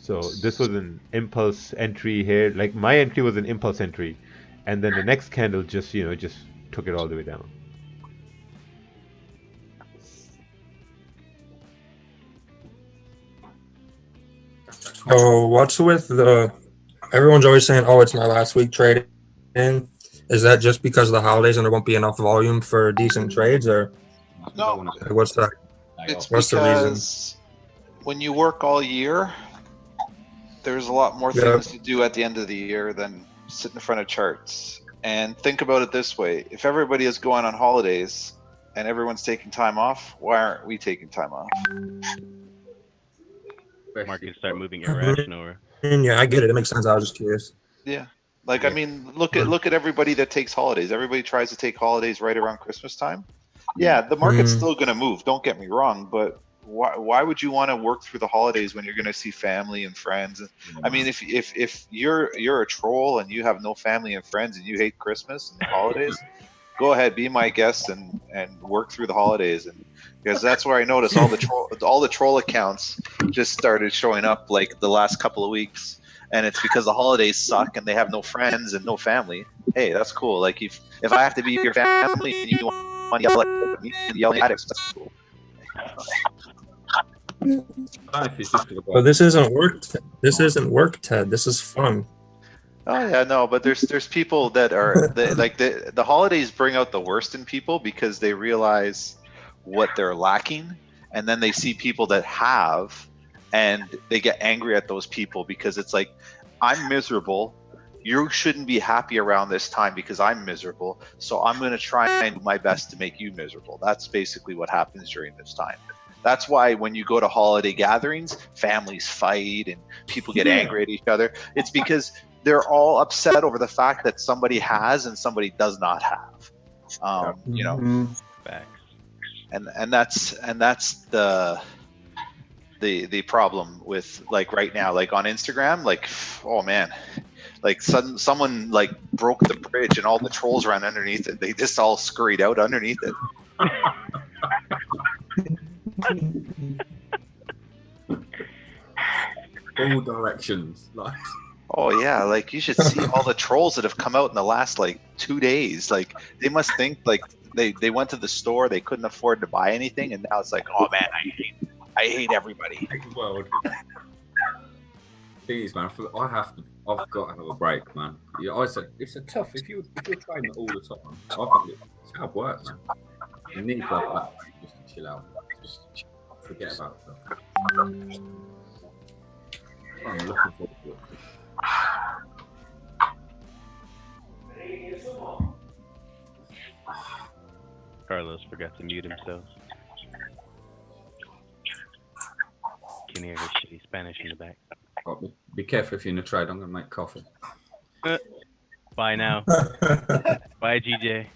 So this was an impulse entry here. Like, my entry was an impulse entry, and then the next candle just took it all the way down. Oh, what's with everyone's always saying, "Oh, it's my last week trading." Is that just because of the holidays and there won't be enough volume for decent trades, or No, what's that? it's What's the reason? because when you work all year, there's a lot more Yep. things to do at the end of the year than sit in front of charts. And think about it this way: if everybody is going on holidays and everyone's taking time off, why aren't we taking time off? Markets start moving irrational. Yeah, I get it. It makes sense. I was just curious. Yeah. Like, I mean, look at everybody that takes holidays. Everybody tries to take holidays right around Christmas time. Yeah, the market's still going to move. Don't get me wrong, but why would you want to work through the holidays when you're going to see family and friends? I mean, if you're a troll and you have no family and friends and you hate Christmas and the holidays, go ahead, be my guest and work through the holidays. And because that's where I noticed all the troll accounts just started showing up like the last couple of weeks. And it's because the holidays suck and they have no friends and no family. Hey, that's cool. Like, if I have to be your family and you want to yell at me and yell at us, that's cool. But this isn't work. This isn't work, Ted. This is fun. Oh yeah, no, but there's people that are like the holidays bring out the worst in people because they realize what they're lacking, and then they see people that have, and they get angry at those people because it's like, I'm miserable. You shouldn't be happy around this time because I'm miserable. So I'm going to try and do my best to make you miserable. That's basically what happens during this time. That's why when you go to holiday gatherings, families fight and people get angry at each other. It's because they're all upset over the fact that somebody has and somebody does not have. Facts. And that's the problem with, like, right now, like on Instagram, like, oh man, like someone like broke the bridge and all the trolls ran underneath it. They just all scurried out underneath it. All directions, like. Oh yeah, like you should see all the trolls that have come out in the last like 2 days. Like, they must think like they went to the store, they couldn't afford to buy anything, and now it's like, oh man, I hate everybody. World. Thing is, man, I've got to have a break, man. Yeah, it's a tough. If you're trying it all the time, I find it's hard work, man. You need to have that break just to chill out, just forget about stuff. I'm looking forward to it. Carlos forgot to mute himself. Can hear his shitty Spanish in the back. Oh, be careful if you're in a trade. I'm gonna make coffee. Bye now. Bye, GJ.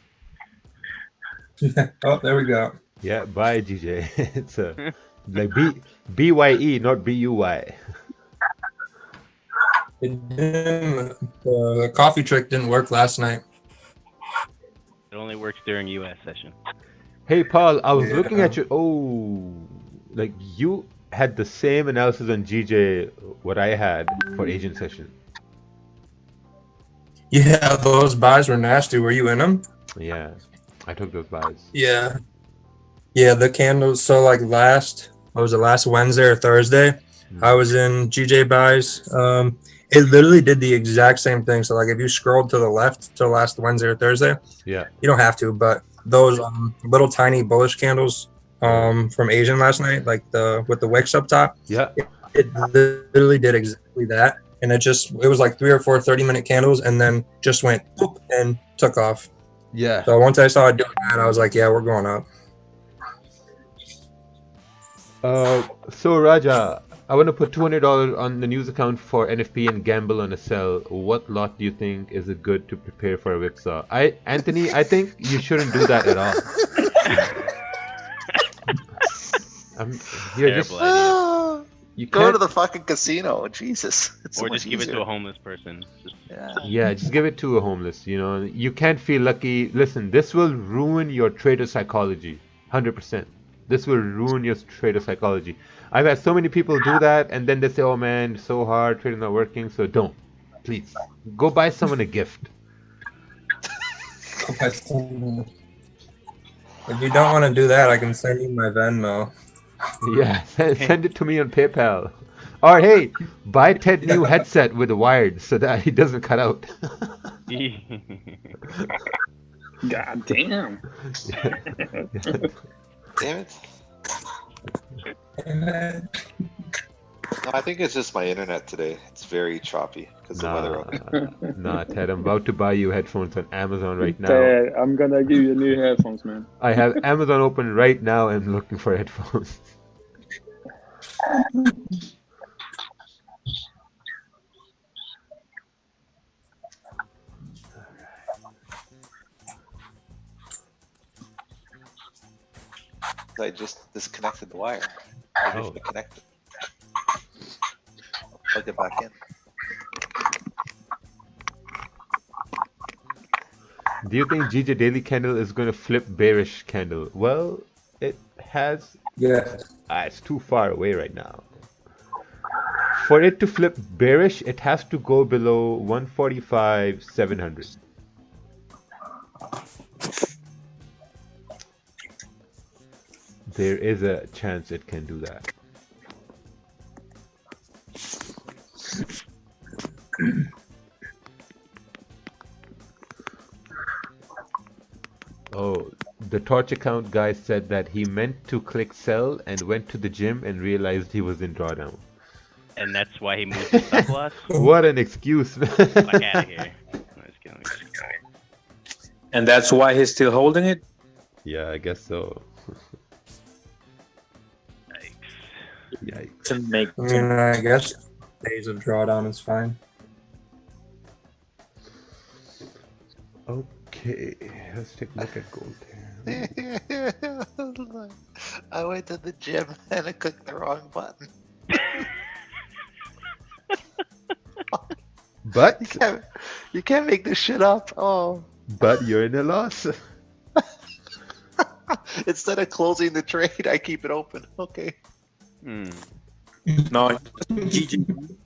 Oh, there we go. Yeah, bye, GJ. It's like BYE, not BUY. The coffee trick didn't work last night. It only works during US session. Hey, Paul, I was looking Yeah. at your. Oh, like you had the same analysis on GJ what I had for agent session. Yeah, those buys were nasty. Were you in them? Yeah, I took those buys. Yeah. Yeah, the candles. So like last Wednesday or Thursday, I was in GJ buys. It literally did the exact same thing. So like if you scrolled to the left to last Wednesday or Thursday, Yeah. you don't have to, but those little tiny bullish candles from Asian last night, like with the wicks up top, Yeah. it literally did exactly that. And it was like 3 or 4 30-minute candles and then just went boop and took off. Yeah. So once I saw it doing that, I was like, yeah, we're going up. So Raja, I want to put $200 on the news account for NFP and gamble on a sell. What lot do you think is it good to prepare for a whipsaw? Anthony, I think you shouldn't do that at all. Terrible idea. You Go can't- to the fucking casino, Jesus. It's so Or much just give it to easier. a homeless person. Yeah, just give it to a homeless. You know, you can't feel lucky. Listen, this will ruin your trader psychology, 100%. This will ruin your trader psychology. I've had so many people do that, and then they say, "Oh man, it's so hard, trading not working." So don't, please, go buy someone a gift. If you don't want to do that, I can send you my Venmo. Yeah, send it to me on PayPal. Or hey, buy Ted new headset with a wired so that he doesn't cut out. God damn. Damn it. No, I think it's just my internet today. It's very choppy because the weather out. Nah, Ted, I'm about to buy you headphones on Amazon right now. Dad, I'm gonna give you new headphones, man. I have Amazon open right now and looking for headphones. I just disconnected the wire. Maybe if we connect it. I'll plug it back in. Do you think GJ Daily Candle is going to flip bearish candle? Well, it has. Yeah. It's too far away right now. For it to flip bearish, it has to go below 145,700. There is a chance it can do that. Oh, the Torch account guy said that he meant to click sell and went to the gym and realized he was in drawdown. And that's why he moved his stop loss? What an excuse. Fuck out of here. Let's get him. And that's why he's still holding it? Yeah, I guess so. Yikes. To make I mean, I guess days of drawdown is fine. Okay, let's take a look at gold here. I went to the gym and I clicked the wrong button. But you can't make this shit up. Oh. But you're in a loss. Instead of closing the trade, I keep it open. Okay. No, GG.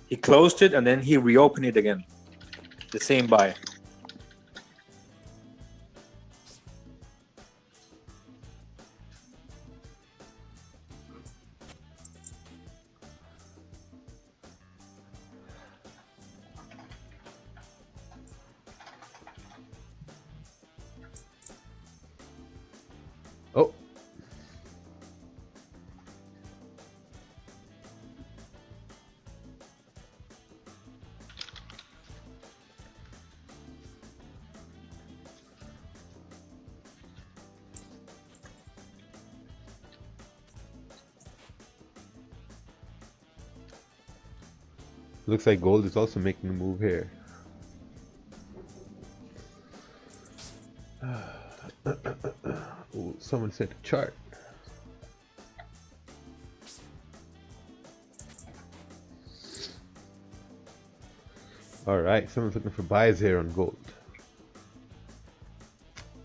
He closed it and then he reopened it again. The same buy. Oh. Looks like gold is also making a move here. Ooh, someone sent a chart. Alright, someone's looking for buys here on gold.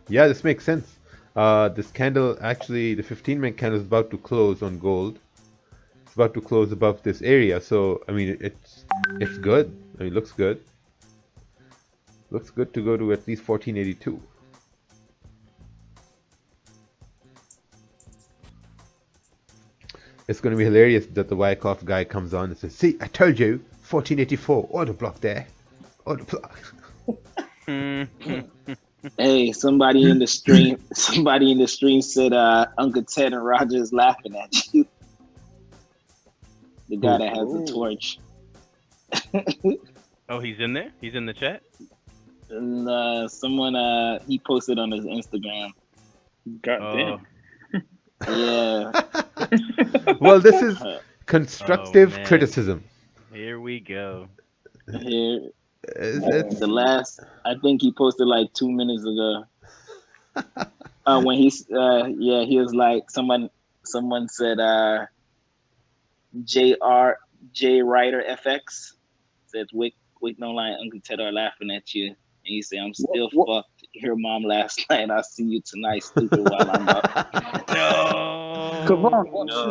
Yeah, this makes sense. This candle, actually, the 15-minute candle is about to close on gold. It's about to close above this area, so I mean, it's good. I mean, it looks good. Looks good to go to at least 1482. It's going to be hilarious that the Wyckoff guy comes on and says, "See, I told you, 1484, order block there, order block." Hey, somebody in the stream said Uncle Ted and Roger is laughing at you. The guy that has the torch. Oh, he's in there? He's in the chat? And someone he posted on his Instagram. God damn. Yeah. Well, this is constructive criticism. Here we go. Here. It's The last, I think he posted like 2 minutes ago. When he was like, someone said, J Ryder FX said, wait, no line, Uncle Ted are laughing at you. And he said, I'm still fucked. Your mom last night. I'll see you tonight, stupid, while I'm up. No. Come on, what's his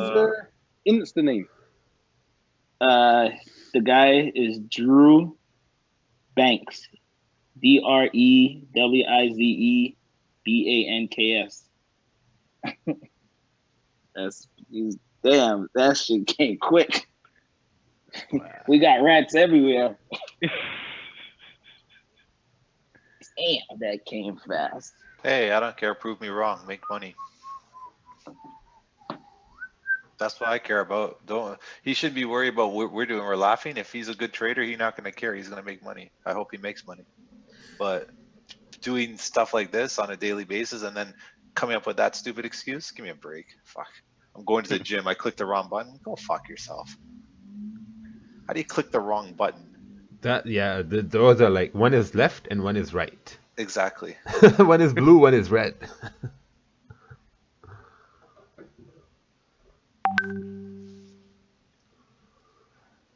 Insta name? The guy is Drew Banks. DREWIZE BANKS. Damn, that shit came quick. Wow. We got rats everywhere. Damn, that came fast. Hey, I don't care. Prove me wrong. Make money. That's what I care about. He shouldn't be worried about what we're doing. We're laughing. If he's a good trader, he's not going to care. He's going to make money. I hope he makes money. But doing stuff like this on a daily basis and then coming up with that stupid excuse, give me a break. Fuck. I'm going to the gym. I clicked the wrong button. Go fuck yourself. How do you click the wrong button? Those are like, one is left and one is right. Exactly. One is blue, one is red.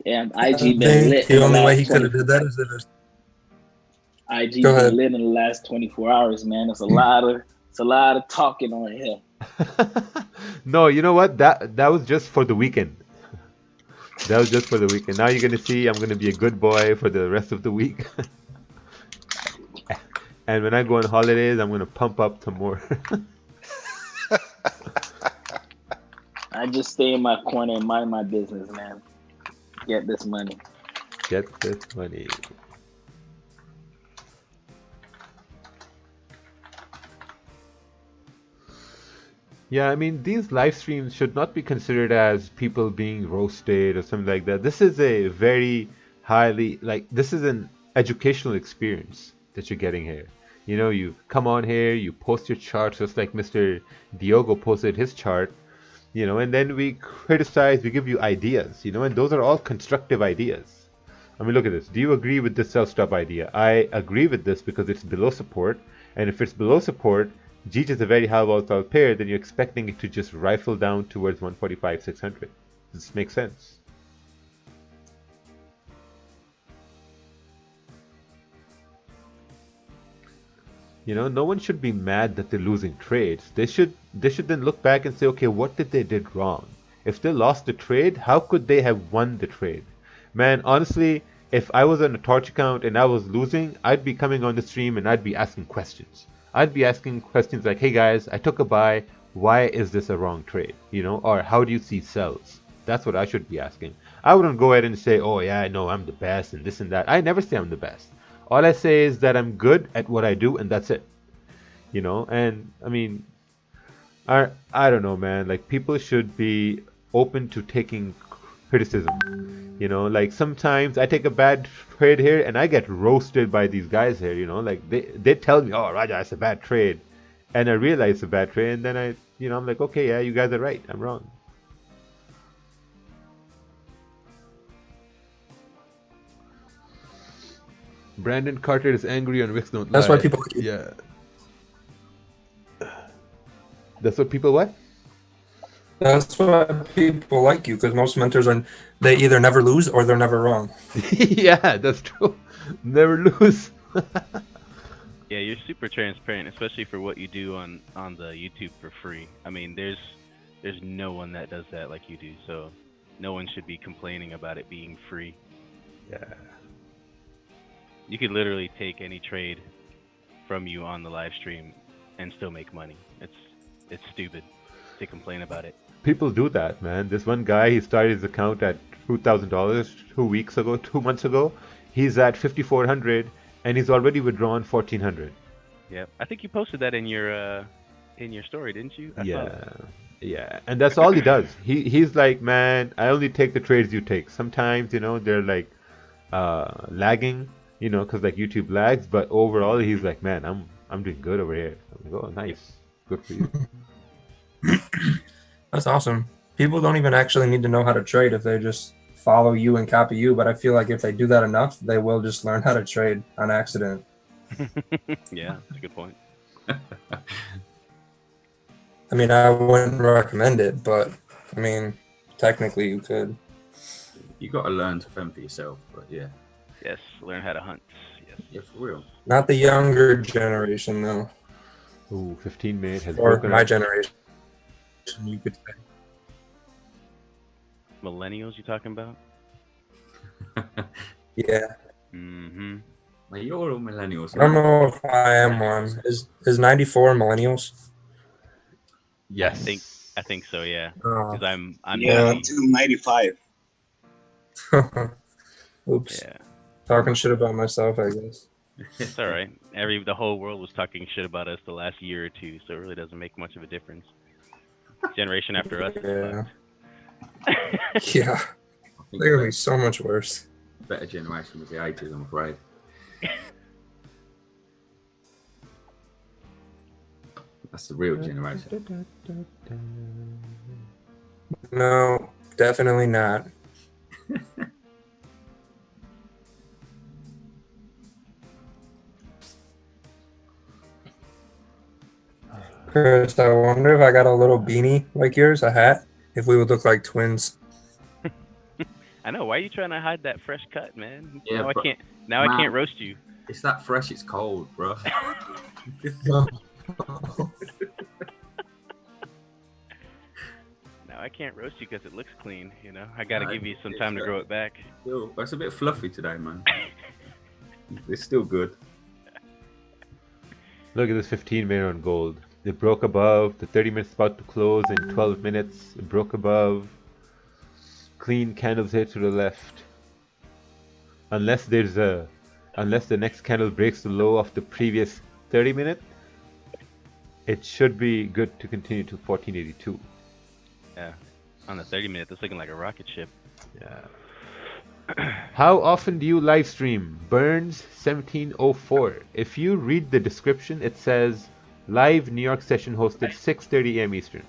Damn, IG been lit. The only way he could have did that is if IG been lit in the last 24 hours, man. It's a lot of talking on here. No, you know what? That was just for the weekend. That was just for the weekend. Now you're gonna see I'm gonna be a good boy for the rest of the week. And when I go on holidays, I'm gonna pump up some more. I just stay in my corner and mind my business, man. Get this money. Get this money. Yeah, I mean, these live streams should not be considered as people being roasted or something like that. This is a very highly, this is an educational experience that you're getting here. You know, you come on here, you post your charts just like Mr. Diogo posted his chart, you know, and then we criticize, we give you ideas, you know, and those are all constructive ideas. I mean, look at this. Do you agree with this sell-stop idea? I agree with this because it's below support, and if it's below support, GT is a very high volatile pair, then you're expecting it to just rifle down towards 145, 600. This makes sense. You know, no one should be mad that they're losing trades. They should then look back and say, okay, what did they did wrong? If they lost the trade, how could they have won the trade? Man, honestly, if I was on a torch account and I was losing, I'd be coming on the stream and I'd be asking questions. I'd be asking questions like, hey guys, I took a buy, why is this a wrong trade? You know, or how do you see sells? That's what I should be asking. I wouldn't go ahead and say, oh yeah, I know I'm the best and this and that. I never say I'm the best. All I say is that I'm good at what I do and that's it. You know, and I mean, I don't know, man. Like, people should be open to taking criticism. You know, like sometimes I take a bad trade here and I get roasted by these guys here, you know, like they tell me, oh, Raja, it's a bad trade. And I realize it's a bad trade and then I'm like, okay, yeah, you guys are right. I'm wrong. Brandon Carter is angry on Wix Don't That's why Lie. people. Yeah. That's what people what? That's why people like you, because most mentors are they either never lose or they're never wrong. Yeah, that's true. Never lose. Yeah, you're super transparent, especially for what you do on the YouTube for free. I mean, there's no one that does that like you do, so no one should be complaining about it being free. Yeah. You could literally take any trade from you on the live stream and still make money. It's stupid to complain about it. People do that, man. This one guy, he started his account at $2,000 2 months ago. He's at 5,400, and he's already withdrawn 1,400. Yeah, I think you posted that in your story, didn't you? I saw that. Yeah, and that's all he does. He's like, man, I only take the trades you take. Sometimes, they're like lagging, because like YouTube lags. But overall, he's like, man, I'm doing good over here. I'm like, oh, nice, good for you. That's awesome. People don't even actually need to know how to trade if they just follow you and copy you. But I feel like if they do that enough, they will just learn how to trade on accident. Yeah, that's a good point. I mean, I wouldn't recommend it, but I mean, technically you could. You got to learn to fend for yourself, but yeah. Yes, learn how to hunt. Yes. Yeah, for real. Not the younger generation, though. Ooh, 15 minute has Or broken my up. generation, you could say. Millennials, you talking about? Yeah. Mm-hmm. Well, you're all millennials. I don't know if I am one. Is 94 millennials? Yes. I think so. Yeah. Oh. Because I'm Yeah, 90. up to 95. Oops. Yeah. Talking shit about myself, I guess. It's all right. The whole world was talking shit about us the last year or two, so it really doesn't make much of a difference. Generation after us. Yeah. Yeah. They're gonna be so much worse. Better generation was the 80s, I'm afraid. That's the real generation. No, definitely not. Chris, I wonder if I got a little beanie like yours, a hat, if we would look like twins. I know. Why are you trying to hide that fresh cut, man? Yeah, now but- I Man, can't roast you. It's that fresh, it's cold, bro. Now I can't roast you because it looks clean. I got to give you some time to grow it back. Still, it's a bit fluffy today, man. It's still good. Look at this 15 minute on gold. It broke above. The 30 minutes about to close in 12 minutes. It broke above. Clean candles here to the left. Unless the next candle breaks the low of the previous 30 minute, it should be good to continue to 1482. Yeah. On the 30 minute, that's looking like a rocket ship. Yeah. How often do you live stream? Burns 1704. If you read the description, it says live New York session hosted 6:30 a.m. Eastern.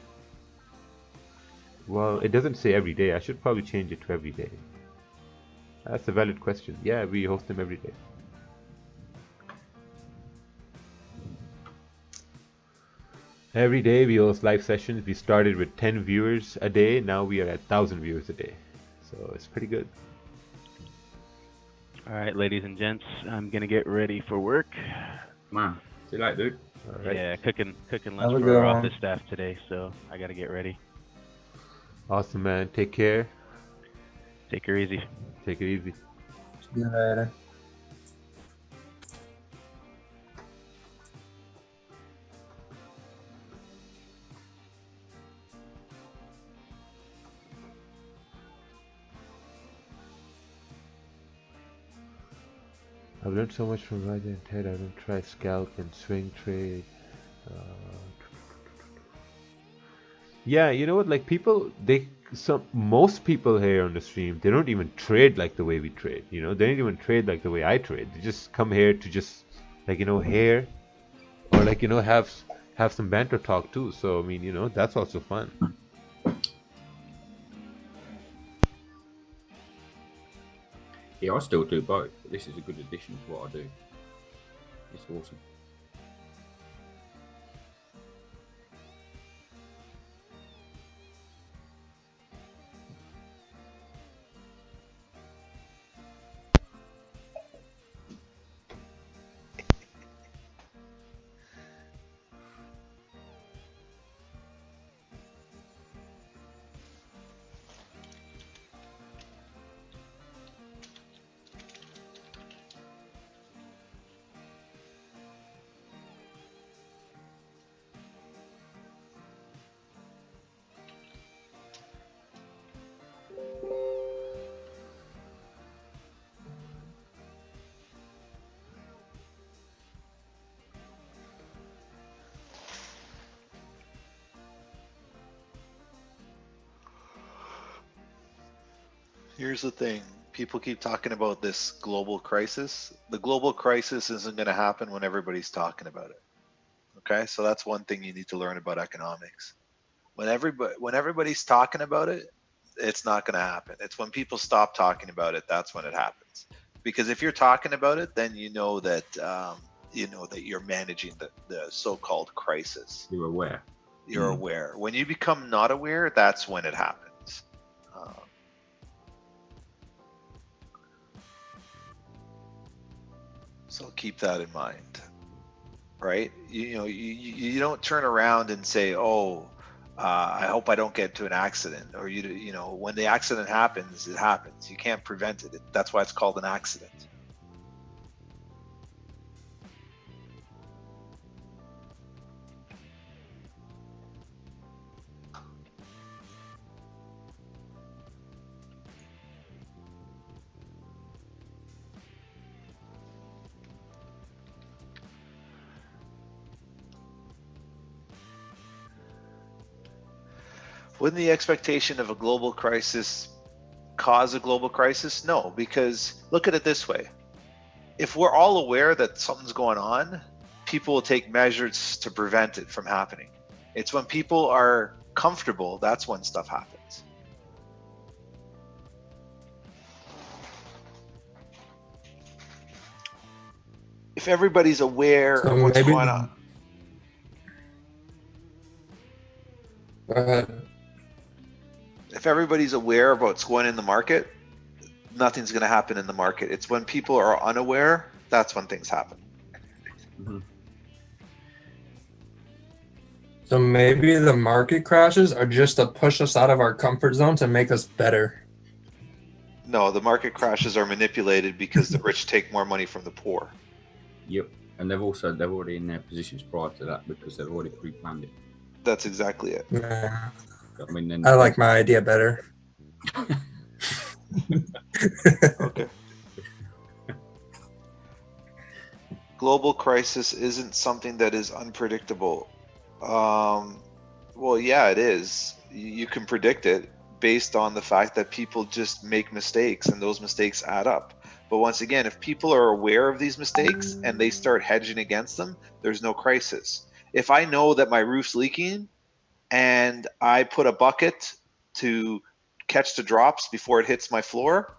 Well, it doesn't say every day. I should probably change it to every day. That's a valid question. Yeah, we host them every day. Every day we host live sessions. We started with 10 viewers a day. Now we are at 1,000 viewers a day. So it's pretty good. All right, ladies and gents, I'm gonna get ready for work. Man, see you later, dude. All right. Yeah, cooking Have lunch a for good our one. office staff today, so I gotta get ready. Awesome, man. Take care. Take her easy. Take it easy. See you later. I've learned so much from Raja and Ted. I don't try scalp and swing trade. Yeah, you know what? Like most people here on the stream, they don't even trade like the way we trade. They don't even trade like the way I trade. They just come here to just hair, or have some banter talk too. So I mean, that's also fun. Yeah, I still do both, but this is a good addition to what I do. It's awesome. Here's the thing. People keep talking about this global crisis. The global crisis isn't going to happen when everybody's talking about it. Okay, so that's one thing you need to learn about economics. When everybody's talking about it, it's not going to happen. It's when people stop talking about it, that's when it happens. Because if you're talking about it, then you know that you're managing the so-called crisis. You're aware. You're aware. When you become not aware, that's when it happens. So keep that in mind, right? You don't turn around and say, "Oh, I hope I don't get into an accident," or when the accident happens, it happens. You can't prevent it. That's why it's called an accident. Wouldn't the expectation of a global crisis cause a global crisis? No, because look at it this way. If we're all aware that something's going on, people will take measures to prevent it from happening. It's when people are comfortable, that's when stuff happens. If everybody's aware of what's going on. Go ahead. If everybody's aware of what's going in the market, nothing's going to happen in the market. It's when people are unaware, that's when things happen. So maybe the market crashes are just to push us out of our comfort zone to make us better. No, the market crashes are manipulated because the rich take more money from the poor. Yep, and they're already in their positions prior to that because they've already pre-planned it. That's exactly it. Yeah. I mean, I like my idea better. Okay. Global crisis isn't something that is unpredictable. Well, yeah, it is. You can predict it based on the fact that people just make mistakes and those mistakes add up. But once again, if people are aware of these mistakes and they start hedging against them, there's no crisis. If I know that my roof's leaking and I put a bucket to catch the drops before it hits my floor,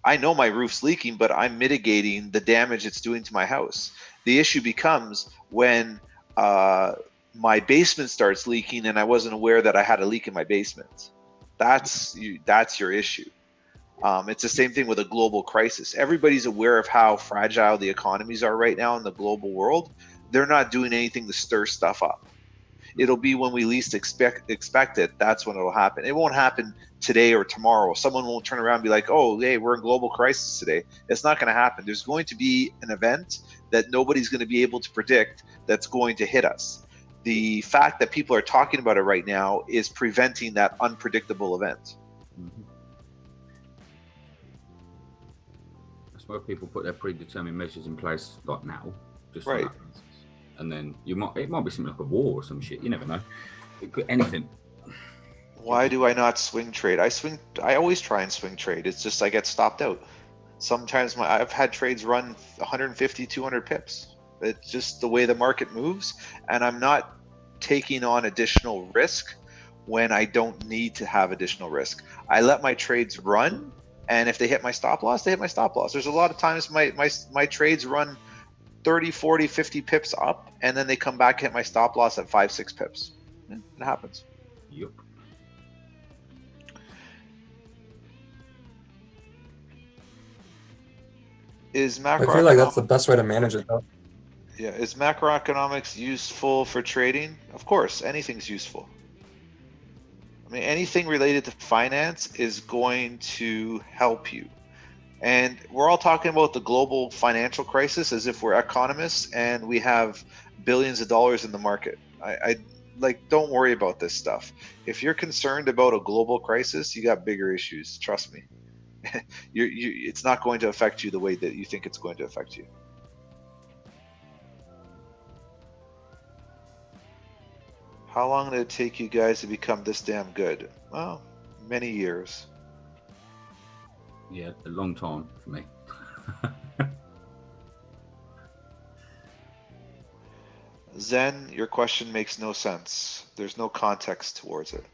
I know my roof's leaking, but I'm mitigating the damage it's doing to my house. The issue becomes when my basement starts leaking and I wasn't aware that I had a leak in my basement. That's your issue. It's the same thing with a global crisis. Everybody's aware of how fragile the economies are right now in the global world. They're not doing anything to stir stuff up. It'll be when we least expect it, that's when it'll happen. It won't happen today or tomorrow. Someone won't turn around and be like, oh, hey, we're in global crisis today. It's not going to happen. There's going to be an event that nobody's going to be able to predict that's going to hit us. The fact that people are talking about it right now is preventing that unpredictable event. That's why people put their predetermined measures in place like now, just right. For that. And then it might be something like a war or some shit. You never know. It could, anything. Why do I not swing trade? I always try and swing trade. It's just I get stopped out. Sometimes I've had trades run 150, 200 pips. It's just the way the market moves, and I'm not taking on additional risk when I don't need to have additional risk. I let my trades run And if they hit my stop loss, they hit my stop loss. There's a lot of times my trades run 30, 40, 50 pips up, and then they come back, hit my stop loss at 5, 6 pips. It happens. Yep. Is I macroeconomics... feel like that's the best way to manage it, though. Yeah, is macroeconomics useful for trading? Of course, anything's useful. I mean, anything related to finance is going to help you. And we're all talking about the global financial crisis as if we're economists and we have billions of dollars in the market. I like, don't worry about this stuff. If you're concerned about a global crisis, you got bigger issues. Trust me. It's not going to affect you the way that you think it's going to affect you. How long did it take you guys to become this damn good? Well, many years. Yeah, a long time for me. Zen, your question makes no sense. There's no context towards it.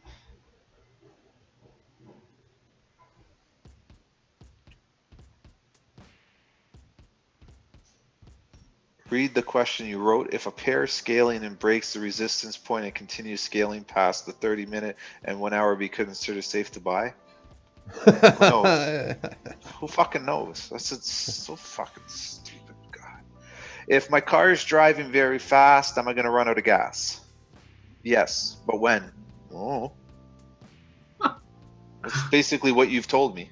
Read the question you wrote. If a pair is scaling and breaks the resistance point and continues scaling past the 30-minute and 1 hour, be considered safe to buy? Who knows? Who fucking knows? That's so fucking stupid. God. If my car is driving very fast, am I going to run out of gas? Yes, but when? Oh. That's basically what you've told me.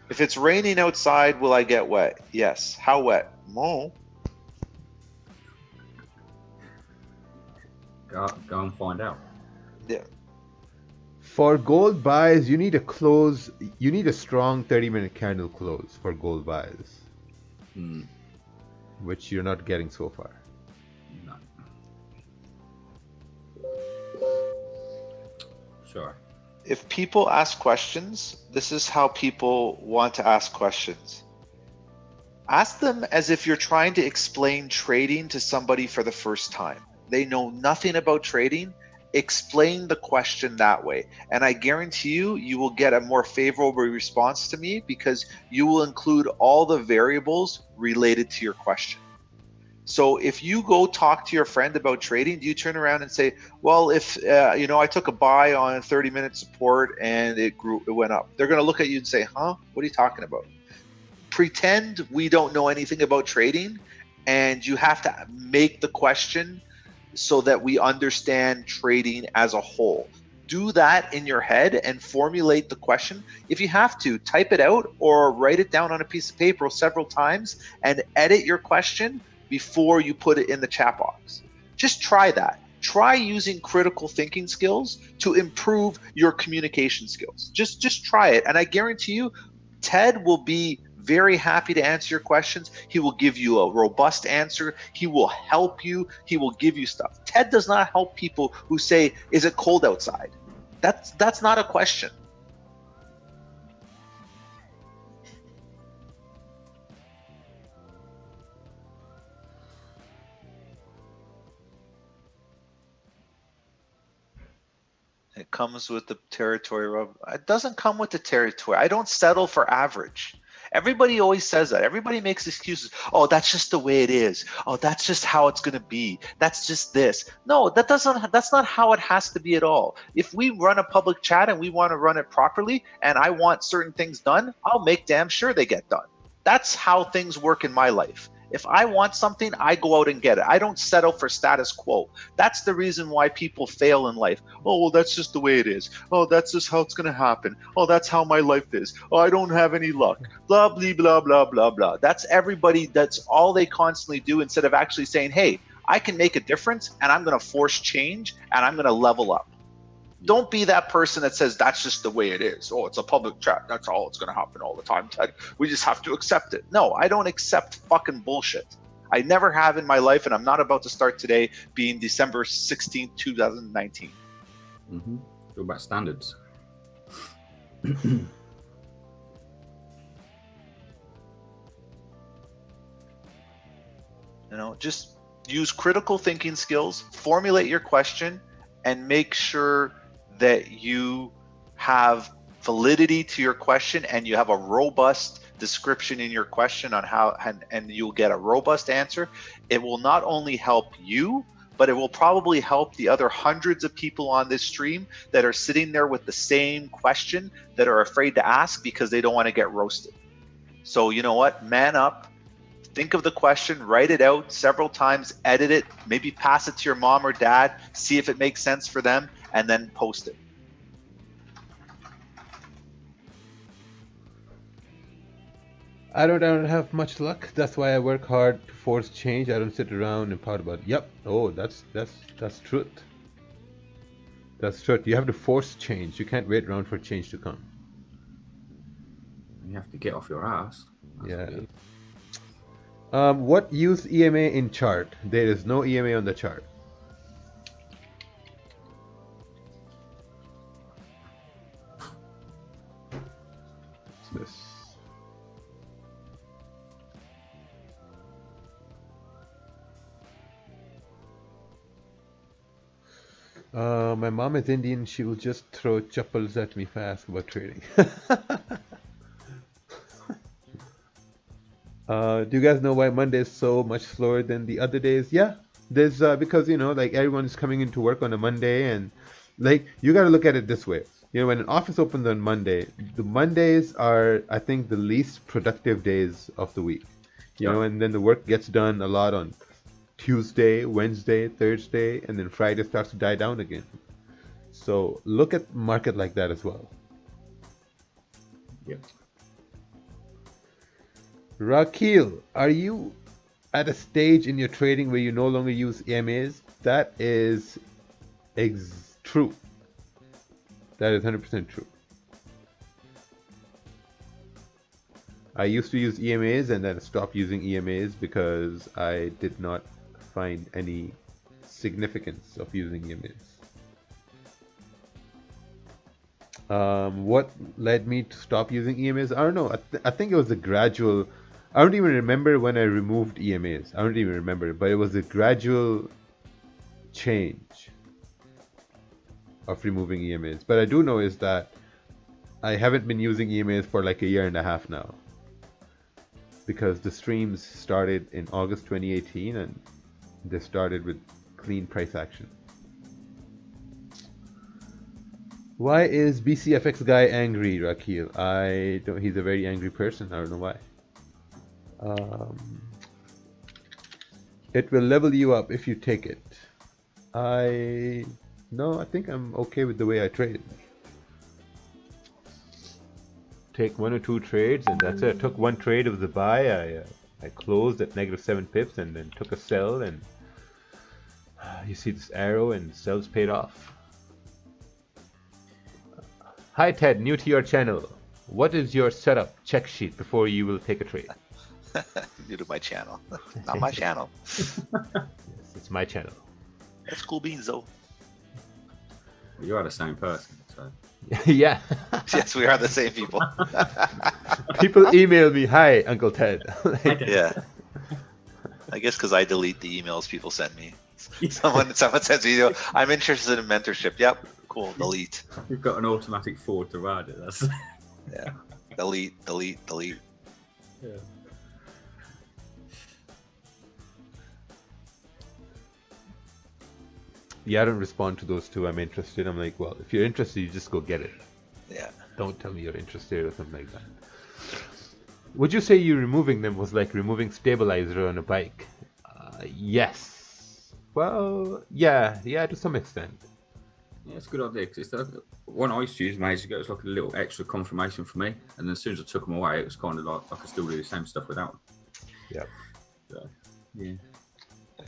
If it's raining outside, will I get wet? Yes. How wet? Oh. Go and find out. Yeah. For gold buys, you need a close. You need a strong 30-minute candle close for gold buys, which you're not getting so far. No. Sure. If people ask questions, this is how people want to ask questions. Ask them as if you're trying to explain trading to somebody for the first time. They know nothing about trading. Explain the question that way. And I guarantee you, you will get a more favorable response to me because you will include all the variables related to your question. So if you go talk to your friend about trading, do you turn around and say, well, if I took a buy on 30-minute support and it went up? They're going to look at you and say, huh? What are you talking about? Pretend we don't know anything about trading, and you have to make the question so that we understand trading as a whole. Do that in your head and formulate the question. If you have to, type it out or write it down on a piece of paper several times and edit your question before you put it in the chat box. Just try that. Try using critical thinking skills to improve your communication skills. Just try it. And I guarantee you, Ted will be very happy to answer your questions. He will give you a robust answer. He will help you. He will give you stuff. Ted does not help people who say, is it cold outside? That's not a question. It comes with the territory. It doesn't come with the territory. I don't settle for average. Everybody always says that. Everybody makes excuses. Oh, that's just the way it is. Oh, that's just how it's going to be. That's just this. No, that's not how it has to be at all. If we run a public chat and we want to run it properly and I want certain things done, I'll make damn sure they get done. That's how things work in my life. If I want something, I go out and get it. I don't settle for status quo. That's the reason why people fail in life. Oh, well, that's just the way it is. Oh, that's just how it's going to happen. Oh, that's how my life is. Oh, I don't have any luck. Blah, blah, blah, blah, blah, blah. That's everybody. That's all they constantly do instead of actually saying, hey, I can make a difference and I'm going to force change and I'm going to level up. Don't be that person that says that's just the way it is. Oh, it's a public chat. That's all it's going to happen all the time, Ted. We just have to accept it. No, I don't accept fucking bullshit. I never have in my life, and I'm not about to start today being December 16th, 2019. Mm-hmm. Talk about standards. Just use critical thinking skills, formulate your question, and make sure that you have validity to your question and you have a robust description in your question on how, and you'll get a robust answer, it will not only help you, but it will probably help the other hundreds of people on this stream that are sitting there with the same question that are afraid to ask because they don't want to get roasted. So you know what? Man up. Think of the question, write it out several times, edit it, maybe pass it to your mom or dad, see if it makes sense for them, and then post it. I don't have much luck. That's why I work hard to force change. I don't sit around and pout about, yep, oh, that's truth. That's truth. You have to force change. You can't wait around for change to come. You have to get off your ass. That's Yeah. What use EMA in chart? There is no EMA on the chart. What's this? My mom is Indian. She will just throw chappals at me if I ask about trading. Do you guys know why Monday is so much slower than the other days? Yeah, there's because like everyone's coming into work on a Monday, and like you got to look at it this way. When an office opens on Monday, the Mondays are, I think, the least productive days of the week. And then the work gets done a lot on Tuesday, Wednesday, Thursday, and then Friday starts to die down again. So look at market like that as well. Yep. Rakeel, are you at a stage in your trading where you no longer use EMAs? That is true. That is 100% true. I used to use EMAs and then stopped using EMAs because I did not find any significance of using EMAs. What led me to stop using EMAs? I don't know. I think it was a gradual... I don't even remember when I removed EMAs. I don't even remember. But it was a gradual change of removing EMAs. But I do know is that I haven't been using EMAs for like a year and a half now. Because the streams started in August 2018 and they started with clean price action. Why is BCFX guy angry, Rakeel? He's a very angry person. I don't know why. It will level you up if you take it. No, I think I'm okay with the way I trade. Take 1 or 2 trades and that's it. I took 1 trade of the buy. I closed at -7 pips and then took a sell, and you see this arrow and sells paid off. Hi Ted, new to your channel. What is your setup check sheet before you will take a trade? New to my channel. Not my channel. Yes, it's my channel. That's cool beans though. You are the same person, so. Yeah. Yes, we are the same people. People email me, hi, Uncle Ted. Yeah. I guess because I delete the emails people send me. Someone sends me, I'm interested in mentorship. Yep, cool, delete. You've got an automatic forward to write it. That's yeah. Delete. Yeah. Yeah, I don't respond to those two. I'm interested. I'm like, well, if you're interested, you just go get it. Yeah. Don't tell me you're interested or something like that. Would you say you removing them was like removing stabilizer on a bike? Yes. Well, yeah, to some extent. Yeah, it's a good idea. Cause it's the one I used to use ages ago. It was like a little extra confirmation for me. And then as soon as I took them away, it was kind of like I could still do the same stuff without them. Yeah. So, yeah.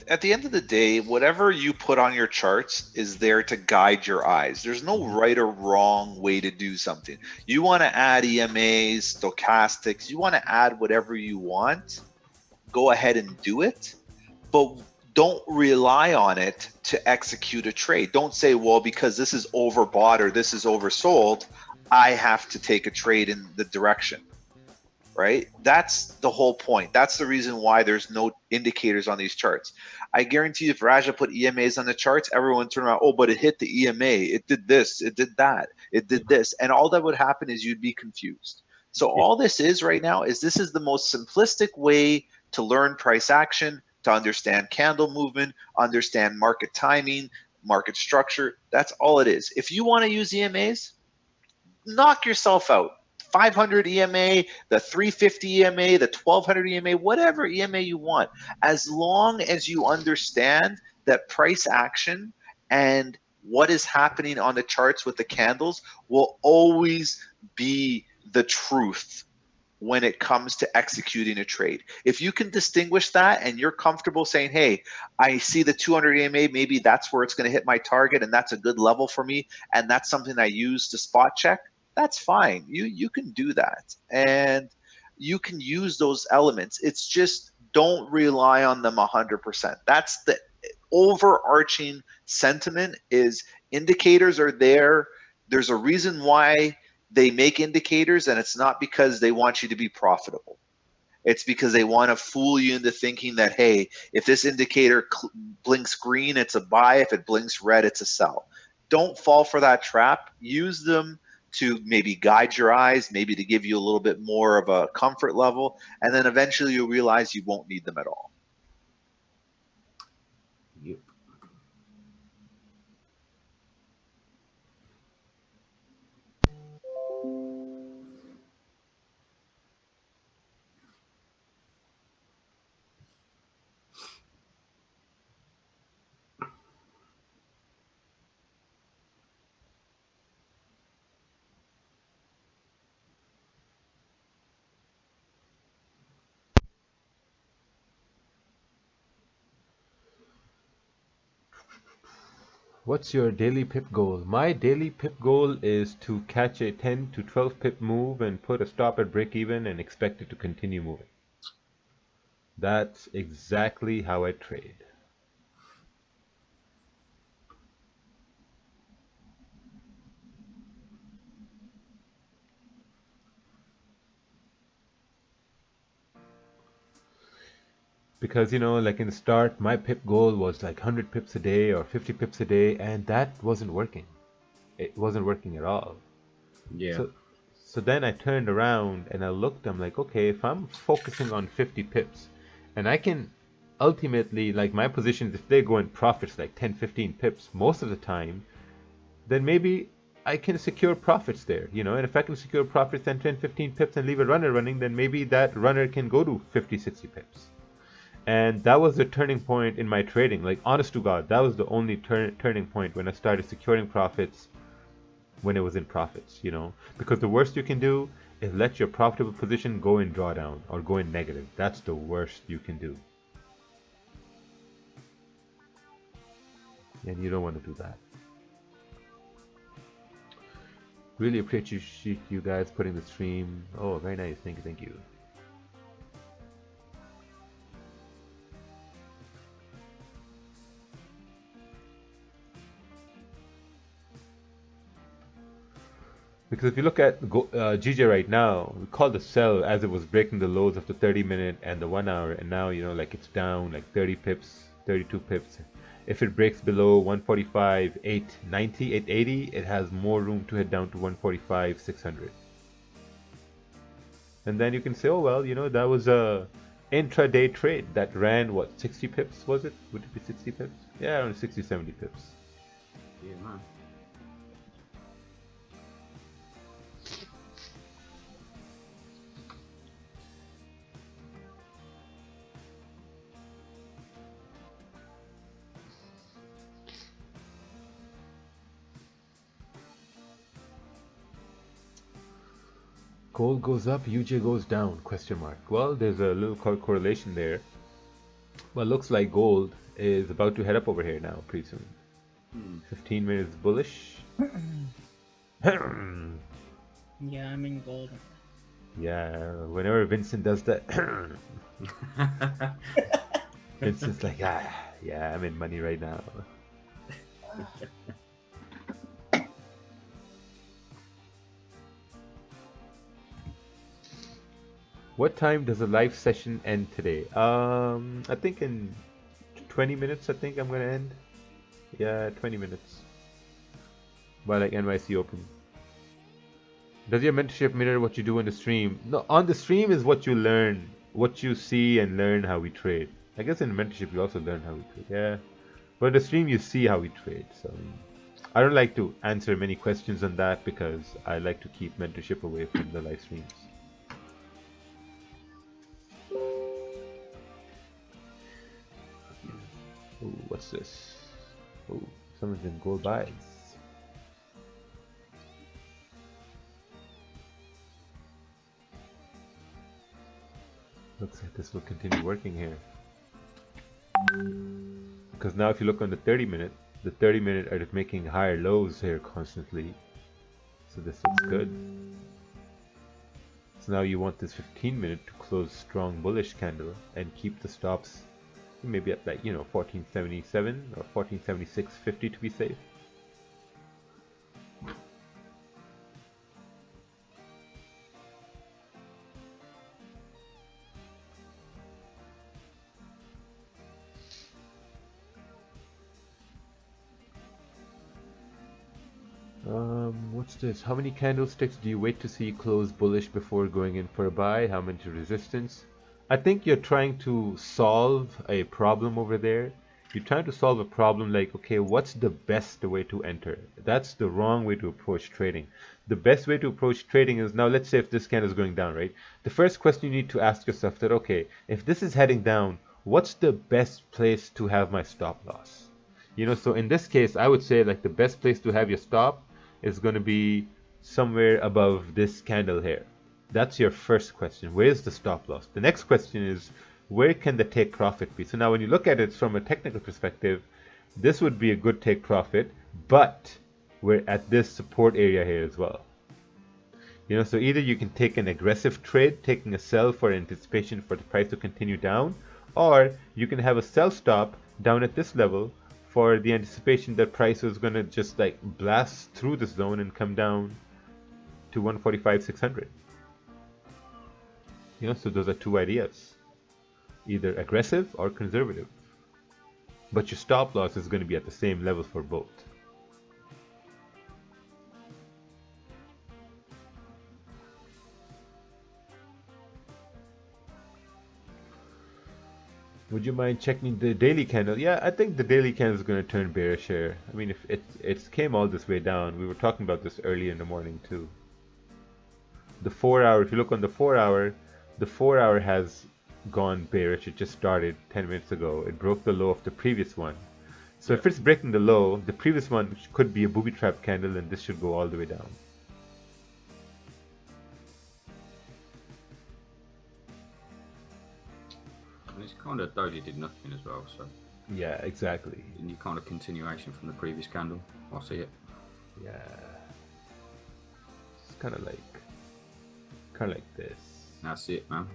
At the end of the day, whatever you put on your charts is there to guide your eyes. There's no right or wrong way to do something. You want to add EMAs, stochastics, you want to add whatever you want, go ahead and do it, but don't rely on it to execute a trade. Don't say, well, because this is overbought or this is oversold, I have to take a trade in the direction, right? That's the whole point. That's the reason why there's no indicators on these charts. I guarantee you if Raja put EMAs on the charts, everyone turned around, oh, but it hit the EMA, it did this, it did that, it did this. And all that would happen is you'd be confused. So all this is right now is this is the most simplistic way to learn price action, to understand candle movement, understand market timing, market structure. That's all it is. If you want to use EMAs, knock yourself out. 500 EMA, the 350 EMA, the 1200 EMA, whatever EMA you want, as long as you understand that price action and what is happening on the charts with the candles will always be the truth when it comes to executing a trade. If you can distinguish that and you're comfortable saying, hey, I see the 200 EMA, maybe that's where it's going to hit my target and that's a good level for me, and that's something I use to spot check, that's fine. You can do that. And you can use those elements. It's just don't rely on them 100%. That's the overarching sentiment is indicators are there. There's a reason why they make indicators, and it's not because they want you to be profitable. It's because they want to fool you into thinking that, hey, if this indicator blinks green, it's a buy. If it blinks red, it's a sell. Don't fall for that trap. Use them to maybe guide your eyes, maybe to give you a little bit more of a comfort level, and then eventually you'll realize you won't need them at all. Yep. What's your daily pip goal? My daily pip goal is to catch a 10 to 12 pip move and put a stop at break even and expect it to continue moving. That's exactly how I trade. Because, like in the start, my pip goal was like 100 pips a day or 50 pips a day, and that wasn't working. It wasn't working at all. Yeah. So then I turned around and I looked, I'm like, okay, if I'm focusing on 50 pips, and I can ultimately, like my positions, if they go in profits like 10, 15 pips most of the time, then maybe I can secure profits there, and if I can secure profits and 10, 15 pips and leave a runner running, then maybe that runner can go to 50, 60 pips. And that was the turning point in my trading. Like, honest to God, that was the only turning point when I started securing profits when it was in profits, Because the worst you can do is let your profitable position go in drawdown or go in negative. That's the worst you can do. And you don't want to do that. Really appreciate you guys putting the stream. Oh, very nice. Thank you, thank you. Because if you look at GJ right now, we called the sell as it was breaking the lows of the 30-minute and the 1 hour, and now, like it's down like 30 pips, 32 pips. If it breaks below 145, 890, 880, it has more room to head down to 145, 600. And then you can say, oh, well, that was a intraday trade that ran, what, 60 pips, was it? Would it be 60 pips? Yeah, around 60, 70 pips. Yeah, man. Gold goes up, UJ goes down, question mark. Well, there's a little correlation there. Well, looks like gold is about to head up over here now pretty soon. 15 minutes bullish. Yeah, I'm in gold. Yeah, whenever Vincent does that, Vincent's like, yeah, I'm in money right now. What time does the live session end today? I think in 20 minutes. I think I'm gonna end. Yeah, 20 minutes. By like NYC Open. Does your mentorship mirror what you do on the stream? No, on the stream is what you learn, what you see and learn how we trade. I guess in mentorship you also learn how we trade. Yeah, but the stream you see how we trade. So I don't like to answer many questions on that because I like to keep mentorship away from the live streams. Ooh, what's this? Ooh, someone's in gold buys. Looks like this will continue working here. Because now if you look on the 30 minute are just making higher lows here constantly. So this looks good. So now you want this 15 minute to close strong bullish candle and keep the stops maybe at like, 1477 or 1476.50 to be safe. What's this? How many candlesticks do you wait to see close bullish before going in for a buy? How many resistance? I think you're trying to solve a problem over there. You're trying to solve a problem like, okay, what's the best way to enter? That's the wrong way to approach trading. The best way to approach trading is, now let's say if this candle is going down, right? The first question you need to ask yourself that, okay, if this is heading down, what's the best place to have my stop loss? So in this case, I would say like the best place to have your stop is going to be somewhere above this candle here. That's your first question. Where's the stop loss? The next question is, where can the take profit be? So now when you look at it from a technical perspective, this would be a good take profit, but we're at this support area here as well. So either you can take an aggressive trade, taking a sell for anticipation for the price to continue down, or you can have a sell stop down at this level for the anticipation that price is going to just like blast through the zone and come down to 145.600. So those are two ideas, either aggressive or conservative, but your stop loss is going to be at the same level for both. Would you mind checking the daily candle? Yeah, I think the daily candle is going to turn bearish here. I mean, if it came all this way down, we were talking about this early in the morning too. The 4 hour, if you look on the 4 hour, the 4 hour has gone bearish. It just started 10 minutes ago. It broke the low of the previous one. So if it's breaking the low, the previous one could be a booby trap candle, and this should go all the way down. And it's kind of doji did nothing as well, so yeah, exactly. And you kind of continuation from the previous candle. I see it. Yeah, it's kind of like this. That's it, man.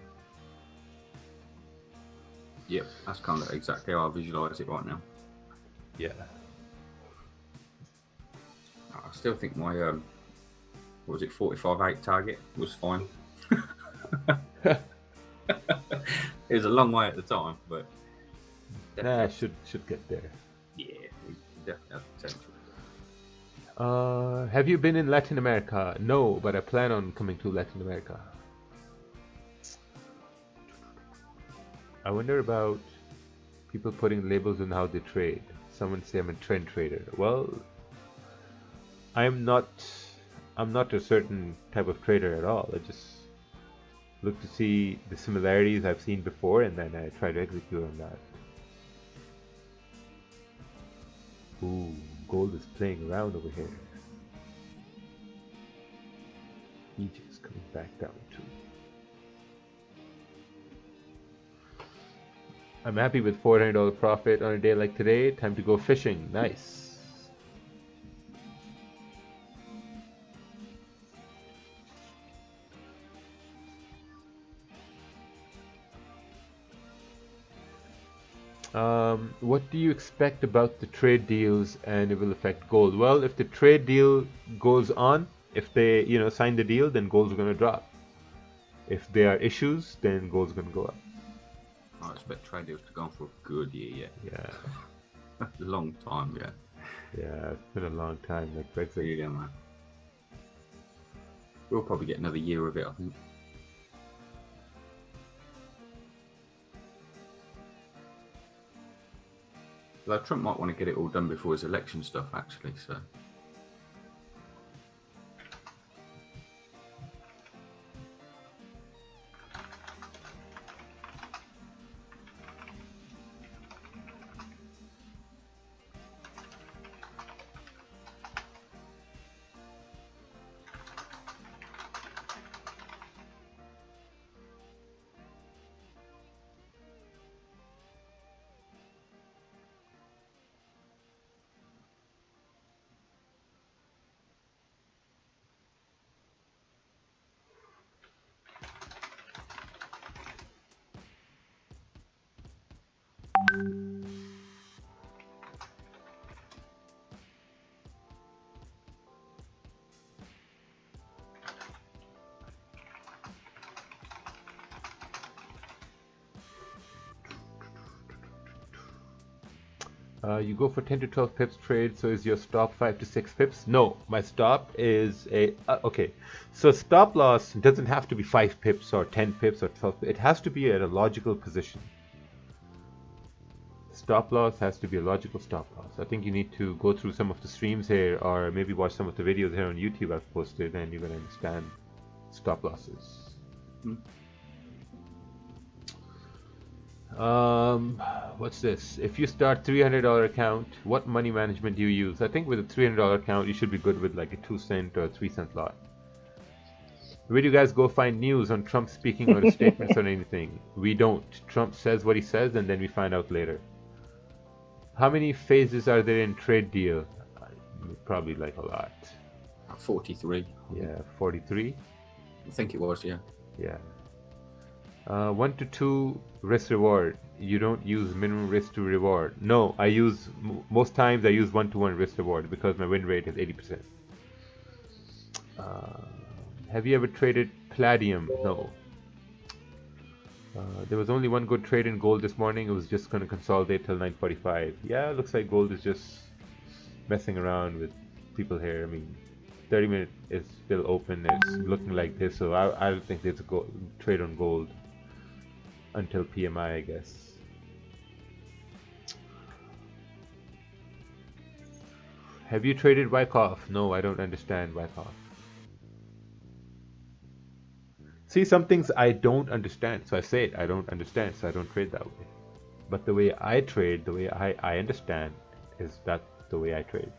Yep, that's kind of exactly how I visualize it right now. Yeah. I still think my what was it, 45.8 target was fine. It was a long way at the time, but nah, should get there. Yeah, we definitely have potential. Have you been in Latin America? No, but I plan on coming to Latin America. I wonder about people putting labels on how they trade. Someone say I'm a trend trader. Well, I'm not a certain type of trader at all. I just look to see the similarities I've seen before, and then I try to execute on that. Ooh, gold is playing around over here. Egypt's coming back down too. I'm happy with $400 profit on a day like today. Time to go fishing. Nice. What do you expect about the trade deals and it will affect gold? Well, if the trade deal goes on, if they sign the deal, then gold's going to drop. If there are issues, then gold's gonna go up. I expect trade deals to go on for a good year yet. Yeah. Long time, yeah. Yeah, it's been a long time, like Brexit. Yeah, man. We'll probably get another year of it, I think. Though Trump might want to get it all done before his election stuff, actually, so... You go for 10 to 12 pips trade, so is your stop 5 to 6 pips? No, my stop is a... okay, so stop loss doesn't have to be 5 pips or 10 pips or 12 pips. It has to be at a logical position. Stop loss has to be a logical stop loss. I think you need to go through some of the streams here, or maybe watch some of the videos here on YouTube I've posted, and you're going to understand stop losses. What's this? If you start $300 account, what money management do you use? I think with a $300 account, you should be good with like a 2-cent or a 3-cent lot. Where do you guys go find news on Trump speaking or statements or anything? We don't. Trump says what he says, and then we find out later. How many phases are there in trade deal? Probably like a lot. 43. Yeah, 43. I think it was, yeah. Yeah. 1 to 2 risk reward. You don't use minimum risk to reward. No, I use most times I use 1 to 1 risk reward because my win rate is 80%. Have you ever traded palladium? No. There was only one good trade in gold this morning. It was just going to consolidate till 9:45. Yeah, it looks like gold is just messing around with people here. I mean, 30 minute is still open. It's looking like this, so I don't think there's a trade on gold until PMI, I guess. Have you traded Wyckoff? No, I don't understand Wyckoff. See, some things I don't understand, so I say it, I don't understand, so I don't trade that way. But the way I trade, the way I understand, is that the way I trade.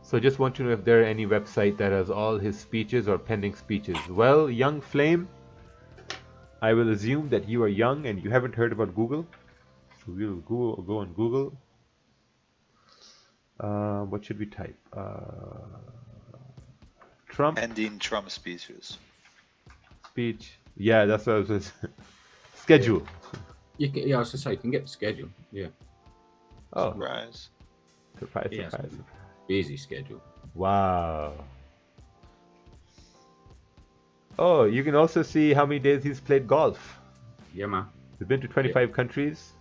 So just want to know if there are any website that has all his speeches or pending speeches. Well, Young Flame, I will assume that you are young and you haven't heard about Google. So we'll go on Google. What should we type? Trump. Ending Trump speeches. Speech. Yeah, that's what I was schedule. You can, yeah, I was to say you can get the schedule. Yeah. Oh. Surprise. Surprise, Yeah, surprise. Busy schedule. Wow. Oh, you can also see how many days he's played golf. Yeah, man. He's been to 25 countries.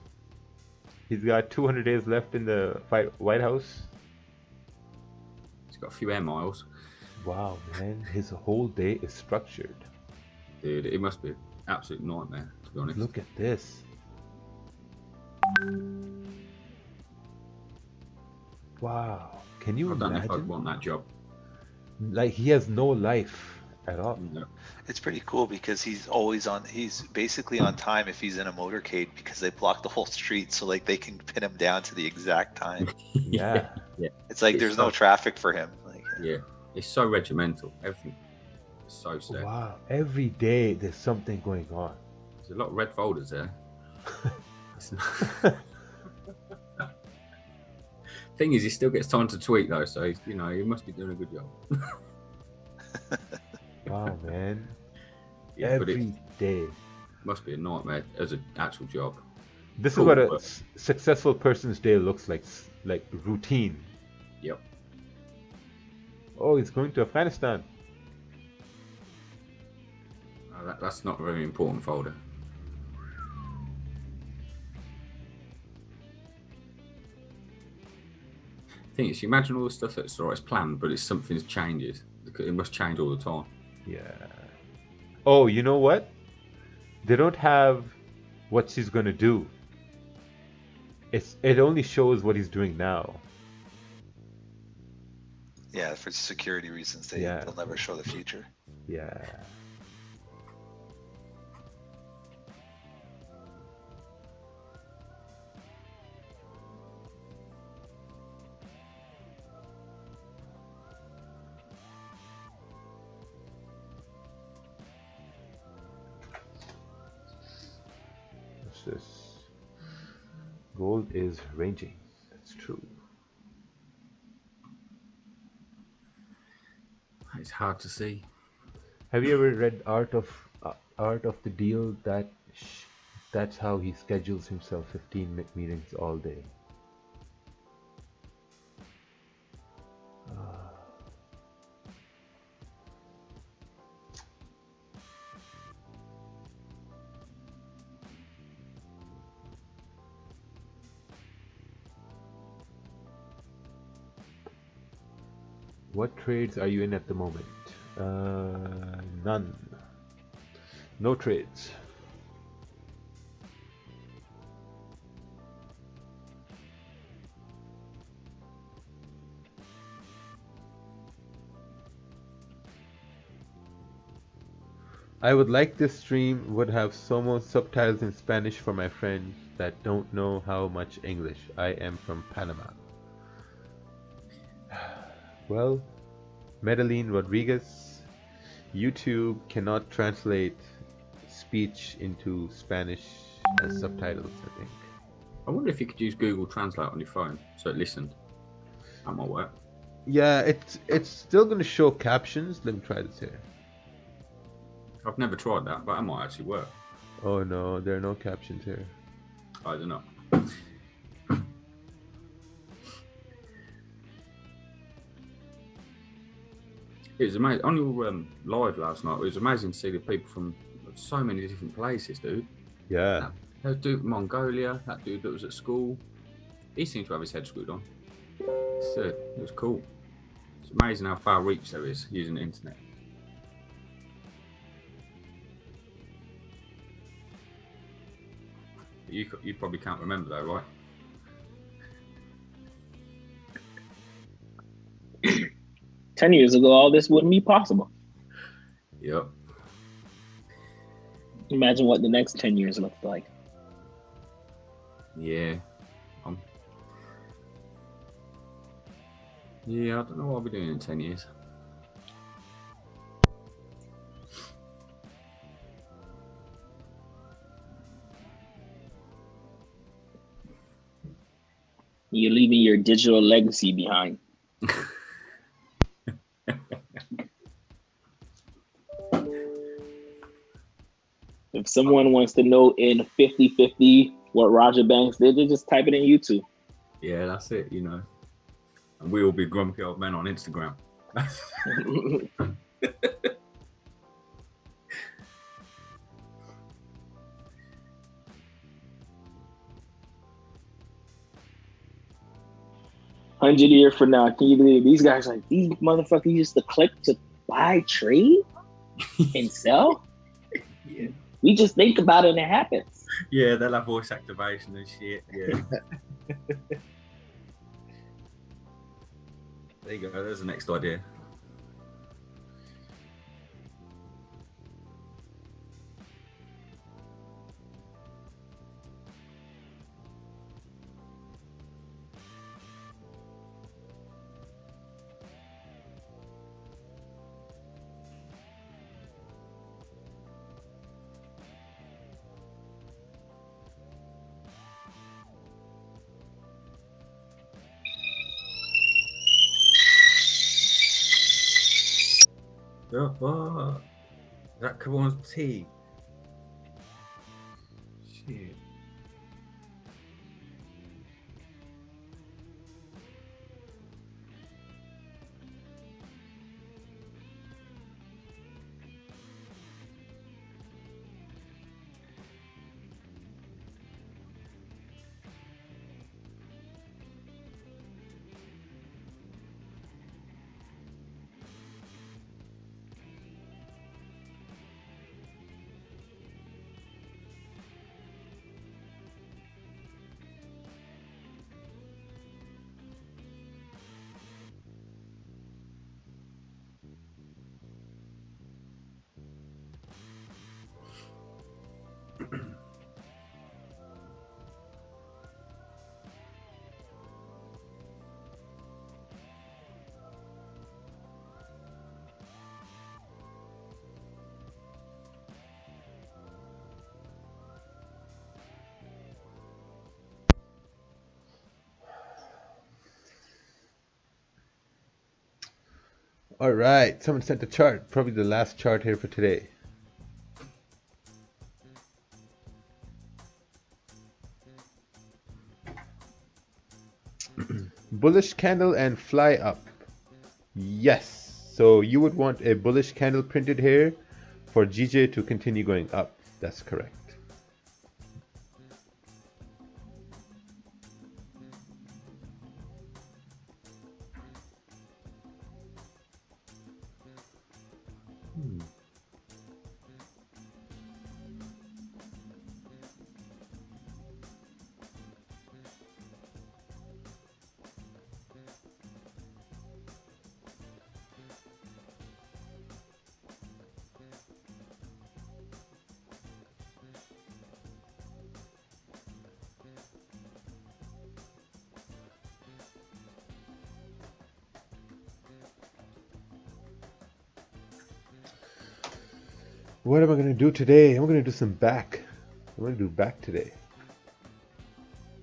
He's got 200 days left in the White House. He's got a few air miles. Wow, man. His whole day is structured. Dude, it must be an absolute nightmare, to be honest. Look at this. Wow. Can you I don't imagine? know if I'd want that job. Like, he has no life at all. No. It's pretty cool because he's always on. He's basically on time if he's in a motorcade because they block the whole street, so like they can pin him down to the exact time. Yeah. Yeah. It's like there's no traffic for him. Like, Yeah. It's so regimental. Everything is so set. Wow. Every day there's something going on. There's a lot of red folders there. Thing is, he still gets time to tweet though, so you know he must be doing a good job. Wow, man. Yeah, but Every day. Must be a nightmare as an actual job. This Cool, is what a but- successful person's day looks like routine. Yep. Oh, he's going to Afghanistan. That's not a very important folder. Thing is, you imagine all the stuff that's always planned, but it's something that changes. It must change all the time. Yeah. Oh, you know what? They don't have what she's gonna do. It only shows what he's doing now. Yeah, for security reasons, they'll never show the future. Yeah. What's this? Gold is ranging. That's true. It's hard to see. Have you ever read Art of the Deal? That's how he schedules himself 15 meetings all day. What trades are you in at the moment? None. No trades. I would like this stream would have some subtitles in Spanish for my friends that don't know how much English. I am from Panama. Well, Medellin Rodriguez, YouTube cannot translate speech into Spanish as subtitles, I think. I wonder if you could use Google Translate on your phone so it listened. That might work. Yeah, it's still going to show captions. Let me try this here. I've never tried that, but that might actually work. Oh no, there are no captions here. I don't know. It was amazing. On your live last night, it was amazing to see the people from so many different places, dude. Yeah. That dude from Mongolia, that dude that was at school, he seemed to have his head screwed on. It was cool. It's amazing how far reach there is using the internet. You probably can't remember though, right? 10 years ago, all this wouldn't be possible. Yep. Imagine what the next 10 years looks like. Yeah. Yeah, I don't know what I'll be doing in 10 years. You're leaving your digital legacy behind. If someone wants to know in 50/50 what Roger Banks did, they just type it in YouTube. Yeah, that's it, you know. And we will be grumpy old men on Instagram. $100 years from now, can you believe these guys are like, these motherfuckers used to click to buy, trade, and sell? Yeah. We just think about it and it happens. Yeah, they'll have voice activation and shit. Yeah. There you go. There's the next idea. The fuck? That Kawan's tea. Shit. All right, someone sent a chart. Probably the last chart here for today. Bullish candle and fly up. Yes. So you would want a bullish candle printed here for GJ to continue going up. That's correct. What am I going to do today? I'm going to do some back. I'm going to do back today.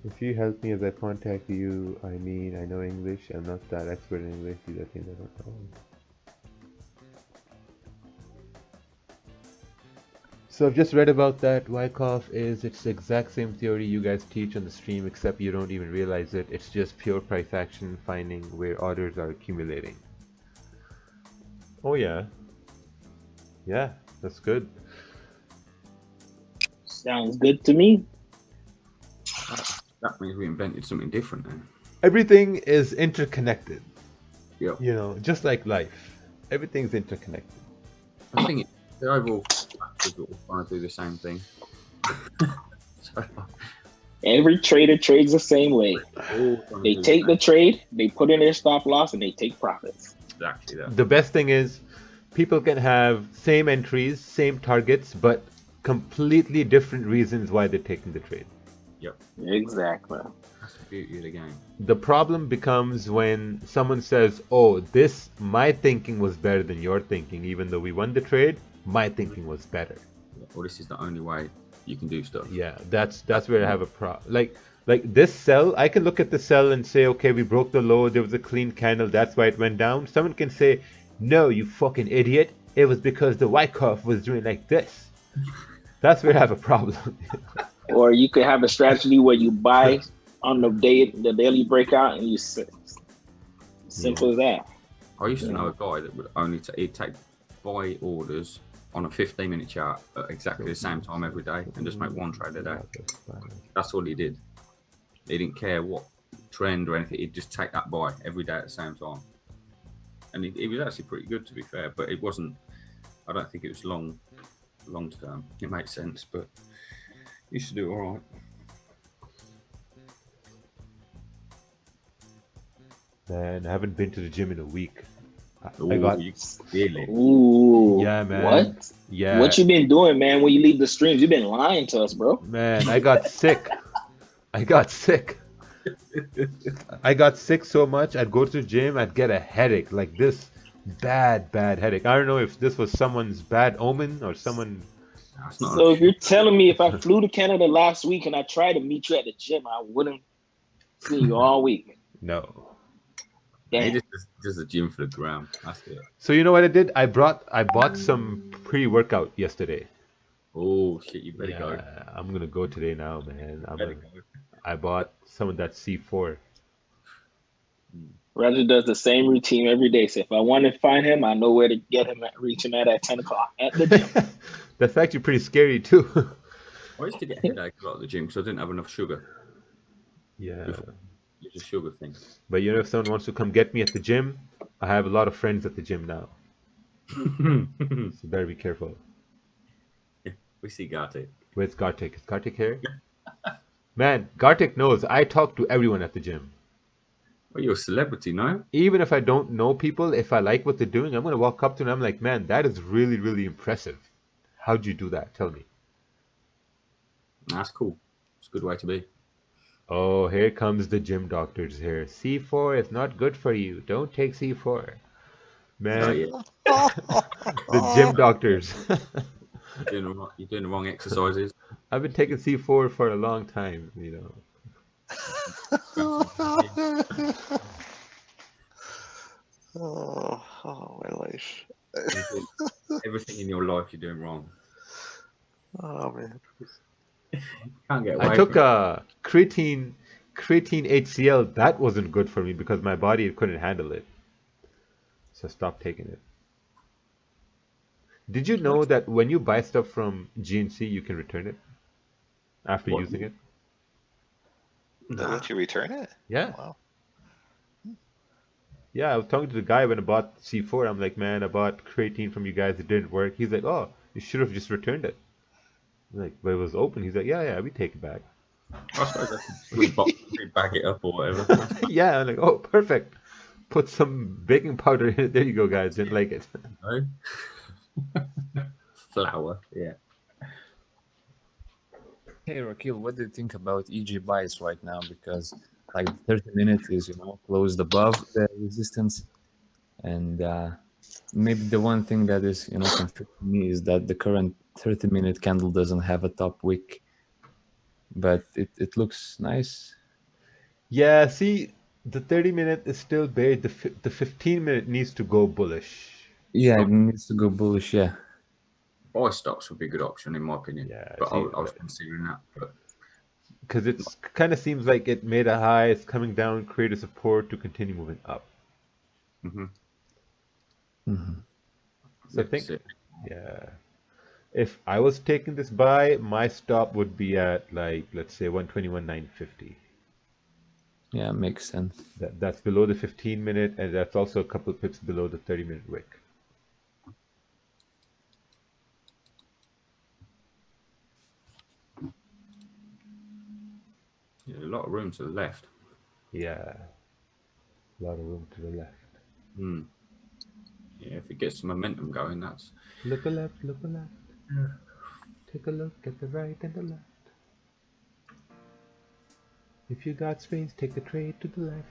If you help me as I contact you, I mean, I know English. I'm not that expert in English. These are things I don't know. So I've just read about that. Wyckoff is, it's the exact same theory you guys teach on the stream, except you don't even realize it. It's just pure price action finding where orders are accumulating. Oh yeah. Yeah, that's good. Sounds good to me. That means we invented something different then. Everything is interconnected. Yeah. You know, just like life. Everything's interconnected. I think the overall factors will try to do the same thing. Every trader trades the same way. They take the trade, they put in their stop loss, and they take profits. Exactly that. The best thing is people can have same entries, same targets, but completely different reasons why they're taking the trade. Yep. Exactly. That's the beauty of the game. The problem becomes when someone says, oh, my thinking was better than your thinking, even though we won the trade, my thinking was better. Or this is the only way you can do stuff. Yeah, that's where I have a problem. Like this sell, I can look at the sell and say, okay, we broke the low, there was a clean candle, that's why it went down. Someone can say, no, you fucking idiot, it was because the Wyckoff was doing like this. That's where I have a problem. Or you could have a strategy where you buy on the daily breakout, and you simple as that. I used to know a guy that would only he'd take buy orders on a 15-minute chart at exactly the same time every day and just make one trade a day. That's all he did. He didn't care what trend or anything. He'd just take that buy every day at the same time. And he was actually pretty good, to be fair, but it wasn't. I don't think it was long term. It makes sense, but he used to do all right. Man, I haven't been to the gym in a week. Really? Ooh. Yeah, man. What? Yeah. What you been doing, man, when you leave the streams? You've been lying to us, bro. Man, I got sick. I got sick so much, I'd go to the gym, I'd get a headache, like this bad headache. I don't know if this was someone's bad omen or someone... So if you're telling me if I flew to Canada last week and I tried to meet you at the gym, I wouldn't see you all week. No. He just a gym for the gram. That's it. So you know what I did? I bought some pre-workout yesterday. Oh shit! You better go. I'm gonna go today now, man. I bought some of that C4. Roger does the same routine every day. So if I want to find him, I know where to reach him at 10 o'clock at the gym. That's actually pretty scary too. I used to get a headache a lot at the gym because I didn't have enough sugar. Yeah. It's a sugar thing. But you know, if someone wants to come get me at the gym, I have a lot of friends at the gym now. So you better be careful. We see Gartik. Where's Gartik? Is Gartik here? Man, Gartik knows I talk to everyone at the gym. Well, you're a celebrity, no? Even if I don't know people, if I like what they're doing, I'm going to walk up to them. I'm like, man, that is really, really impressive. How'd you do that? Tell me. That's cool. It's a good way to be. Oh, here comes the gym doctors here. C4 is not good for you. Don't take C4. Man. Oh, yeah. The gym doctors. You're doing the wrong exercises. I've been taking C4 for a long time, you know. Oh. Oh, my life. Everything in your life you're doing wrong. Oh man. Can't get I away took from it. creatine HCl. That wasn't good for me because my body couldn't handle it. So I stopped taking it. Did you know that when you buy stuff from GNC, you can return it after What? using it? They let you return it? Yeah. Wow. Yeah, I was talking to the guy when I bought C4. I'm like, man, I bought creatine from you guys. It didn't work. He's like, oh, you should have just returned it. I'm like, but it was open. He's like, yeah, we take it back. I suppose we bag it up or whatever. Yeah, I'm like, oh, perfect. Put some baking powder in it. There you go, guys. Didn't like it. No. Flour, yeah. Hey, Rakeel, what do you think about EG buys right now? Because like 30 minutes is, closed above the resistance. And maybe the one thing that is, confusing me is that the current 30-minute candle doesn't have a top wick. But it looks nice. Yeah, see, the 30-minute is still bearish. The 15-minute needs to go bullish. Yeah, it needs to go bullish, yeah. Buy stocks would be a good option in my opinion. Yeah, But I was considering that. But because it kind of seems like it made a high, it's coming down, create a support to continue moving up. So I think, yeah, if I was taking this buy, my stop would be at like, let's say 121.950. Yeah, makes sense. That's below the 15-minute, and that's also a couple pips below the 30-minute wick. yeah, a lot of room to the left. Yeah, a lot of room to the left. Yeah, if it gets some momentum going, that's... Look a left, look a left. Take a look at the right and the left. If you got space, take the trade to the left.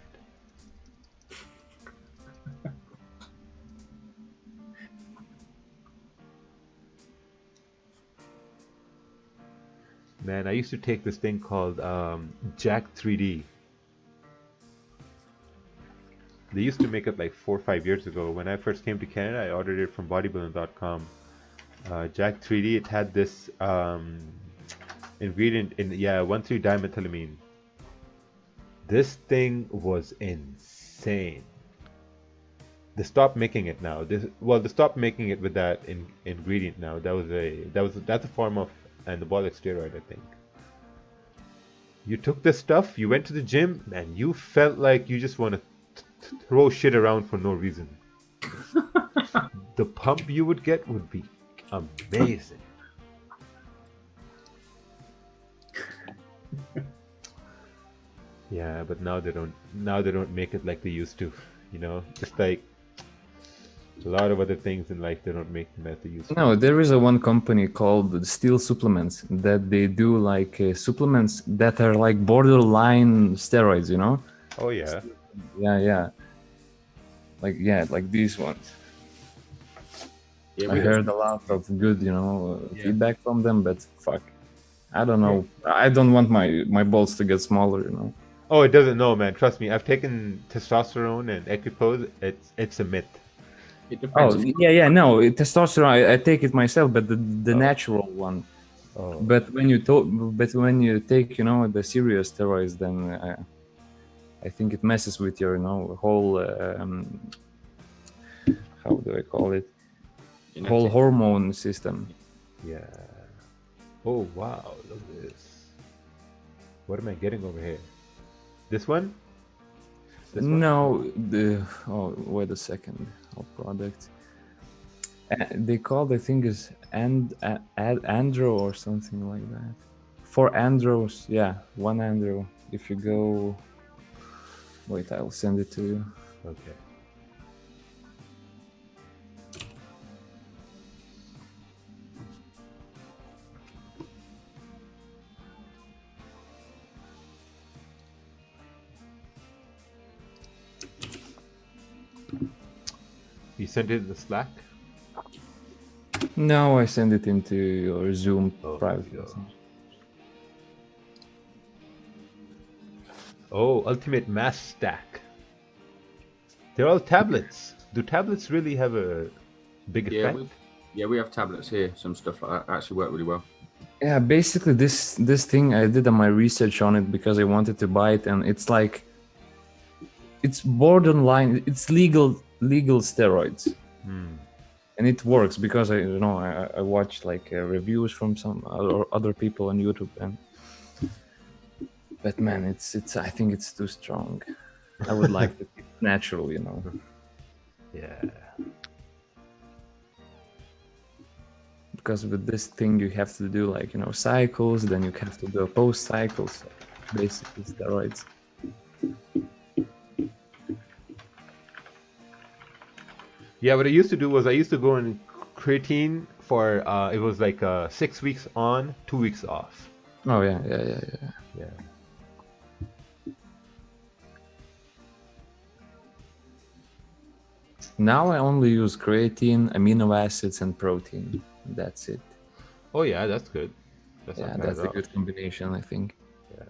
Man, I used to take this thing called Jack 3D. They used to make it like 4 or 5 years ago. When I first came to Canada, I ordered it from bodybuilding.com. Jack 3D, it had this ingredient in, 1,3-dimethylamine. This thing was insane. They stopped making it now. They stopped making it with that ingredient now. That's a form of anabolic steroid, I think. You took this stuff, you went to the gym, and you felt like you just want to throw shit around for no reason. The pump you would get would be amazing. Yeah, but now they don't make it like they used to, just like a lot of other things in life, they don't make them as they used to. No, there is one company called Steel Supplements that they do like supplements that are like borderline steroids, Oh yeah. Yeah. Like these ones. Yeah, I heard a lot of good, feedback from them, but fuck, I don't know. I don't want my balls to get smaller, Oh, it doesn't. No, man. Trust me. I've taken testosterone and Equipose. It's a myth. It depends. Oh yeah. No, testosterone. I take it myself, but the natural one. Oh. But when you take, the serious steroids, then I think it messes with your, whole. How do I call it? Whole hormone system. Yeah. Oh wow! Look at this. What am I getting over here? This one? No, wait a second. Our product. They call the thing is andro or something like that. 4 andros, yeah, 1 andro. If you go, wait, I'll send it to you. Okay. You sent it in the Slack? No, I send it into your Zoom private message. Oh, Ultimate Mass Stack. They're all tablets. Do tablets really have a big Yeah, effect? we have tablets here. Some stuff like that actually work really well. Yeah, basically this thing I did my research on it because I wanted to buy it, and it's like it's borderline. It's legal steroids. And it works because I watched like reviews from some other people on YouTube, but man, it's I think it's too strong. I would like to keep it natural, Yeah. Because with this thing you have to do like cycles, then you have to do post cycles, basically steroids. Yeah, what I used to do was I used to go in creatine for it was like 6 weeks on, 2 weeks off. Oh yeah. Yeah. Now I only use creatine, amino acids, and protein. That's it. Oh yeah, that's good. That's Yeah, not bad that's at a all. good combination, I think. Yeah.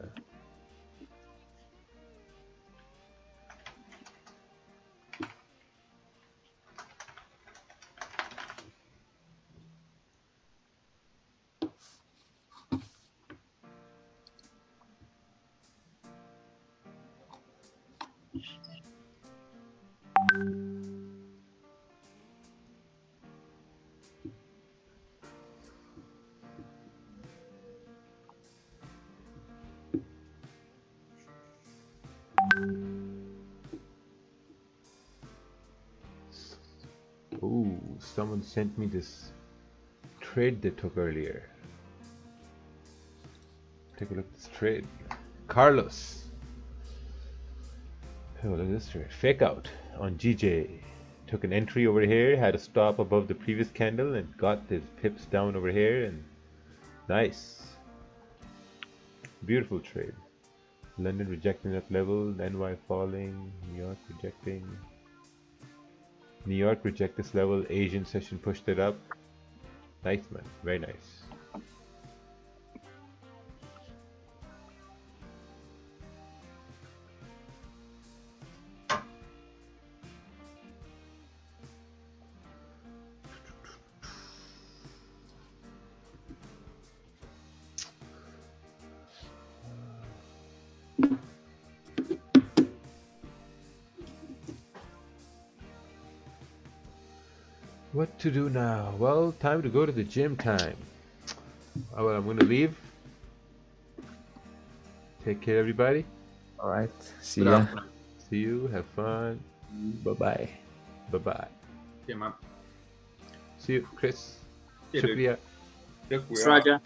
Ooh, someone sent me this trade they took earlier. Take a look at this trade. Carlos. Oh, look at this trade. Fake out on GJ. Took an entry over here, had a stop above the previous candle, and got his pips down over here, and nice. Beautiful trade. London rejecting that level, NY falling, New York rejecting. New York reject this level, Asian session pushed it up. Nice, man. Very nice. What to do now? Well, time to go to the gym time. Oh, well, I'm gonna leave. Take care, everybody. All right. See ya. See you. Have fun. Bye-bye. Bye-bye. Yeah, man. See you, Chris. Yeah, dude. Shukriya. Look, we Raja. are.